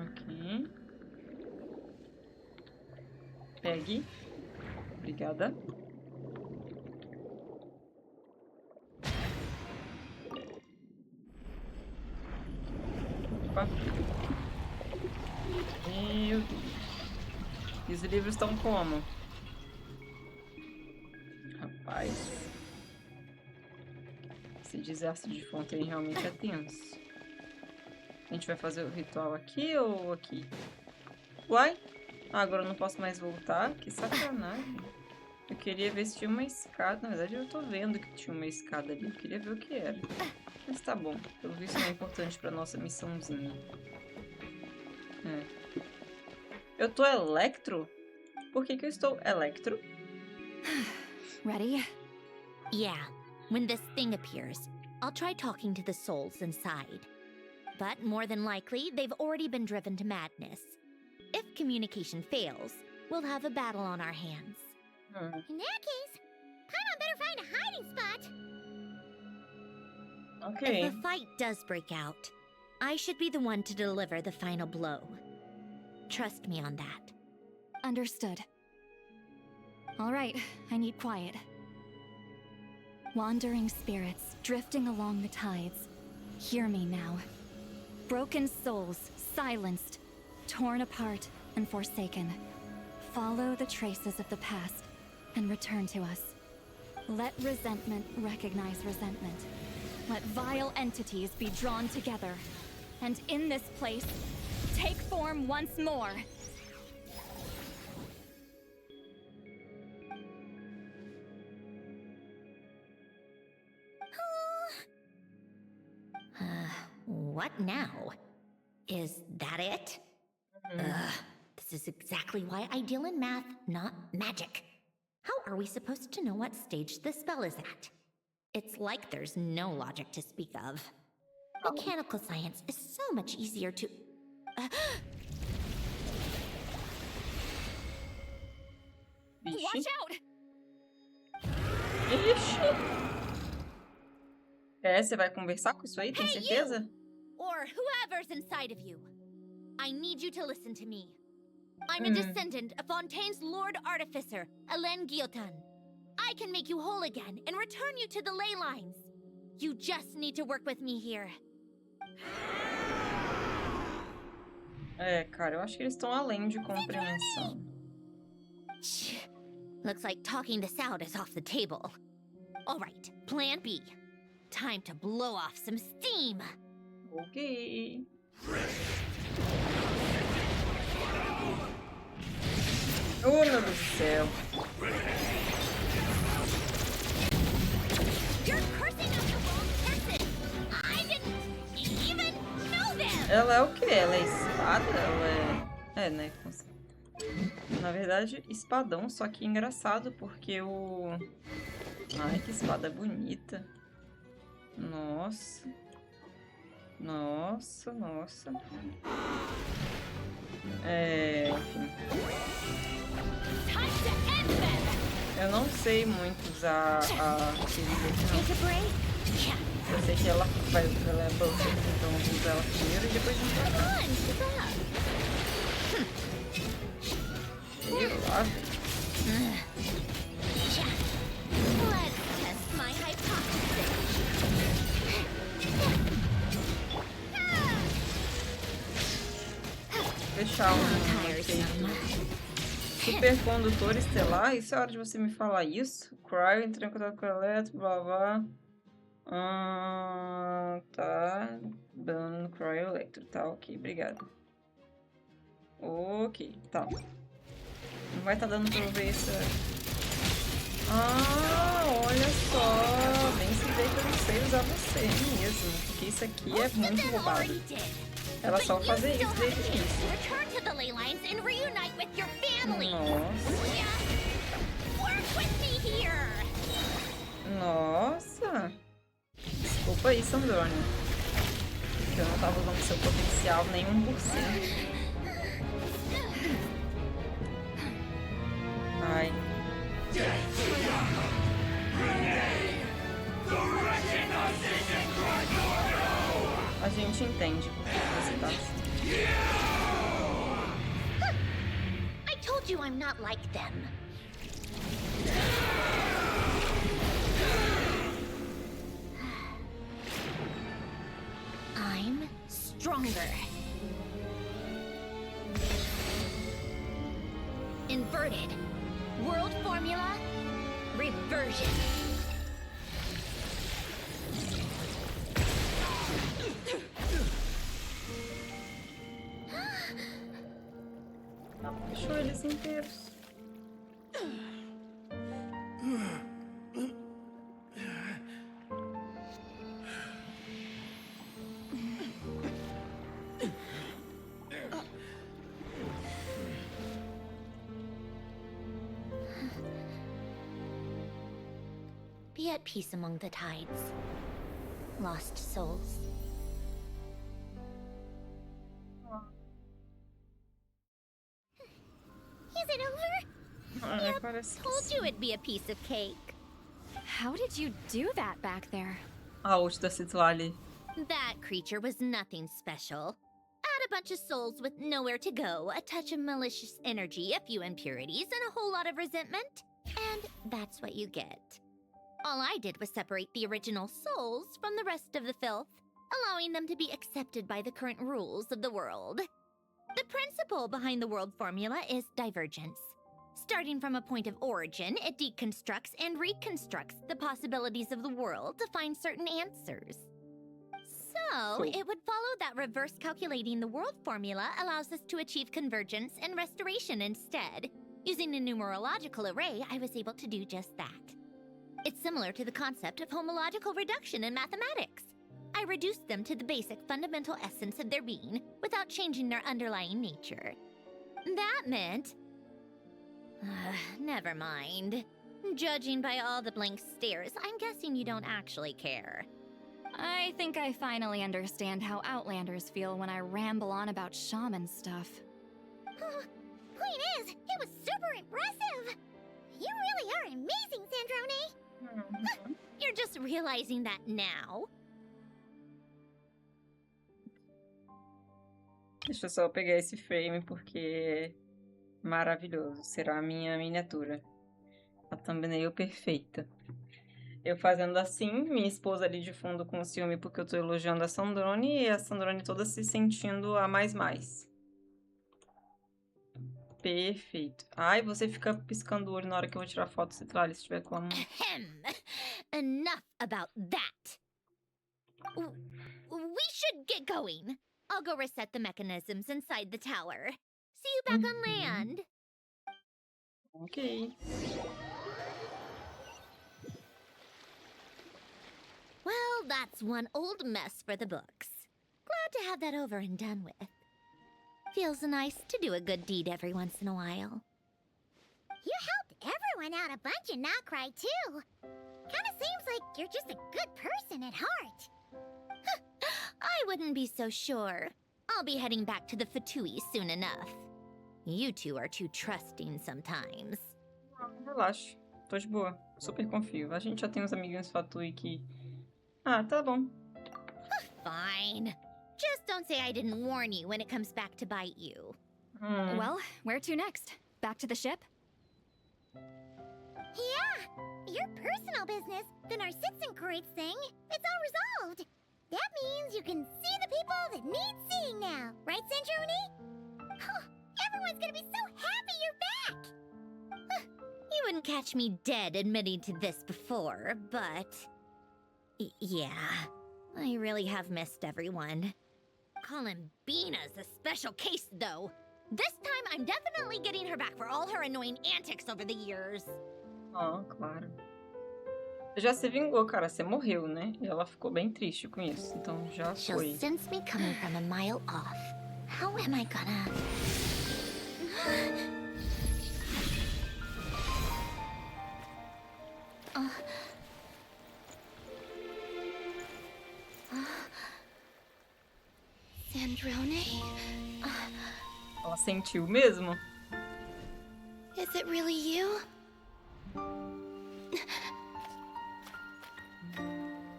Ok. Pegue. Obrigada. Opa. Meu Deus. E os livros estão como? Rapaz. Esse desastre de Fontaine realmente é tenso. A gente vai fazer o ritual aqui ou aqui? Uai? Ah, agora eu não posso mais voltar? Que sacanagem. Eu queria ver se tinha uma escada. Na verdade, eu tô vendo que tinha uma escada ali. Eu queria ver o que era. Mas tá bom. Pelo visto não é importante pra nossa missãozinha. É. Eu tô Electro? Por que que eu estou Electro? Ready? Yeah. When this thing appears, I'll try talking to the souls inside. But more than likely, they've already been driven to madness. If communication fails, we'll have a battle on our hands. In that case, Paimon better find a hiding spot. Okay. If a fight does break out, I should be the one to deliver the final blow. Trust me on that. Understood. All right, I need quiet. Wandering spirits, drifting along the tides. Hear me now. Broken souls, silenced, torn apart and forsaken. Follow the traces of the past and return to us. Let resentment recognize resentment. Let vile entities be drawn together. And in this place, take form once more. What now? Is that it? This is exactly why I deal in math, not magic. How are we supposed to know what stage the spell is at? It's like there's no logic to speak of. Mechanical science is so much easier to... Watch out! Ixi! É, você vai conversar com isso aí, tem certeza? Or whoever's inside of you. I need you to listen to me. I'm a descendant of Fontaine's Lord Artificer, Hélène Guillotin. I can make you whole again and return you to the ley lines. You just need to work with me here. É, cara, eu acho que eles estão além de compreensão. Looks like talking this out is off the table. All right, plan B. Time to blow off some steam. Ok. Oh, meu Deus do céu. You're cursing out the wrong person. I didn't even know them. Ela é o quê? Ela é espada? Ela é... É, né? Na verdade, espadão, só que engraçado, porque o... Ai, que espada bonita. Nossa. Nossa, nossa. É, enfim. Eu não sei muito usar a querida aqui, não. Eu sei que ela é buff, então eu vou usar ela primeiro e depois a gente vai. Sei lá, velho. Let's test my hypothesis. Fechar um efeito supercondutor estelar. Isso é hora de você me falar isso? Cryo entrou em contato com o elétron, blá blá. Tá. Dano no Cryo Electro. Tá, ok, obrigado. Ok, tá. Não vai estar dando pra eu ver essa. Olha só. Bem se vê que eu não sei usar você mesmo. Porque isso aqui é muito roubado. Ela só fazer isso desde o início. Return to the ley lines and reunite with your family. Nossa. Work with me here. Nossa. Desculpa aí, Sandrone. Que eu não tava usando seu potencial nem 1%. Ai. A gente entende por que você tá assim. I told you I'm not like them. I'm stronger. Inverted. World formula. Reversion. Deixou eles inteiros. Be at peace among the tides. Lost souls. Is it over? Ai, parece Told you it'd be a piece of cake. How did you do that back there? A ult da Citlali. That creature was nothing special. Add a bunch of souls with nowhere to go, a touch of malicious energy, a few impurities, and a whole lot of resentment. And that's what you get. All I did was separate the original souls from the rest of the filth, allowing them to be accepted by the current rules of the world. The principle behind the world formula is divergence. Starting from a point of origin, it deconstructs and reconstructs the possibilities of the world to find certain answers. So, it would follow that reverse calculating the world formula allows us to achieve convergence and restoration instead. Using a numerological array, I was able to do just that. It's similar to the concept of homological reduction in mathematics. I reduced them to the basic fundamental essence of their being without changing their underlying nature. That meant... never mind. Judging by all the blank stares, I'm guessing you don't actually care. I think I finally understand how Outlanders feel when I ramble on about shaman stuff. Point is, it was super impressive. You really are amazing, Sandrone. You're just realizing that now? Deixa eu só pegar esse frame porque é maravilhoso. Será a minha miniatura. A thumbnail perfeita. Eu fazendo assim, minha esposa ali de fundo com ciúme porque eu tô elogiando a Sandrone e a Sandrone toda se sentindo a mais. Perfeito. Ai, você fica piscando o olho na hora que eu vou tirar foto, você tralha se tiver com a mão. Ahem. Enough about that. We should get going. I'll go reset the mechanisms inside the tower. See you back on land. Ok. Well, that's one old mess for the books. Glad to have that over and done with. Feels nice to do a good deed every once in a while. You helped everyone out a bunch and not cry too. Kinda seems like you're just a good person at heart. I wouldn't be so sure. I'll be heading back to the fatui soon enough. You two are too trusting sometimes. Relaxa. Tô de boa. Super confio. A gente já tem uns amiguinhos fatui que... Ah, tá bom. Fine. Just don't say I didn't warn you when it comes back to bite you. Well, where to next? Back to the ship? Yeah, your personal business, the Narcitzenkreuz thing, it's all resolved. That means you can see the people that need seeing now, right, Sanjoni? Everyone's gonna be so happy you're back! You wouldn't catch me dead admitting to this before, but... yeah, I really have missed everyone. Columbina's a special case, though. This time, I'm definitely getting her back for all her annoying antics over the years. Ah, claro. Você já se vingou, cara. Você morreu, né? E ela ficou bem triste com isso. Então já She'll foi. sense me coming from a mile off. How am I gonna... Sandrone? Ela sentiu mesmo? Is it really you?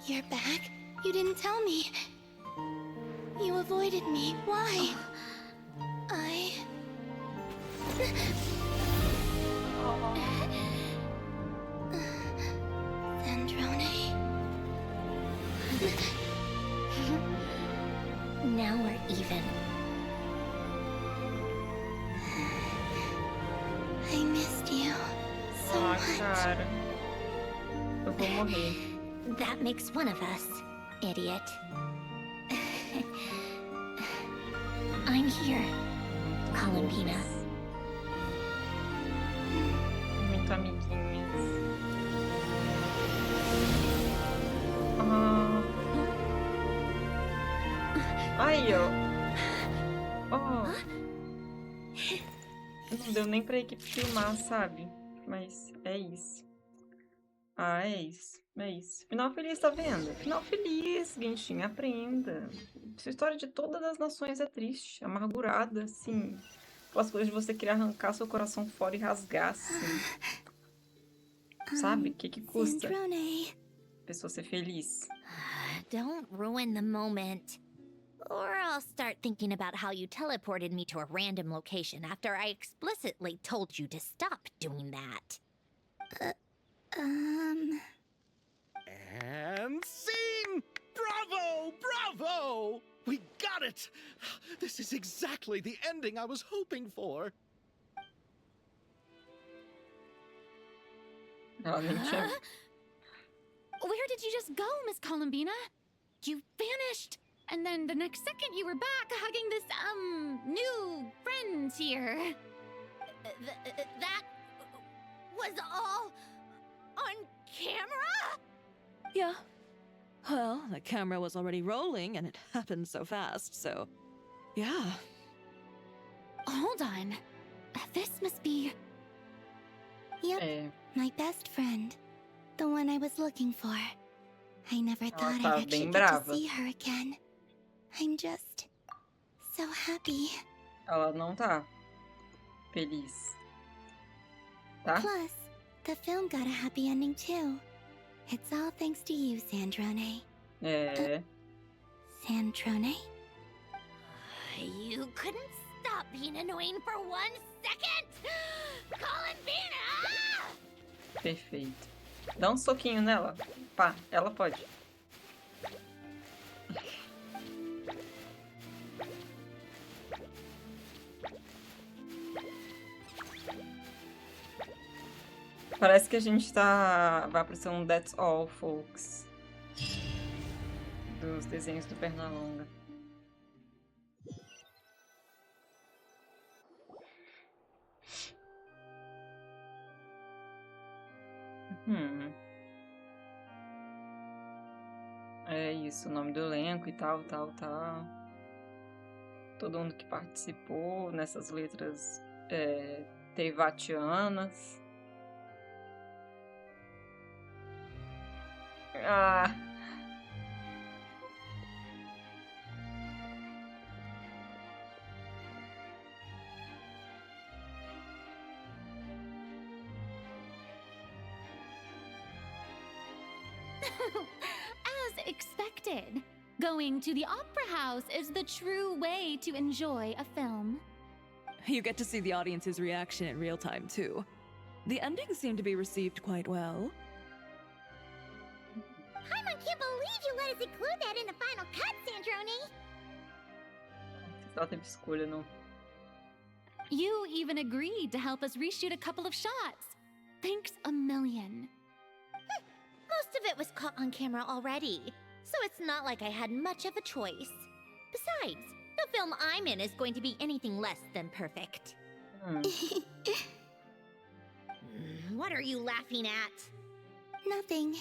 You're back? You didn't tell me. You avoided me. Why? Sandrone? Now we're even. I missed you so much. Cara. Eu vou morrer. That makes one of us, idiot. I'm here, Columbina. Muito amiguinhas. Aí, ó. Não deu nem pra equipe filmar, sabe? Mas é isso. Ah, é isso. É isso. Final feliz, tá vendo? Final feliz, Genshin, aprenda. Essa história de todas as nações é triste, amargurada, assim. Aquelas coisas de você querer arrancar seu coração fora e rasgar, assim. Sabe? O que custa? A pessoa ser feliz. Don't ruin the moment. Or I'll start thinking about how you teleported me to a random location after I explicitly told you to stop doing that. And scene! Bravo! Bravo! We got it! This is exactly the ending I was hoping for. Where did you just go, Miss Columbina? You vanished! And then the next second you were back hugging this, new friend here. That was all on camera? Yeah. Well, the camera was already rolling and it happened so fast, so... yeah. Hold on. This must be... Yep, my best friend. The one I was looking for. I never thought tá I'd actually bem get to brava. see her again. I'm just so happy. Ela não tá feliz. Tá? Plus, the film got a happy ending too. It's all thanks to you, Sandrone. É. Sandrone? You couldn't stop being annoying for 1 second? Columbina! Perfeito. Dá um soquinho nela. Pá, ela pode. Parece que a gente vai aparecer um That's All, folks. Dos desenhos do Pernalonga. É isso, o nome do elenco e tal. Todo mundo que participou nessas letras teivatianas. Ah! As expected, going to the opera house is the true way to enjoy a film. You get to see the audience's reaction in real time, too. The endings seem to be received quite well. Paimon can't believe you let us include that in the final cut, Sandrone! Ela teve escolha, não. You even agreed to help us reshoot a couple of shots. Thanks a million. Most of it was caught on camera already, so it's not like I had much of a choice. Besides, the film I'm in is going to be anything less than perfect. What are you laughing at? Nothing.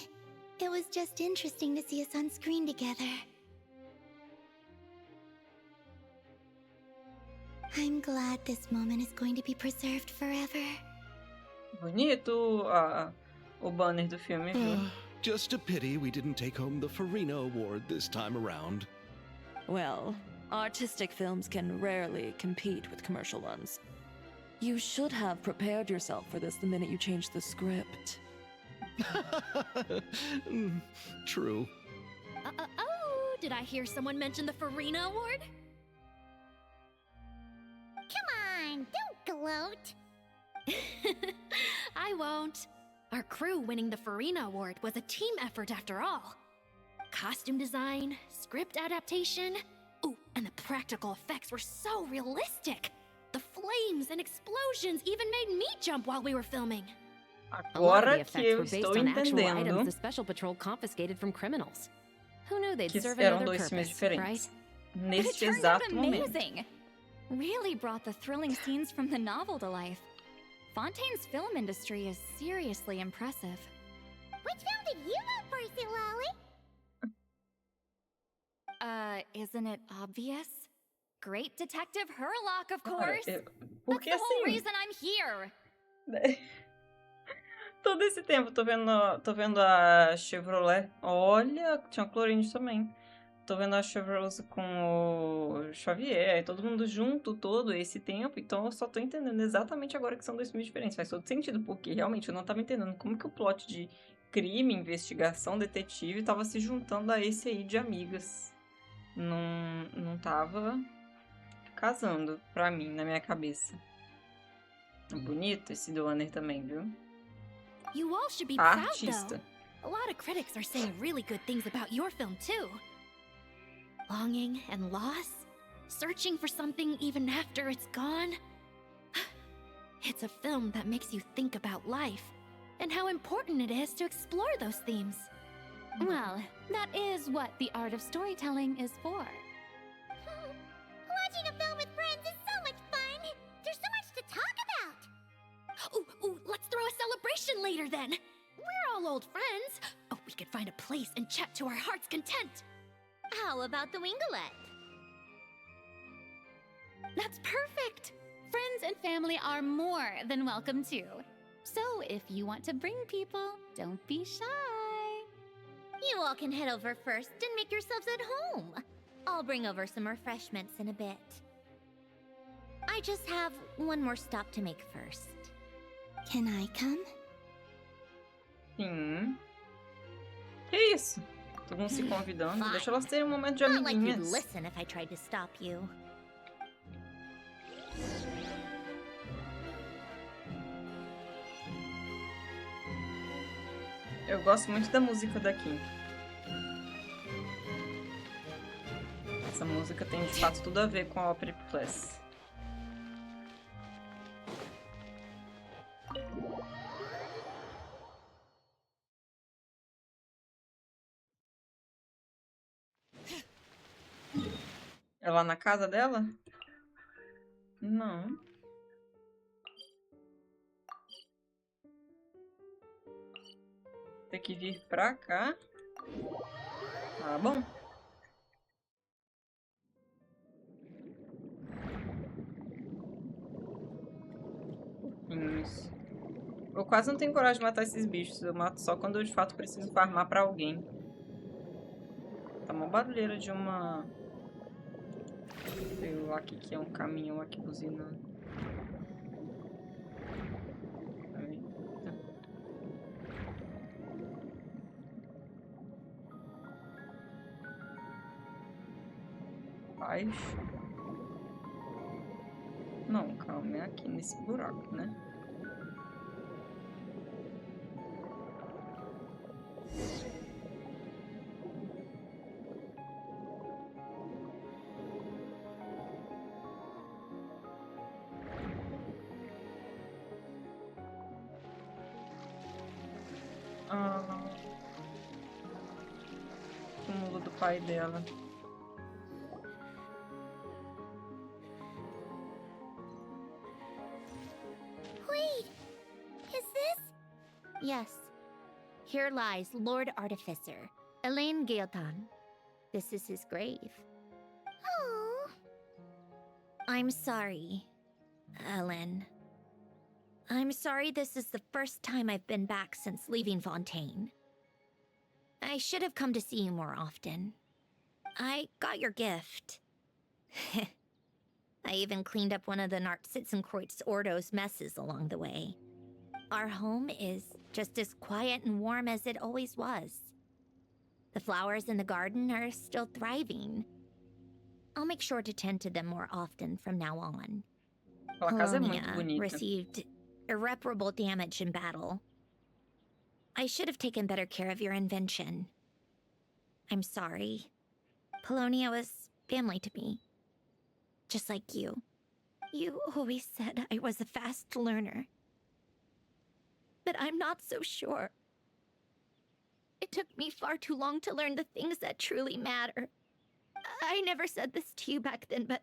It was just interesting to see us on screen together. I'm glad this moment is going to be preserved forever. Bonito o banner do filme, viu? Just a pity we didn't take home the Farina Award this time around. Well, artistic films can rarely compete with commercial ones. You should have prepared yourself for this the minute you changed the script. True. Oh, did I hear someone mention the Farina Award? Come on, don't gloat. I won't. Our crew winning the Farina Award was a team effort after all. Costume design, script adaptation. Ooh, and the practical effects were so realistic. The flames and explosions even made me jump while we were filming. A lot of the effects eu were based on actual items the Special Patrol confiscated from criminals. Who knew they'd que serve eram another dois filmes purpose, diferentes. right? Neste It turned out exato momento. amazing. Really brought the thrilling scenes from the novel to life. Fontaine's film industry is seriously impressive. Which film did you vote for, Silali? Isn't it obvious? Great Detective Herlock, of course. Porque That's the whole assim, reason I'm here. todo esse tempo tô vendo a Chevrolet. Olha, tinha o Cloringe também. Tô vendo a Chevrolet com o Xavier, todo mundo junto todo esse tempo, então eu só tô entendendo exatamente agora que são dois filmes diferentes. Faz todo sentido, porque realmente eu não tava entendendo como que o plot de crime, investigação, detetive tava se juntando a esse aí de amigas. Não tava casando pra mim, na minha cabeça. Bonito esse do Wanner também, viu? You all should be A proud, artista. though. A lot of critics are saying really good things about your film, too. Longing and loss, searching for something even after it's gone. It's a film that makes you think about life and how important it is to explore those themes. Well, that is what the art of storytelling is for. Watching a film with friends is so much fun! There's so much to talk about! Ooh, let's throw a celebration later then. We're all old friends. Oh, we could find a place and chat to our heart's content. How about the Winglet? That's perfect! Friends and family are more than welcome too. So if you want to bring people, don't be shy. You all can head over first and make yourselves at home. I'll bring over some refreshments in a bit. I just have one more stop to make first. Can I come? Sim. Que isso? Todo mundo se convidando. Fine. Deixa elas terem um momento de Not like you'd amiguinhas. listen if I tried to stop you. Eu gosto muito da música daqui. Essa música tem de fato tudo a ver com a Opera Plus. É lá na casa dela? Não. Tem que vir pra cá. Tá bom. Isso. Eu quase não tenho coragem de matar esses bichos. Eu mato só quando eu de fato preciso farmar pra alguém. Tá uma barulheira de uma... Sei lá o que é um caminhão aqui buzinando. Eita. Baixo. Não, calma, é aqui nesse buraco, né? Túmulo do pai dela. Wait! Is this? Yes. Here lies Lord Artificer, Elaine Gaeltan. This is his grave. Oh. I'm sorry, Ellen. I'm sorry this is the first time I've been back since leaving Fontaine. I should have come to see you more often. I got your gift. I even cleaned up one of the Nartsitzenkreuz Ordo's messes along the way. Our home is just as quiet and warm as it always was. The flowers in the garden are still thriving. I'll make sure to tend to them more often from now on. A casa é muito Polonia bonita. received irreparable damage in battle. I should have taken better care of your invention. I'm sorry. Polonia was family to me. Just like you. You always said I was a fast learner. But I'm not so sure. It took me far too long to learn the things that truly matter. I never said this to you back then, but...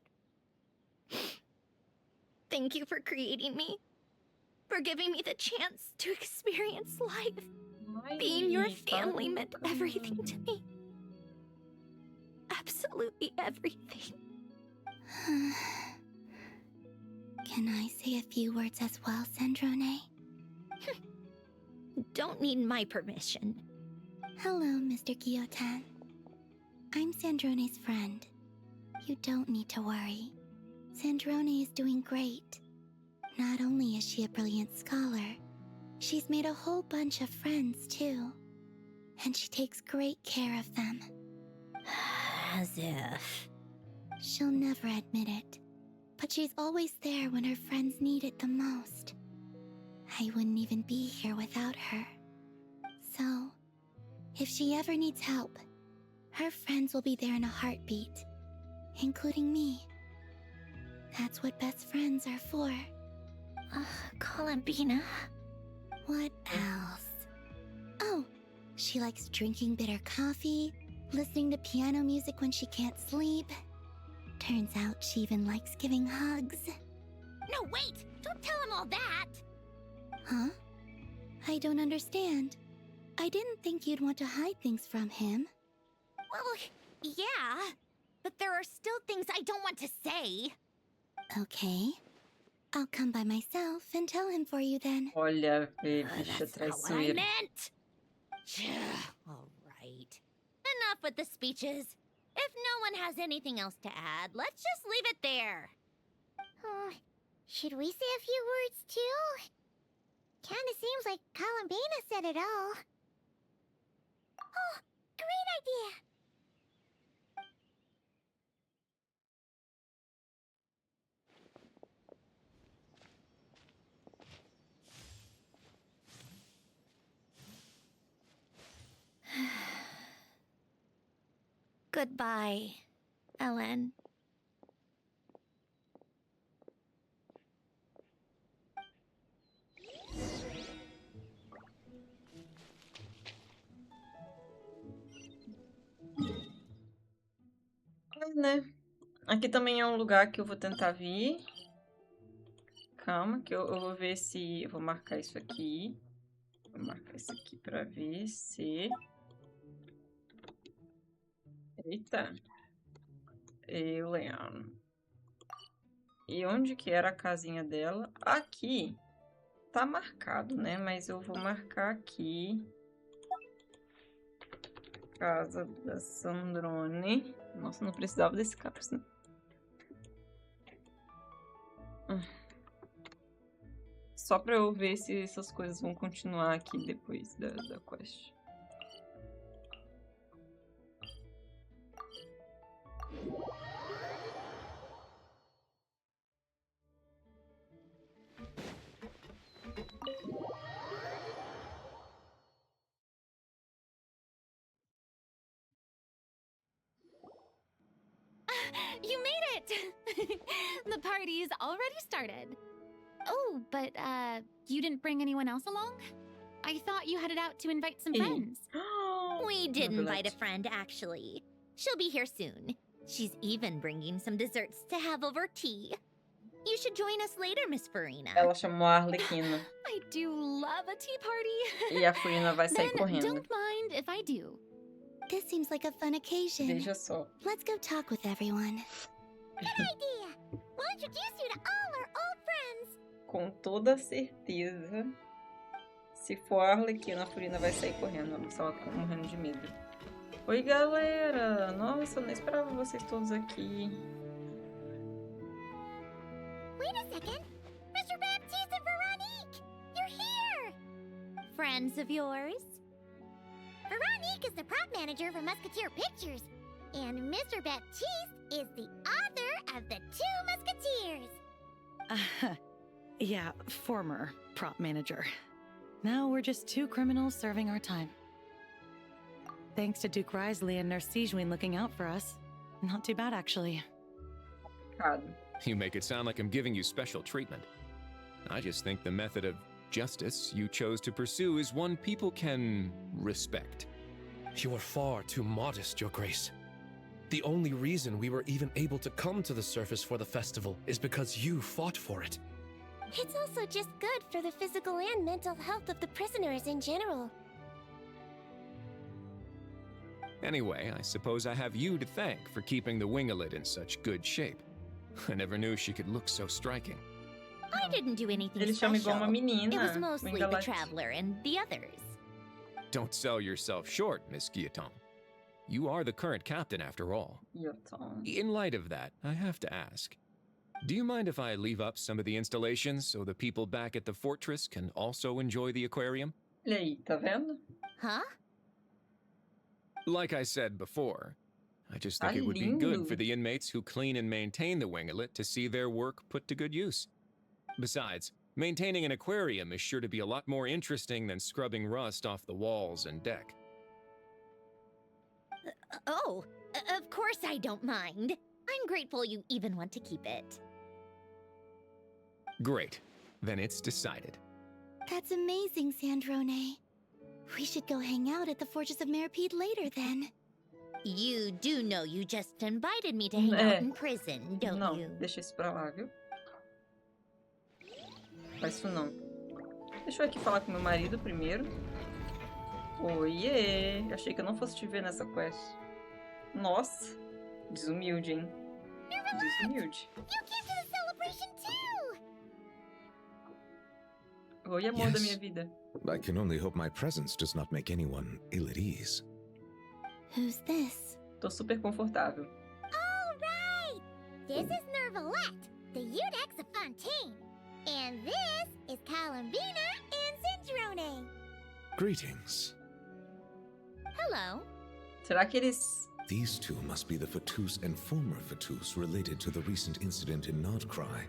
Thank you for creating me. For giving me the chance to experience life. Being your family meant everything to me. Absolutely everything. Can I say a few words as well, Sandrone? Don't need my permission. Hello, Mr. Guillotin. I'm Sandrone's friend. You don't need to worry. Sandrone is doing great. Not only is she a brilliant scholar, she's made a whole bunch of friends, too. And she takes great care of them. As if... She'll never admit it, but she's always there when her friends need it the most. I wouldn't even be here without her. So, if she ever needs help, her friends will be there in a heartbeat, including me. That's what best friends are for. Columbina. What else? Oh, she likes drinking bitter coffee, listening to piano music when she can't sleep. Turns out she even likes giving hugs. No, wait! Don't tell him all that! Huh? I don't understand. I didn't think you'd want to hide things from him. Well, yeah. But there are still things I don't want to say. Okay. I'll come by myself and tell him for you then. Olha, bicha That's not what I traiçoeira. meant! All right. Enough with the speeches. If no one has anything else to add, let's just leave it there. Should we say a few words too? Kinda seems like Columbina said it all. Oh, great idea! Goodbye, Ellen. Né? Aqui também é um lugar que eu vou tentar vir. Calma, que eu vou ver se... Eu vou marcar isso aqui. Vou marcar isso aqui pra ver se... Eita. Eu lembro. E onde que era a casinha dela? Aqui. Tá marcado, né? Mas eu vou marcar aqui. Casa da Sandrone. Nossa, não precisava desse caps, né? Só pra eu ver se essas coisas vão continuar aqui depois da quest. You made it! The party's already started. Oh, but, you didn't bring anyone else along? I thought you headed out to invite some friends. We did invite a friend, actually. She'll be here soon. She's even bringing some desserts to have over tea. You should join us later, Miss Farina. Ela chamou a Arlequina. I do love a tea party. E a Farina vai sair Then correndo. don't mind if I do. This seems like a fun occasion. Veja só. Let's go talk with everyone. Good idea. We'll introduce you to all our old friends. Com toda certeza, se for a Arlequina, a Farina vai sair correndo. Ela só tá morrendo de medo. Oi, galera! Nossa, eu não esperava vocês todos aqui. Wait a second. Mr. Baptiste and Veronique! You're here! Friends of yours? Veronique is the prop manager for Musketeer Pictures. And Mr. Baptiste is the author of The Two Musketeers. Yeah, former prop manager. Now we're just two criminals serving our time. Thanks to Duke Risley and Nurse Sijwin looking out for us. Not too bad, actually. God. You make it sound like I'm giving you special treatment. I just think the method of justice you chose to pursue is one people can respect. You are far too modest, Your Grace. The only reason we were even able to come to the surface for the festival is because you fought for it. It's also just good for the physical and mental health of the prisoners in general. Anyway, I suppose I have you to thank for keeping the winglet in such good shape. I never knew she could look so striking. I didn't do anything Ele chama special. igual uma menina. It was mostly the Winglet. Traveler and the others. Don't sell yourself short, Miss Guillotin. You are the current captain, after all. Guillotin. In light of that, I have to ask, do you mind if I leave up some of the installations so the people back at the fortress can also enjoy the aquarium? Olha aí, tá vendo? Huh? Like I said before, I just think Tá it would be good lindo. for the inmates who clean and maintain the winglet to see their work put to good use. Besides, maintaining an aquarium is sure to be a lot more interesting than scrubbing rust off the walls and deck. Of course I don't mind. I'm grateful you even want to keep it. Great. Then it's decided. That's amazing, Sandrone. We should go hang out at the Fortress of Meripede later, then. You do know you just invited me to hang out in prison, don't Não, you? deixa isso pra lá, viu? Faz isso não. Deixa eu aqui falar com meu marido primeiro. Oiê! Achei que eu não fosse te ver nessa quest. Nossa! Desumilde, hein? Desumilde. You came to the celebration too! Oi, amor da Yes. minha vida. I can only hope my presence does not make anyone ill at ease. Who's this? Tô super confortável. All right! This is Nervalette, the Eudex of Fontaine. And this is Columbina and Zindrone. Greetings. Hello. Será que eles... These two must be the Fatus and former Fatus related to the recent incident in Nordcry.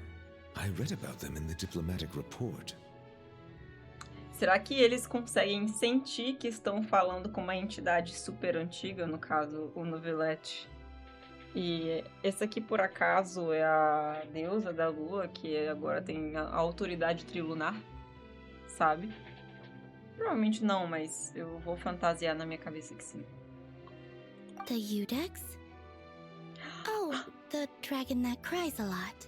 I read about them in the diplomatic report. Será que eles conseguem sentir que estão falando com uma entidade super antiga, no caso, o Novelette? E esse aqui, por acaso, é a deusa da lua, que agora tem a autoridade trilunar, sabe? Provavelmente não, mas eu vou fantasiar na minha cabeça que sim. The Eudex? Oh, The dragon that cries a lot.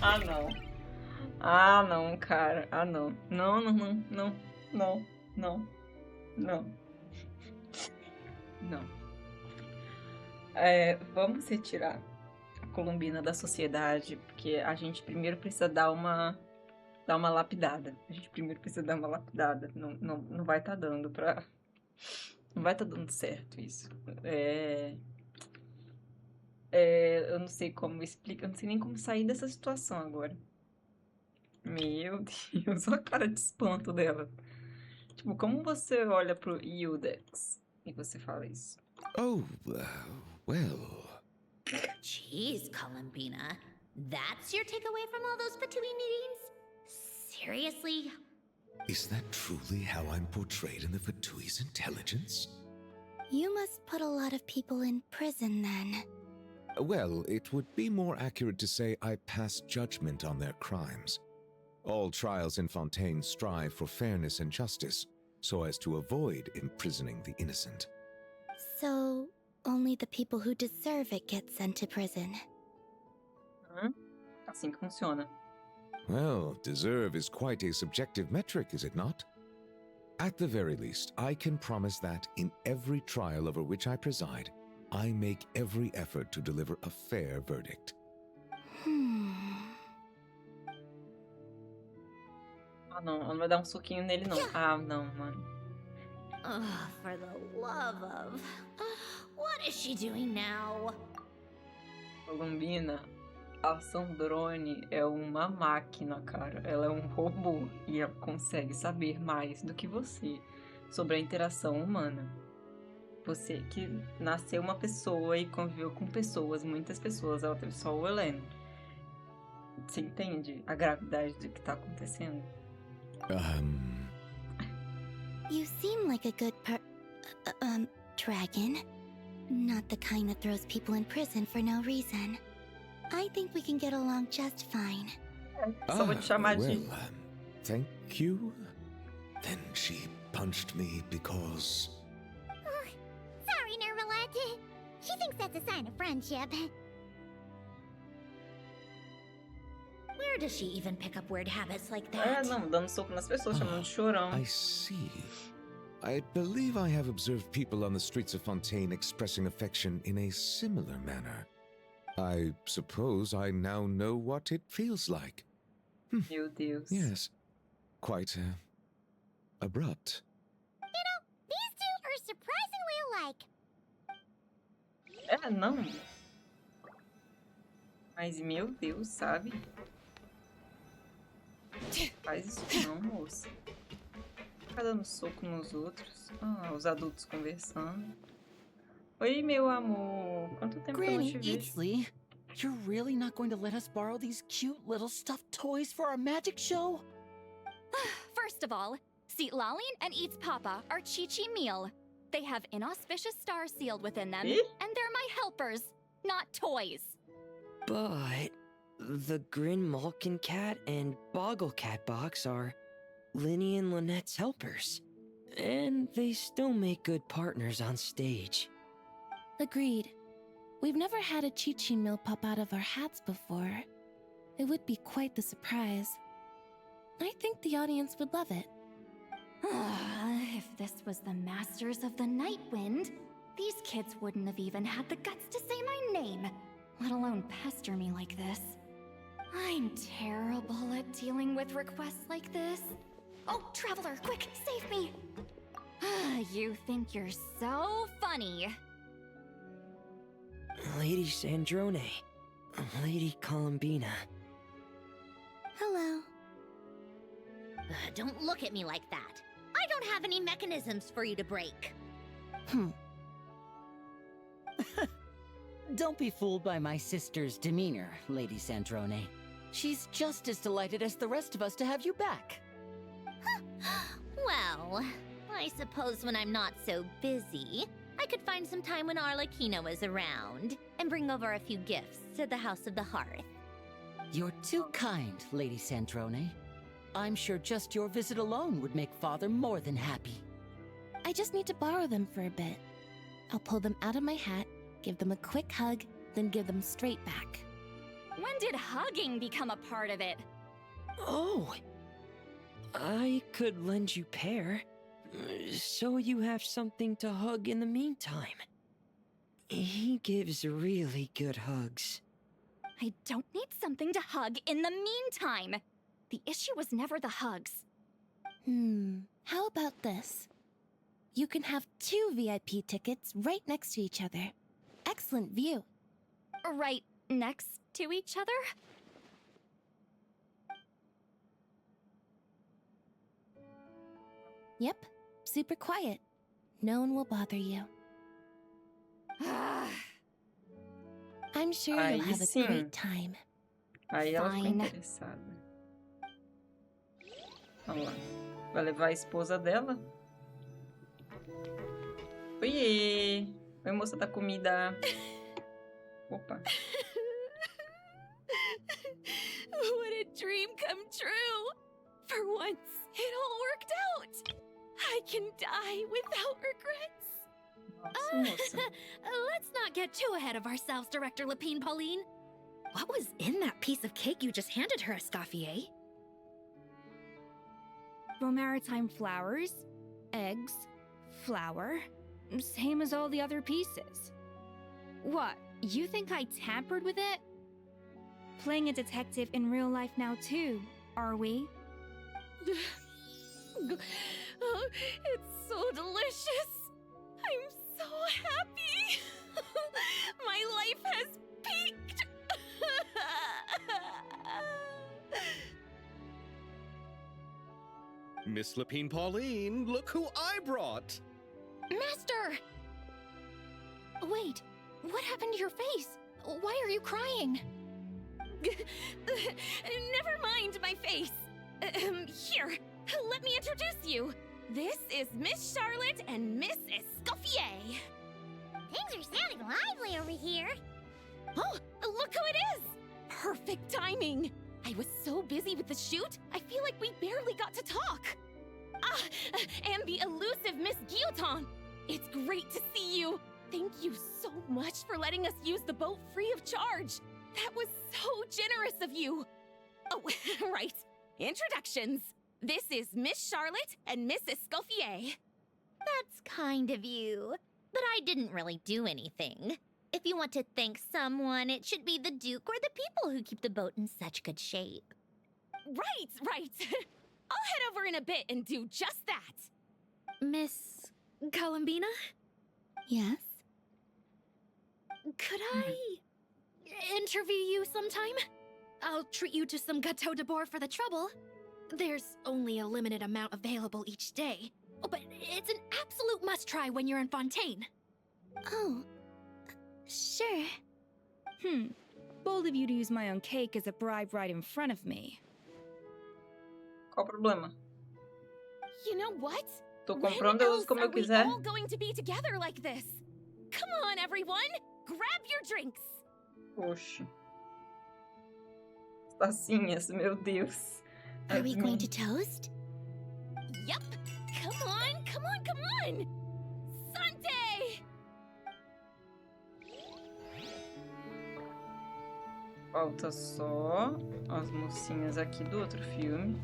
Ah, não. Ah, não, cara. Ah, não. Não, não, não, não, não, não, não. Não. Vamos retirar a Columbina da sociedade, porque a gente primeiro precisa dar uma lapidada. A gente primeiro precisa dar uma lapidada. Não, não, não vai estar dando pra... Não vai estar dando certo isso. Eu não sei como explicar, eu não sei nem como sair dessa situação agora. Meu Deus, olha a cara de espanto dela. Tipo, como você olha pro Iudex e você fala isso? Oh, well... Jeez, Columbina. That's your takeaway from all those fatui meetings? Seriously? Is that truly how I'm portrayed in the Fatui's intelligence? You must put a lot of people in prison then. Well, it would be more accurate to say I pass judgment on their crimes. All trials in Fontaine strive for fairness and justice, so as to avoid imprisoning the innocent. So, only the people who deserve it get sent to prison. Assim que funciona. Well, deserve is quite a subjective metric, is it not? At the very least, I can promise that in every trial over which I preside, I make every effort to deliver a fair verdict. Ah, não, ela não vai dar um soquinho nele, não. Ah, não, mano. Oh, for the love of... What is she doing now? Columbina, a Sandrone é uma máquina, cara. Ela é um robô e ela consegue saber mais do que você sobre a interação humana. Você que nasceu uma pessoa e conviveu com pessoas, muitas pessoas, ela teve só o Helen. Você entende a gravidade do que tá acontecendo? You seem like a good dragon. Not the kind that throws people in prison for no reason. I think we can get along just fine. Só vou te chamar de... Thank you? Then she punched me because... Sorry, Nervalat. She thinks that's a sign of friendship. Where does she even pick up weird habits like that? Não, dando soco nas pessoas, chamando de chorão. I see. I believe I have observed people on the streets of Fontaine expressing affection in a similar manner. I suppose I now know what it feels like. Meu Deus. Yes. Quite, abrupt. You know, these two are surprisingly alike. Não. Mas, meu Deus, sabe? Faz isso não, moça. Fica dando soco nos outros. Ah, os adultos conversando. Oi, meu amor. Quanto tempo que eu não te Granny vejo? Eatsley, you're really not going to let us borrow these cute little stuffed toys for our magic show? First of all, Seat Lalin and Eats Papa are Chi-Chi meal. They have inauspicious stars sealed within them, Eh? and they're my helpers, not toys. But the Grin Malkin Cat and Boggle Cat box are Linny and Lynette's helpers. And they still make good partners on stage. Agreed. We've never had a Chi-Chi meal pop out of our hats before. It would be quite the surprise. I think the audience would love it. If this was the Masters of the Night Wind, these kids wouldn't have even had the guts to say my name, let alone pester me like this. I'm terrible at dealing with requests like this. Oh, Traveler, quick, save me! You think you're so funny. Lady Sandrone. Lady Columbina. Hello. Don't look at me like that. I don't have any mechanisms for you to break. Don't be fooled by my sister's demeanor, Lady Sandrone. She's just as delighted as the rest of us to have you back. Well, I suppose when I'm not so busy, I could find some time when Arlecchino is around and bring over a few gifts to the House of the Hearth. You're too kind, Lady Sandrone. I'm sure just your visit alone would make Father more than happy. I just need to borrow them for a bit. I'll pull them out of my hat, give them a quick hug, then give them straight back. When did hugging become a part of it? Oh! I could lend you Pear, so you have something to hug in the meantime. He gives really good hugs. I don't need something to hug in the meantime. The issue was never the hugs. How about this? You can have 2 VIP tickets right next to each other. Excellent view. Right next to each other? Yep, super quiet. No one will bother you. I'm sure you'll have a great time. Aí ela ficou Fine. interessada. Vamos lá. Vai levar a esposa dela. Oiê! Oi, moça da comida. Opa. What a dream come true! For once, it all worked out! I can die without regrets. Let's not get too ahead of ourselves, Director Lapine Pauline. What was in that piece of cake you just handed her, Escoffier? Romaritime flowers, eggs, flour, same as all the other pieces. What, you think I tampered with it? Playing a detective in real life now too, are we? Oh, it's so delicious! I'm so happy! My life has peaked! Miss Lapine Pauline, look who I brought! Master! Wait, what happened to your face? Why are you crying? Never mind my face. Here, let me introduce you. This is Miss Charlotte and Miss Escoffier. Things are sounding lively over here. Oh, look who it is! Perfect timing. I was so busy with the shoot, I feel like we barely got to talk. Ah, and the elusive Miss Guillotin. It's great to see you. Thank you so much for letting us use the boat free of charge. That was so generous of you. Oh, right. Introductions. This is Miss Charlotte and Miss Escoffier. That's kind of you. But I didn't really do anything. If you want to thank someone, it should be the Duke or the people who keep the boat in such good shape. Right. I'll head over in a bit and do just that. Miss Columbina? Yes? Could I interview you sometime? I'll treat you to some gâteau de bord for the trouble. There's only a limited amount available each day. Oh, but it's an absolute must-try when you're in Fontaine. Oh, sure. Bold of you to use my own cake as a bribe right in front of me. Qual o problema? You know what? Tô When comprando, eu else uso como are eu we quiser. all going to be together like this? Come on, everyone! Grab your drinks! Poxa. Tacinhas, meu Deus. Are we going to toast? Yup! Come on! Sunday! Falta só as mocinhas aqui do outro filme.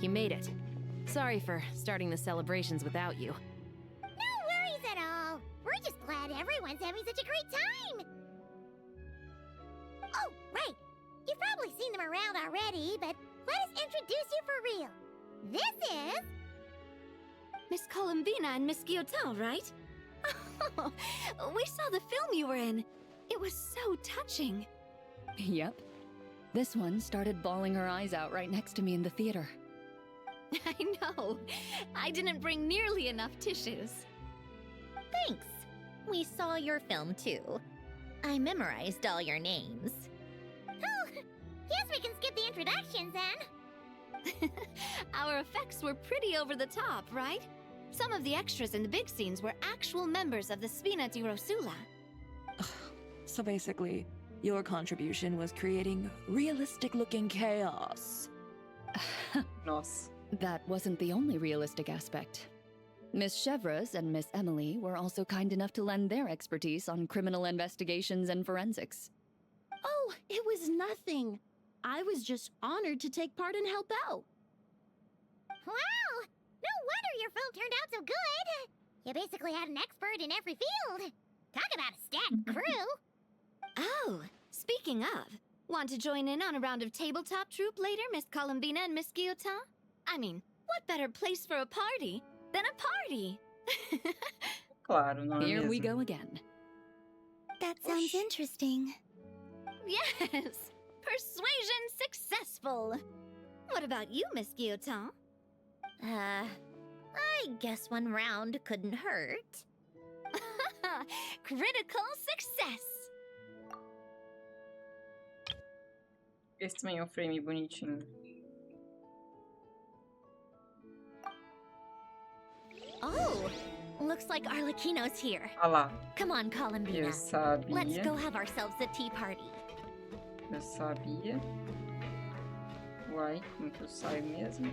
You made it. Sorry for starting the celebrations without you. No worries at all. We're just glad everyone's having such a great time. Oh, right. You've probably seen them around already, but let us introduce you for real. This is... Miss Columbina and Miss Guillotin, right? Oh, we saw the film you were in. It was so touching. Yep. This one started bawling her eyes out right next to me in the theater. I know. I didn't bring nearly enough tissues. Thanks. We saw your film too. I memorized all your names. Oh, guess we can skip the introductions then. Our effects were pretty over the top, right? Some of the extras in the big scenes were actual members of the Spina di Rosula. So basically, your contribution was creating realistic-looking chaos. Nossa. That wasn't the only realistic aspect. Miss Chevreuse and Miss Emily were also kind enough to lend their expertise on criminal investigations and forensics. Oh, it was nothing. I was just honored to take part and help out. Wow! No wonder your film turned out so good! You basically had an expert in every field. Talk about a stacked crew. Oh, speaking of, want to join in on a round of tabletop troupe later, Miss Columbina and Miss Guillotin? I mean, what better place for a party than a party? Claro, não é Here we mesmo? go again. That sounds interesting. Yes! Persuasion successful! What about you, Miss Guillotin? I guess one round couldn't hurt. Critical success! Esse também é um frame bonitinho. Oh, looks like Arlecchino's here. Ah lá. Come on, Columbina. Eu sabia. Let's go have ourselves a tea party. Eu sabia. Uai, como que eu saio mesmo?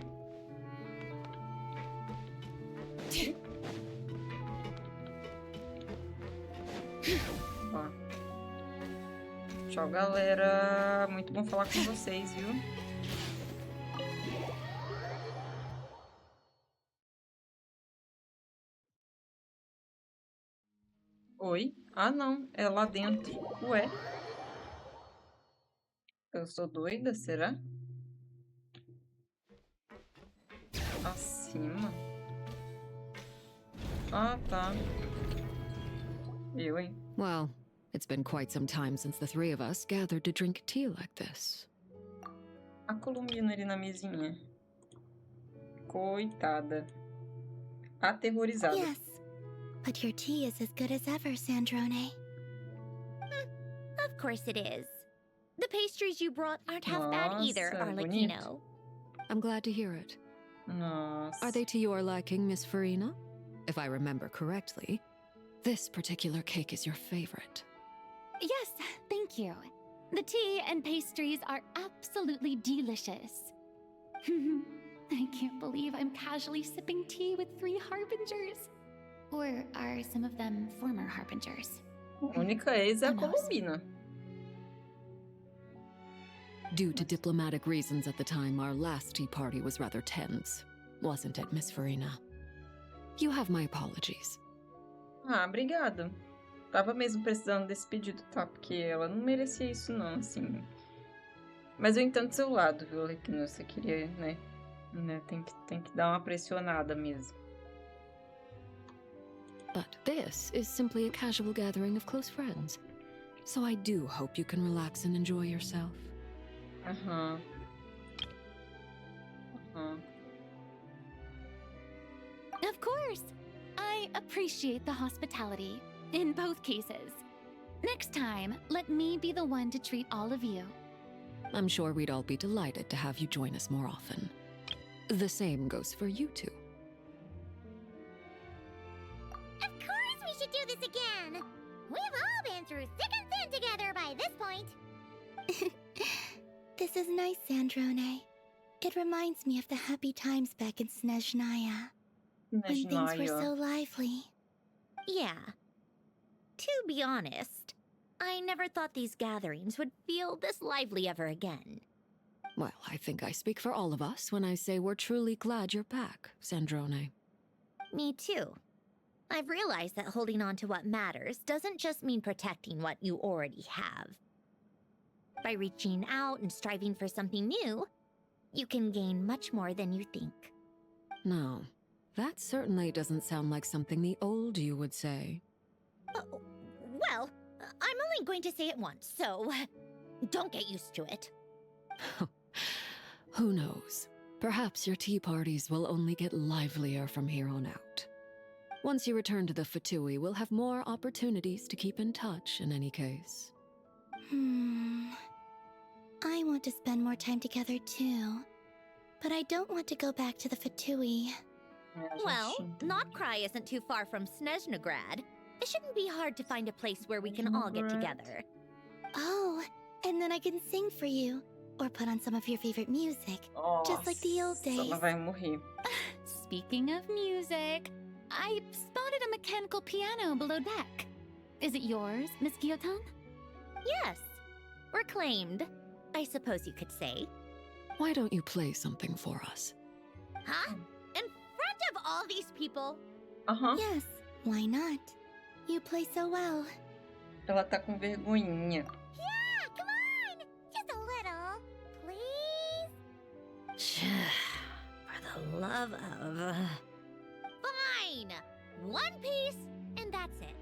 Ó. Tchau, galera. Muito bom falar com vocês, viu? Oi? Ah, não. É lá dentro. Ué? Eu sou doida, será? Acima? Ah, tá. Eu, hein? Well, it's been quite some time since the three of us gathered to drink tea like this. A Columbina ali na mesinha. Coitada. Aterrorizada. Yes, but your tea is as good as ever, Sandrone. Of course it is. The pastries you brought aren't half bad either, Nossa, Arlecchino. I'm glad to hear it. Nossa. Are they to your liking, Miss Farina? If I remember correctly, this particular cake is your favorite. Yes, thank you. The tea and pastries are absolutely delicious. I can't believe I'm casually sipping tea with 3 harbingers. Or are some of them former harbingers? A única ex é a Columbina. Due to diplomatic reasons at the time, our last tea party was rather tense, wasn't it, Miss Farina? You have my apologies. Ah, obrigada. Tava mesmo precisando desse pedido, tá? Porque ela não merecia isso não, assim. Mas eu entendo do seu lado, viu, Arlecchino? Você queria, né? Tem que dar uma pressionada mesmo. But this is simply a casual gathering of close friends. So I do hope you can relax and enjoy yourself. Aham. Of course! I appreciate the hospitality, in both cases. Next time, let me be the one to treat all of you. I'm sure we'd all be delighted to have you join us more often. The same goes for you two. Of course we should do this again! We've all been through thick and thin together by this point. This is nice, Sandrone. It reminds me of the happy times back in Snezhnaya. When things were so lively. Yeah. To be honest, I never thought these gatherings would feel this lively ever again. Well, I think I speak for all of us when I say we're truly glad you're back, Sandrone. Me too. I've realized that holding on to what matters doesn't just mean protecting what you already have. By reaching out and striving for something new, you can gain much more than you think. No, that certainly doesn't sound like something the old you would say. Well, I'm only going to say it once, so don't get used to it. Who knows? Perhaps your tea parties will only get livelier from here on out. Once you return to the Fatui, we'll have more opportunities to keep in touch in any case. I want to spend more time together too. But I don't want to go back to the Fatui. Well, Notcry isn't too far from Snezhnograd. It shouldn't be hard to find a place where we can all get together. Oh, and then I can sing for you. Or put on some of your favorite music. Just like the old days. Ela vai morrer. Speaking of music, I spotted a mechanical piano below deck. Is it yours, Miss Guillotin? Yes. Reclaimed, I suppose you could say. Why don't you play something for us? Huh? In front of all these people? Yes, why not? You play so well. Ela tá com vergonhinha. Yeah, come on! Just a little, please? For the love of... Fine! One piece, and that's it.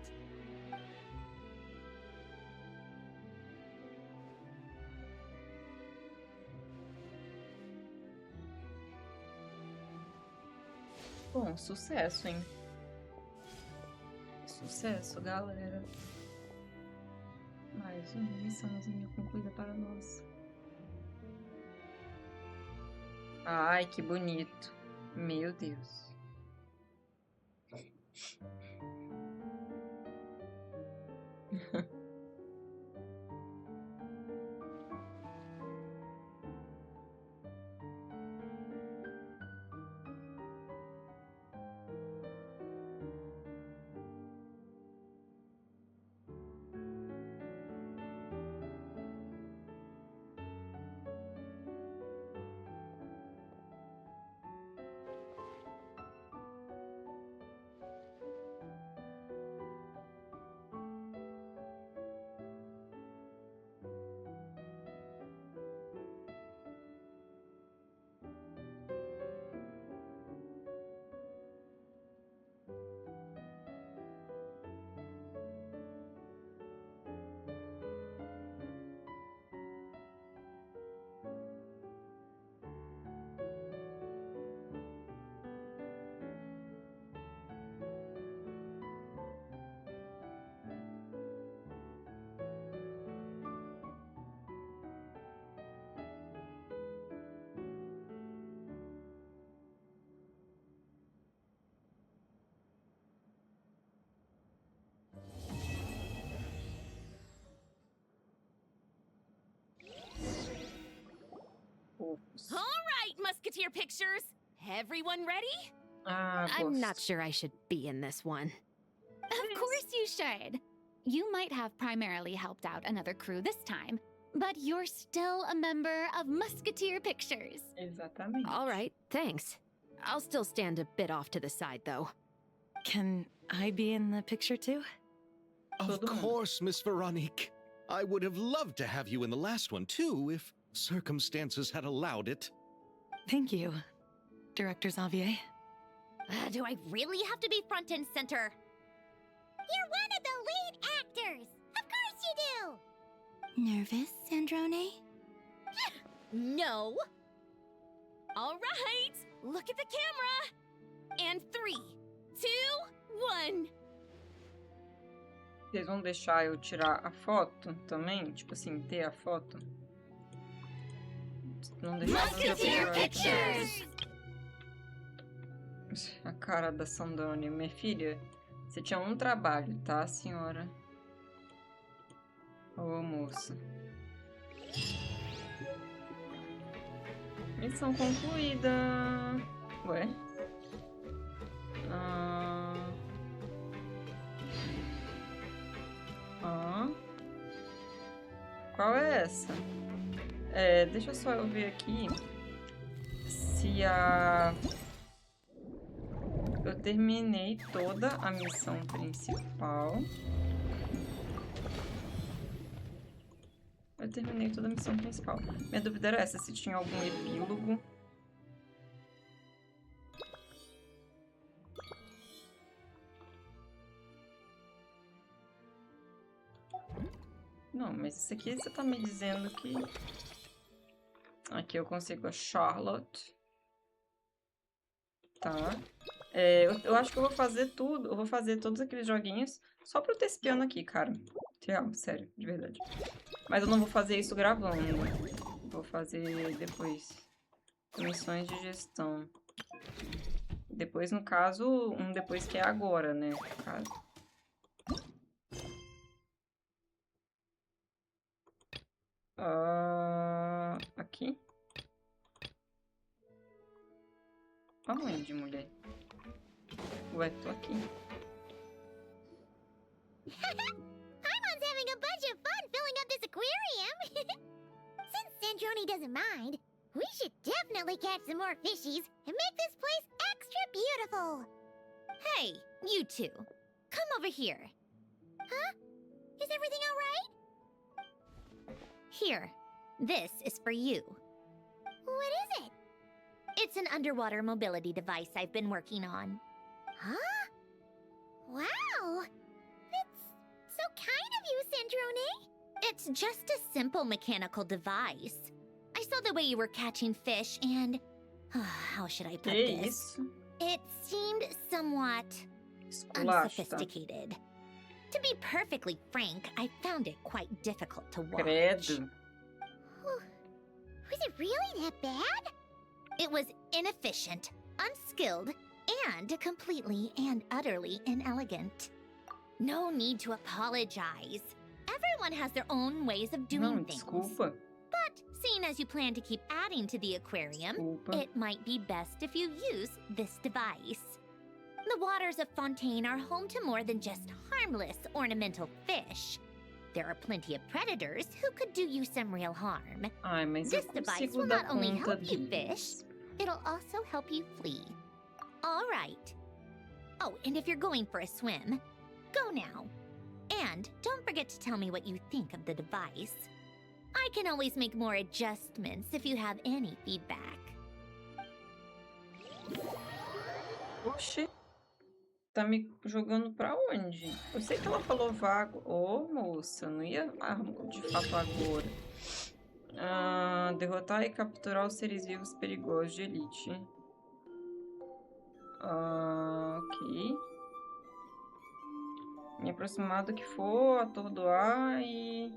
Bom, sucesso, hein? Sucesso, galera. Mais uma missãozinha concluída para nós. Ai, que bonito. Meu Deus. All right, Musketeer Pictures. Everyone ready? I'm not sure I should be in this one. Of course you should. You might have primarily helped out another crew this time, but you're still a member of Musketeer Pictures. Exatamente. All right, thanks. I'll still stand a bit off to the side, though. Can I be in the picture too? Of course, Miss Veronique. I would have loved to have you in the last one, too, if circumstances had allowed it. Thank you, Director Xavier. Do I really have to be front and center? You're one of the lead actors! Of course you do! Nervous, Sandrone? No. All right, look at the camera. And 3, 2, 1. Vocês vão deixar eu tirar a foto também? Tipo assim, ter a foto? Não deixar Musketeer Pictures! A cara da Sandone. Minha filha, você tinha um trabalho, tá, senhora? Ô, moça. Missão concluída. Ué? Qual é essa? Deixa só eu ver aqui se eu terminei toda a missão principal. Eu terminei toda a missão principal. Minha dúvida era essa, se tinha algum epílogo. Não, mas isso aqui você tá me dizendo que... Aqui eu consigo a Charlotte. Tá. Eu acho que eu vou fazer tudo. Eu vou fazer todos aqueles joguinhos só pra eu ter esse piano aqui, cara. Real, sério, de verdade. Mas eu não vou fazer isso gravando. Vou fazer depois. Missões de gestão. Depois, no caso, depois que é agora, né? No caso. Aqui? Aonde, mulher? Ué, tô aqui. Paimon's having a bunch of fun filling up this aquarium. Since Sandrone doesn't mind, we should definitely catch some more fishies and make this place extra beautiful. Hey, you two. Come over here. Huh? Is everything all right? Here. This is for you. What is it? It's an underwater mobility device I've been working on. Huh? Wow! That's so kind of you, Sandrone. It's just a simple mechanical device. I saw the way you were catching fish and... how should I put this? It seemed somewhat unsophisticated. To be perfectly frank, I found it quite difficult to watch. Credo. Was it really that bad? It was inefficient, unskilled, and completely and utterly inelegant. No need to apologize. Everyone has their own ways of doing things. Desculpa. But seeing as you plan to keep adding to the aquarium, it might be best if you use this device. The waters of Fontaine are home to more than just harmless ornamental fish. There are plenty of predators who could do you some real harm. Ai, mas This eu device consigo will dar not only conta help you disso. fish, it'll also help you flee. All right. Oh, and if you're going for a swim, go now. And don't forget to tell me what you think of the device. I can always make more adjustments if you have any feedback. Oxi. Tá me jogando pra onde? Eu sei que ela falou vago. Ô, moça, não ia de fato agora. Derrotar e capturar os seres vivos perigosos de elite. Ok. Me aproximar do que for, atordoar e...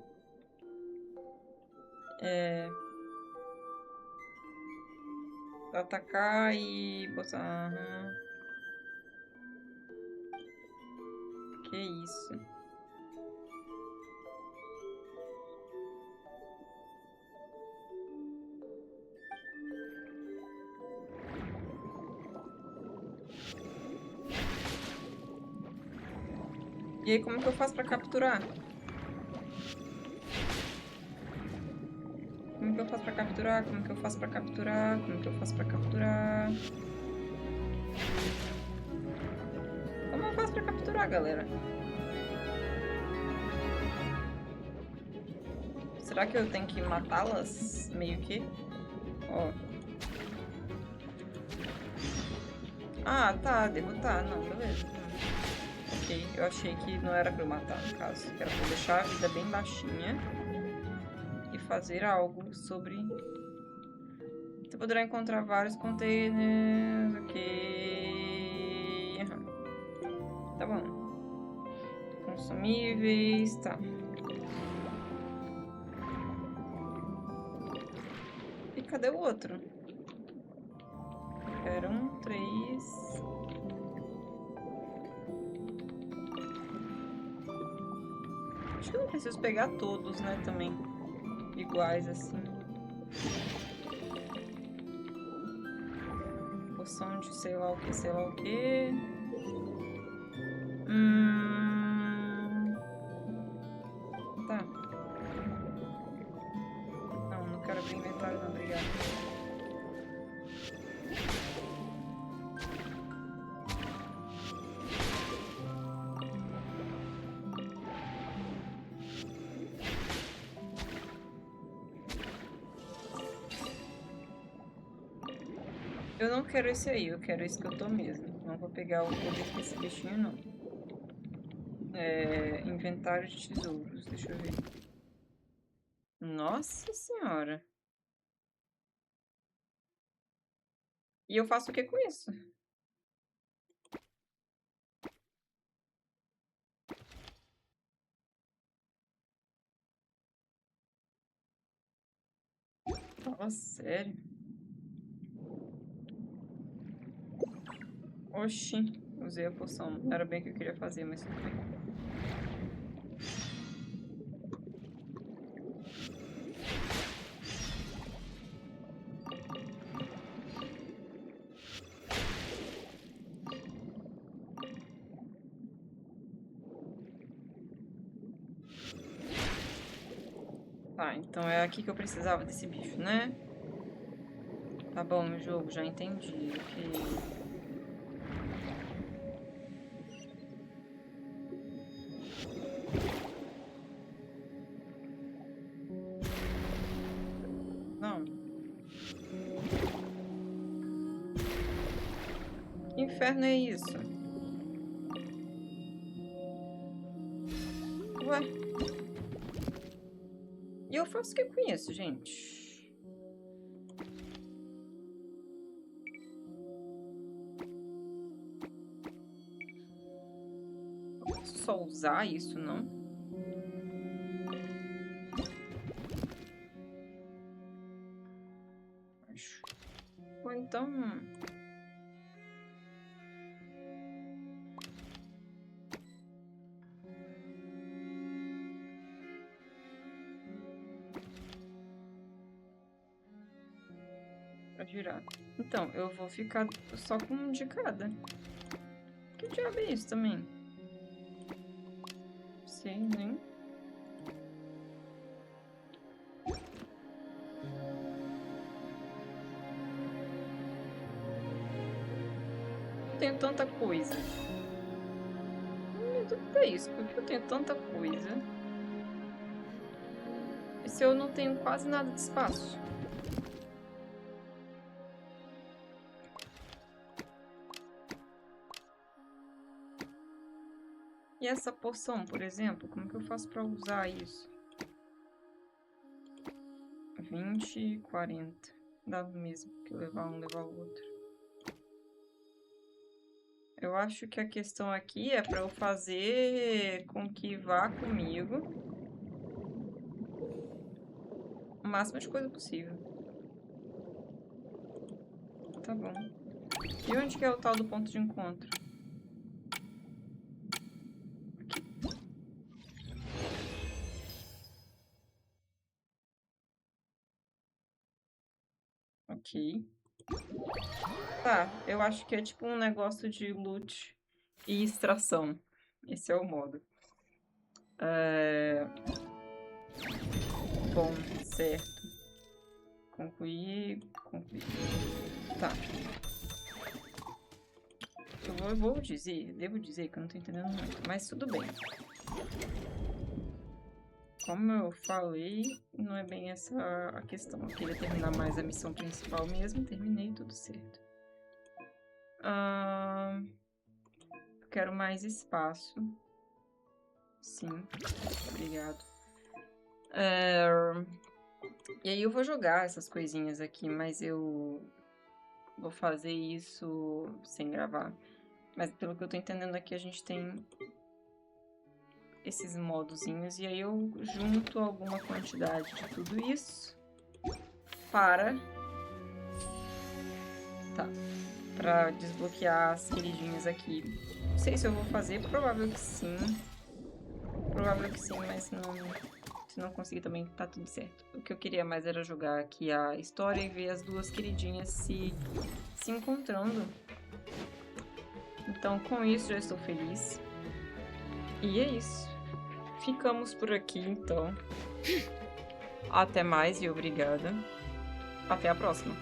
atacar e botar... Que isso? E aí, como que eu faço pra capturar? Como que eu faço pra capturar? Como que eu faço pra capturar? Como que eu faço pra capturar? Como eu faço pra capturar, galera? Será que eu tenho que matá-las? Meio que? Ó. Ah, tá. Derrotar. Não, beleza. Ok. Eu achei que não era pra eu matar, no caso. Que era pra eu deixar a vida bem baixinha. E fazer algo sobre... Você poderá encontrar vários containers. Ok. Tá bom. Consumíveis. Tá. E cadê o outro? Verão 3. Acho que eu não preciso pegar todos, né, também. Iguais, assim. Poção de sei lá o que, sei lá o que. Tá. Não quero abrir inventário, não, obrigada. Eu não quero esse aí, eu quero esse que eu tô mesmo. Não vou pegar o poder desse bichinho, não. Inventário de tesouros, deixa eu ver. Nossa senhora. E eu faço o que com isso? Fala sério. Oxi, usei a poção. Não era bem o que eu queria fazer, mas tudo bem. Tá, então é aqui que eu precisava desse bicho, né? Tá bom, jogo, já entendi. Ok. Não. Que inferno é isso? Ué? E eu faço o que com isso, gente? Eu posso só usar isso, não? Acho. Ou então... Pra girar. Então, eu vou ficar só com um de cada. Que diabo é isso também? Sei, nem. Eu tenho tanta coisa. Meu Deus, é isso? Por que eu tenho tanta coisa? E se eu não tenho quase nada de espaço? E essa poção, por exemplo, como que eu faço pra usar isso? 20, 40. Dá no mesmo que levar um, levar o outro. Eu acho que a questão aqui é pra eu fazer com que vá comigo o máximo de coisa possível. Tá bom. E onde que é o tal do ponto de encontro? Ok. Tá, eu acho que é tipo um negócio de loot e extração. Esse é o modo. Bom, certo. Concluir. Tá. Eu devo dizer que eu não tô entendendo muito, mas tudo bem. Como eu falei, não é bem essa a questão. Eu queria terminar mais a missão principal mesmo, terminei, tudo certo. Eu quero mais espaço. Sim, obrigado. E aí eu vou jogar essas coisinhas aqui, mas eu vou fazer isso sem gravar. Mas pelo que eu tô entendendo aqui, a gente tem esses modozinhos. E aí eu junto alguma quantidade de tudo isso para... Tá. Pra desbloquear as queridinhas aqui. Não sei se eu vou fazer, provável que sim. Provável que sim, mas se não conseguir também, tá tudo certo. O que eu queria mais era jogar aqui a história e ver as duas queridinhas se encontrando. Então, com isso, já estou feliz. E é isso. Ficamos por aqui, então. Até mais e obrigada. Até a próxima.